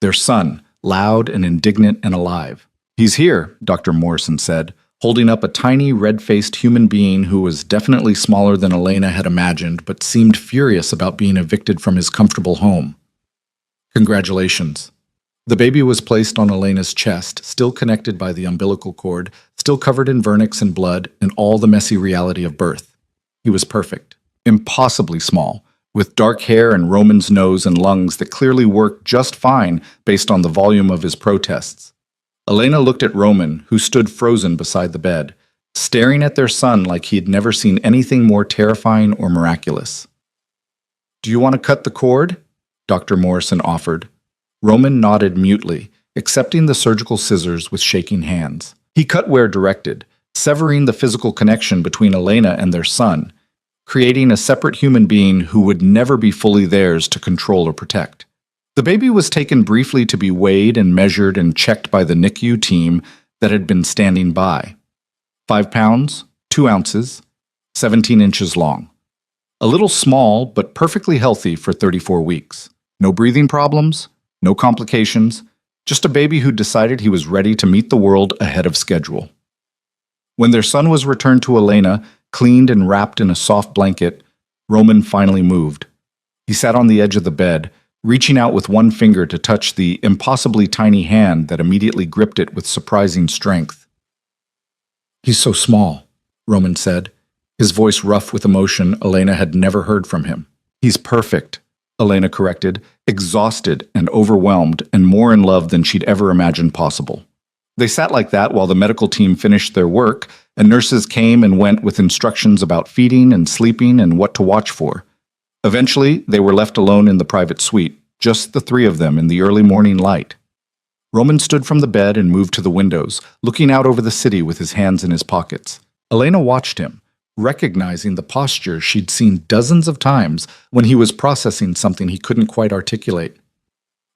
Their son, loud and indignant and alive. "He's here," Dr. Morrison said, holding up a tiny, red-faced human being who was definitely smaller than Elena had imagined, but seemed furious about being evicted from his comfortable home. "Congratulations." The baby was placed on Elena's chest, still connected by the umbilical cord, still covered in vernix and blood, and all the messy reality of birth. He was perfect, impossibly small, with dark hair and Roman's nose and lungs that clearly worked just fine based on the volume of his protests. Elena looked at Roman, who stood frozen beside the bed, staring at their son like he had never seen anything more terrifying or miraculous. "Do you want to cut the cord?" Dr. Morrison offered. Roman nodded mutely, accepting the surgical scissors with shaking hands. He cut where directed, severing the physical connection between Elena and their son, creating a separate human being who would never be fully theirs to control or protect. The baby was taken briefly to be weighed and measured and checked by the NICU team that had been standing by. 5 pounds, 2 ounces, 17 inches long. A little small, but perfectly healthy for 34 weeks. No breathing problems, no complications, just a baby who decided he was ready to meet the world ahead of schedule. When their son was returned to Elena, cleaned and wrapped in a soft blanket, Roman finally moved. He sat on the edge of the bed, reaching out with one finger to touch the impossibly tiny hand that immediately gripped it with surprising strength. "He's so small," Roman said, his voice rough with emotion Elena had never heard from him. "He's perfect," Elena corrected, exhausted and overwhelmed and more in love than she'd ever imagined possible. They sat like that while the medical team finished their work, and nurses came and went with instructions about feeding and sleeping and what to watch for. Eventually, they were left alone in the private suite, just the 3 of them in the early morning light. Roman stood from the bed and moved to the windows, looking out over the city with his hands in his pockets. Elena watched him, recognizing the posture she'd seen dozens of times when he was processing something he couldn't quite articulate.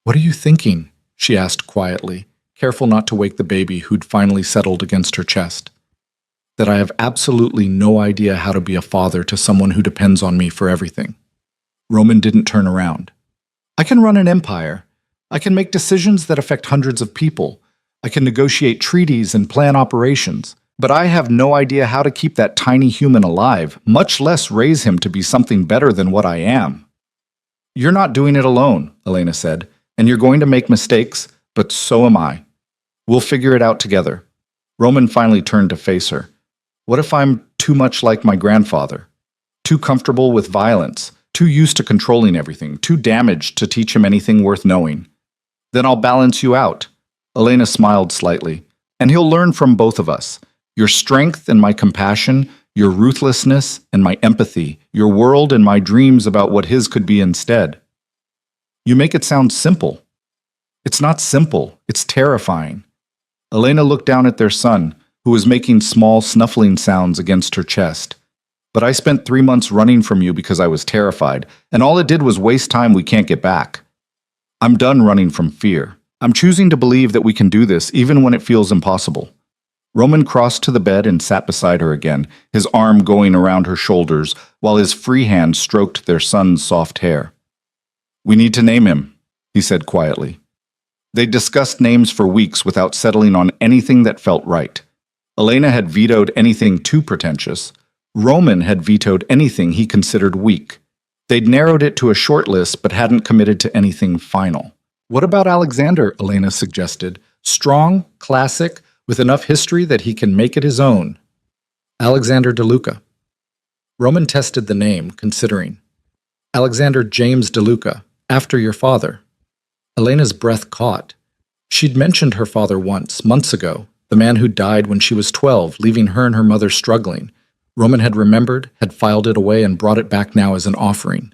"What are you thinking?" she asked quietly, careful not to wake the baby who'd finally settled against her chest. "That I have absolutely no idea how to be a father to someone who depends on me for everything." Roman didn't turn around. "I can run an empire. I can make decisions that affect hundreds of people. I can negotiate treaties and plan operations. But I have no idea how to keep that tiny human alive, much less raise him to be something better than what I am." "You're not doing it alone," Elena said, "and you're going to make mistakes, but so am I. We'll figure it out together." Roman finally turned to face her. "What if I'm too much like my grandfather? too comfortable with violence, too used to controlling everything, too damaged to teach him anything worth knowing. Then I'll balance you out. Elena smiled slightly. And he'll learn from both of us. Your strength and my compassion, your ruthlessness and my empathy, your world and my dreams about what his could be instead. You make it sound simple. It's not simple, it's terrifying. Elena looked down at their son, who was making small snuffling sounds against her chest. But I spent 3 months running from you because I was terrified, and all it did was waste time we can't get back. I'm done running from fear. I'm choosing to believe that we can do this even when it feels impossible. Roman crossed to the bed and sat beside her again, his arm going around her shoulders while his free hand stroked their son's soft hair. We need to name him, he said quietly. They discussed names for weeks without settling on anything that felt right. Elena had vetoed anything too pretentious. Roman had vetoed anything he considered weak. They'd narrowed it to a short list but hadn't committed to anything final. What about Alexander, Elena suggested. Strong, classic, with enough history that he can make it his own. Alexander DeLuca. Roman tested the name, considering. Alexander James DeLuca, after your father. Elena's breath caught. She'd mentioned her father once, months ago, the man who died when she was 12, leaving her and her mother struggling. Roman had remembered, had filed it away, and brought it back now as an offering.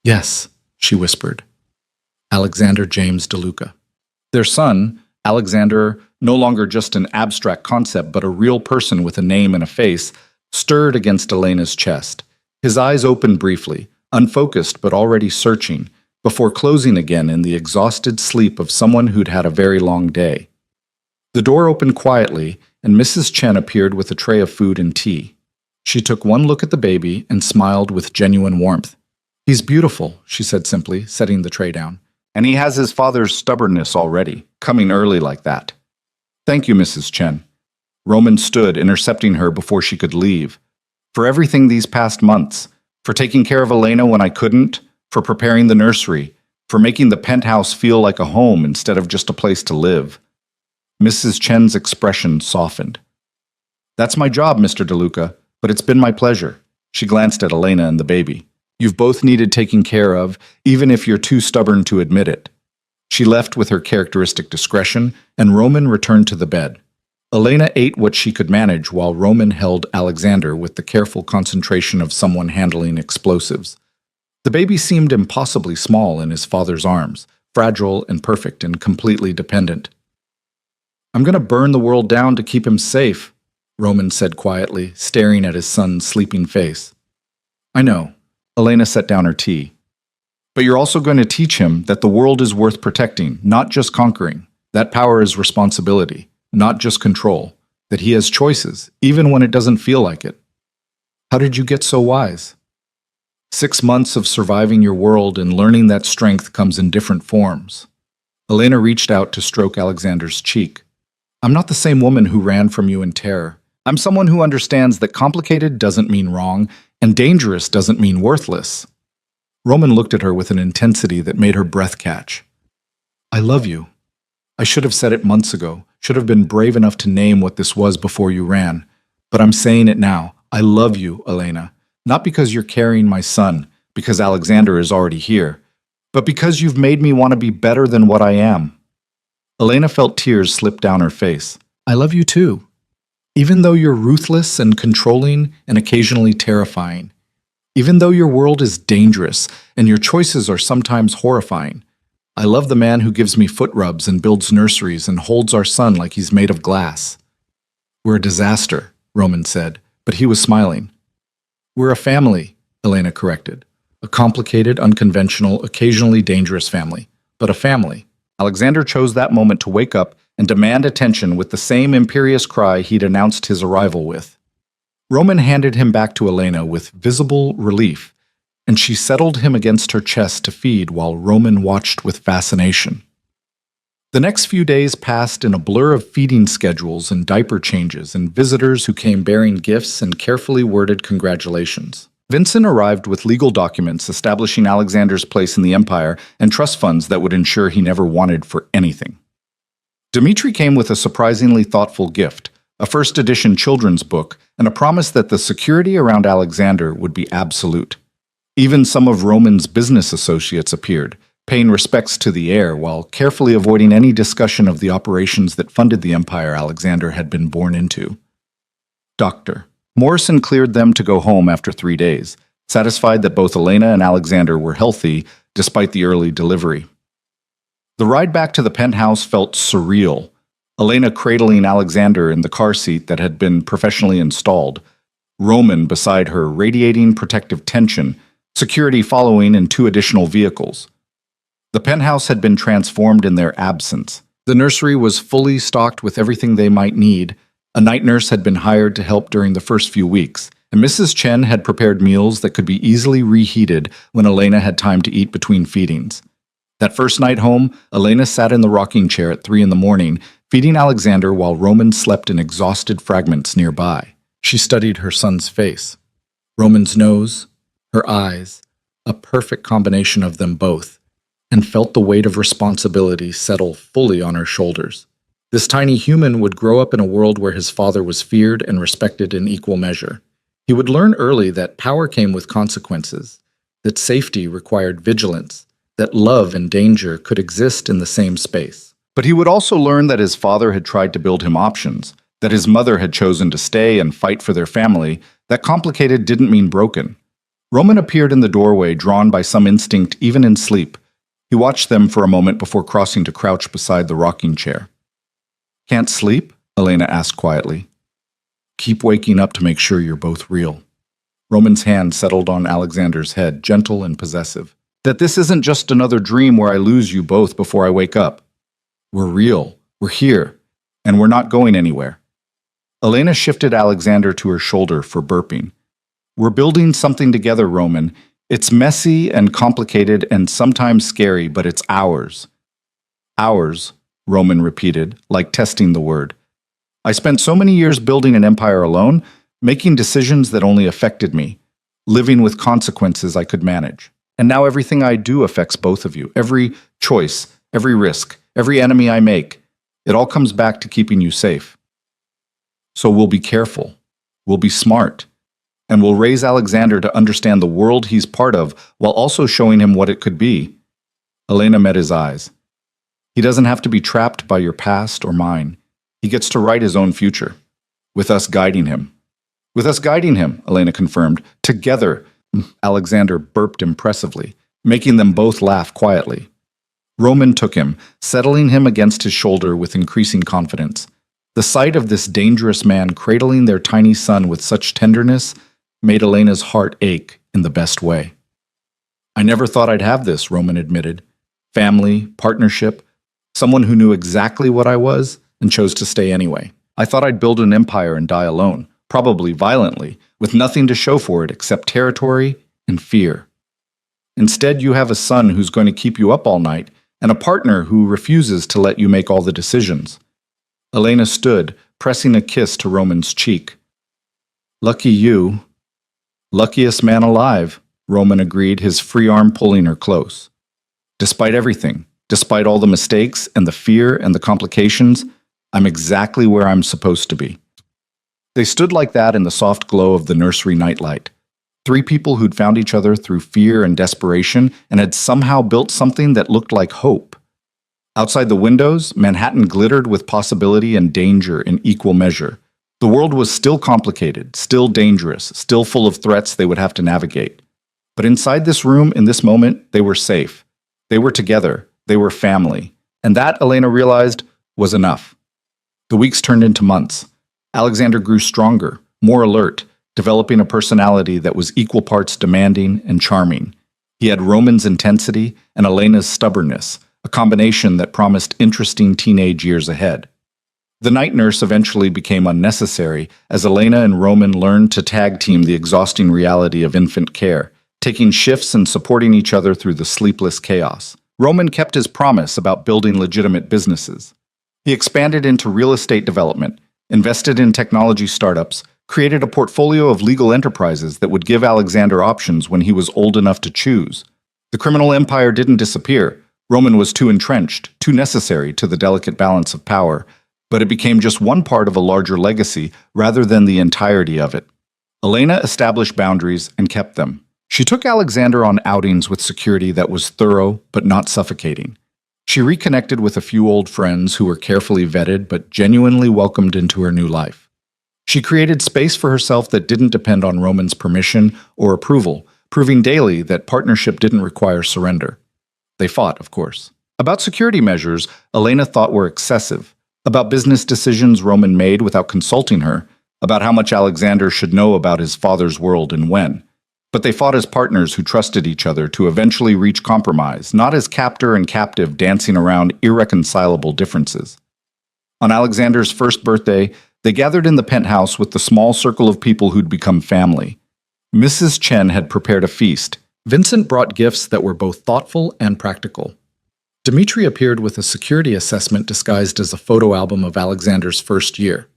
Yes, she whispered. Alexander James DeLuca. Their son, Alexander, no longer just an abstract concept but a real person with a name and a face, stirred against Elena's chest. His eyes opened briefly, unfocused but already searching, before closing again in the exhausted sleep of someone who'd had a very long day. The door opened quietly, and Mrs. Chen appeared with a tray of food and tea. She took one look at the baby and smiled with genuine warmth. He's beautiful, she said simply, setting the tray down. And he has his father's stubbornness already, coming early like that. Thank you, Mrs. Chen. Roman stood, intercepting her before she could leave. For everything these past months, for taking care of Elena when I couldn't, for preparing the nursery, for making the penthouse feel like a home instead of just a place to live. Mrs. Chen's expression softened. That's my job, Mr. DeLuca, but it's been my pleasure. She glanced at Elena and the baby. You've both needed taking care of, even if you're too stubborn to admit it. She left with her characteristic discretion, and Roman returned to the bed. Elena ate what she could manage while Roman held Alexander with the careful concentration of someone handling explosives. The baby seemed impossibly small in his father's arms, fragile and perfect and completely dependent. I'm going to burn the world down to keep him safe, Roman said quietly, staring at his son's sleeping face. I know. Elena set down her tea. But you're also going to teach him that the world is worth protecting, not just conquering. That power is responsibility, not just control. That he has choices, even when it doesn't feel like it. How did you get so wise? 6 months of surviving your world and learning that strength comes in different forms. Elena reached out to stroke Alexander's cheek. I'm not the same woman who ran from you in terror. I'm someone who understands that complicated doesn't mean wrong, and dangerous doesn't mean worthless. Roman looked at her with an intensity that made her breath catch. I love you. I should have said it months ago, should have been brave enough to name what this was before you ran. But I'm saying it now. I love you, Elena. Not because you're carrying my son, because Alexander is already here, but because you've made me want to be better than what I am. Elena felt tears slip down her face. I love you too. Even though you're ruthless and controlling and occasionally terrifying. Even though your world is dangerous and your choices are sometimes horrifying. I love the man who gives me foot rubs and builds nurseries and holds our son like he's made of glass. We're a disaster, Roman said, but he was smiling. We're a family, Elena corrected. A complicated, unconventional, occasionally dangerous family, but a family. Alexander chose that moment to wake up and demand attention with the same imperious cry he'd announced his arrival with. Roman handed him back to Elena with visible relief, and she settled him against her chest to feed while Roman watched with fascination. The next few days passed in a blur of feeding schedules and diaper changes and visitors who came bearing gifts and carefully worded congratulations. Vincent arrived with legal documents establishing Alexander's place in the empire and trust funds that would ensure he never wanted for anything. Dmitri came with a surprisingly thoughtful gift, a first edition children's book, and a promise that the security around Alexander would be absolute. Even some of Roman's business associates appeared, paying respects to the heir while carefully avoiding any discussion of the operations that funded the empire Alexander had been born into. Doctor. Morrison cleared them to go home after 3 days, satisfied that both Elena and Alexander were healthy despite the early delivery. The ride back to the penthouse felt surreal, Elena cradling Alexander in the car seat that had been professionally installed, Roman beside her radiating protective tension, security following in 2 additional vehicles. The penthouse had been transformed in their absence. The nursery was fully stocked with everything they might need. A night nurse had been hired to help during the first few weeks, and Mrs. Chen had prepared meals that could be easily reheated when Elena had time to eat between feedings. That first night home, Elena sat in the rocking chair at 3 in the morning, feeding Alexander while Roman slept in exhausted fragments nearby. She studied her son's face. Roman's nose, her eyes, a perfect combination of them both, and felt the weight of responsibility settle fully on her shoulders. This tiny human would grow up in a world where his father was feared and respected in equal measure. He would learn early that power came with consequences, that safety required vigilance, that love and danger could exist in the same space. But he would also learn that his father had tried to build him options, that his mother had chosen to stay and fight for their family, that complicated didn't mean broken. Roman appeared in the doorway, drawn by some instinct even in sleep. He watched them for a moment before crossing to crouch beside the rocking chair. "Can't sleep?" Elena asked quietly. "Keep waking up to make sure you're both real." Roman's hand settled on Alexander's head, gentle and possessive. "That this isn't just another dream where I lose you both before I wake up. We're real, we're here, and we're not going anywhere." Elena shifted Alexander to her shoulder for burping. "We're building something together, Roman. It's messy and complicated and sometimes scary, but it's ours." "Ours," Roman repeated, like testing the word. "I spent so many years building an empire alone, making decisions that only affected me, living with consequences I could manage. And now everything I do affects both of you. Every choice, every risk, every enemy I make, it all comes back to keeping you safe. So we'll be careful, we'll be smart, and we'll raise Alexander to understand the world he's part of while also showing him what it could be." Elena met his eyes. "He doesn't have to be trapped by your past or mine. He gets to write his own future, with us guiding him." "With us guiding him," Elena confirmed. "Together." Alexander burped impressively, making them both laugh quietly. Roman took him, settling him against his shoulder with increasing confidence. The sight of this dangerous man cradling their tiny son with such tenderness made Elena's heart ache in the best way. "I never thought I'd have this," Roman admitted. "Family, partnership, someone who knew exactly what I was and chose to stay anyway. I thought I'd build an empire and die alone, probably violently, with nothing to show for it except territory and fear. Instead, you have a son who's going to keep you up all night and a partner who refuses to let you make all the decisions." Elena stood, pressing a kiss to Roman's cheek. "Lucky you." "Luckiest man alive," Roman agreed, his free arm pulling her close. "Despite everything, despite all the mistakes and the fear and the complications, I'm exactly where I'm supposed to be." They stood like that in the soft glow of the nursery nightlight. 3 people who'd found each other through fear and desperation and had somehow built something that looked like hope. Outside the windows, Manhattan glittered with possibility and danger in equal measure. The world was still complicated, still dangerous, still full of threats they would have to navigate. But inside this room, in this moment, they were safe. They were together. They were family. And that, Elena realized, was enough. The weeks turned into months. Alexander grew stronger, more alert, developing a personality that was equal parts demanding and charming. He had Roman's intensity and Elena's stubbornness, a combination that promised interesting teenage years ahead. The night nurse eventually became unnecessary as Elena and Roman learned to tag team the exhausting reality of infant care, taking shifts and supporting each other through the sleepless chaos. Roman kept his promise about building legitimate businesses. He expanded into real estate development, invested in technology startups, created a portfolio of legal enterprises that would give Alexander options when he was old enough to choose. The criminal empire didn't disappear. Roman was too entrenched, too necessary to the delicate balance of power. but it became just one part of a larger legacy rather than the entirety of it. Elena established boundaries and kept them. She took Alexander on outings with security that was thorough but not suffocating. She reconnected with a few old friends who were carefully vetted but genuinely welcomed into her new life. She created space for herself that didn't depend on Roman's permission or approval, proving daily that partnership didn't require surrender. They fought, of course. About security measures, Elena thought were excessive. About business decisions Roman made without consulting her. About how much Alexander should know about his father's world and when. But they fought as partners who trusted each other to eventually reach compromise, not as captor and captive dancing around irreconcilable differences. On Alexander's first birthday, they gathered in the penthouse with the small circle of people who'd become family. Mrs. Chen had prepared a feast. Vincent brought gifts that were both thoughtful and practical. Dmitri appeared with a security assessment disguised as a photo album of Alexander's first year.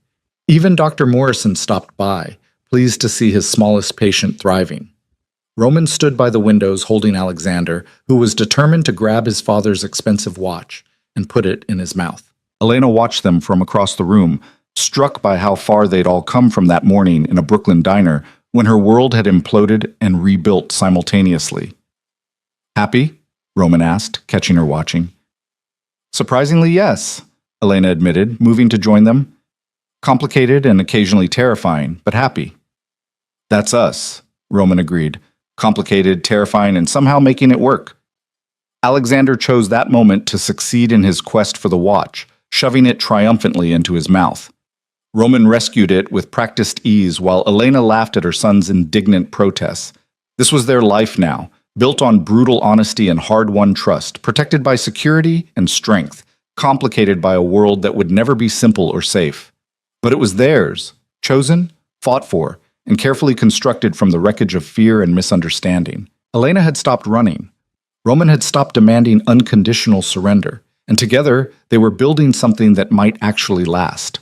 Even Dr. Morrison stopped by, pleased to see his smallest patient thriving. Roman stood by the windows holding Alexander, who was determined to grab his father's expensive watch and put it in his mouth. Elena watched them from across the room, struck by how far they'd all come from that morning in a Brooklyn diner when her world had imploded and rebuilt simultaneously. "Happy?" Roman asked, catching her watching. "Surprisingly, yes," Elena admitted, moving to join them. "Complicated and occasionally terrifying, but happy." "That's us," Roman agreed. "Complicated, terrifying, and somehow making it work." Alexander chose that moment to succeed in his quest for the watch, shoving it triumphantly into his mouth. Roman rescued it with practiced ease while Elena laughed at her son's indignant protests. This was their life now, built on brutal honesty and hard-won trust, protected by security and strength, complicated by a world that would never be simple or safe. But it was theirs, chosen, fought for, and carefully constructed from the wreckage of fear and misunderstanding. Elena had stopped running. Roman had stopped demanding unconditional surrender, and together they were building something that might actually last.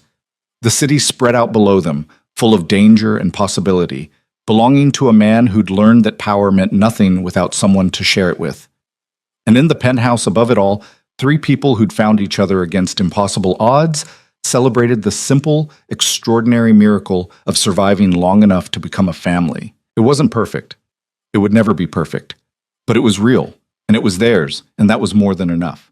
The city spread out below them, full of danger and possibility, belonging to a man who'd learned that power meant nothing without someone to share it with. And in the penthouse above it all, three people who'd found each other against impossible odds celebrated the simple, extraordinary miracle of surviving long enough to become a family. It wasn't perfect. It would never be perfect. But it was real, and it was theirs, and that was more than enough.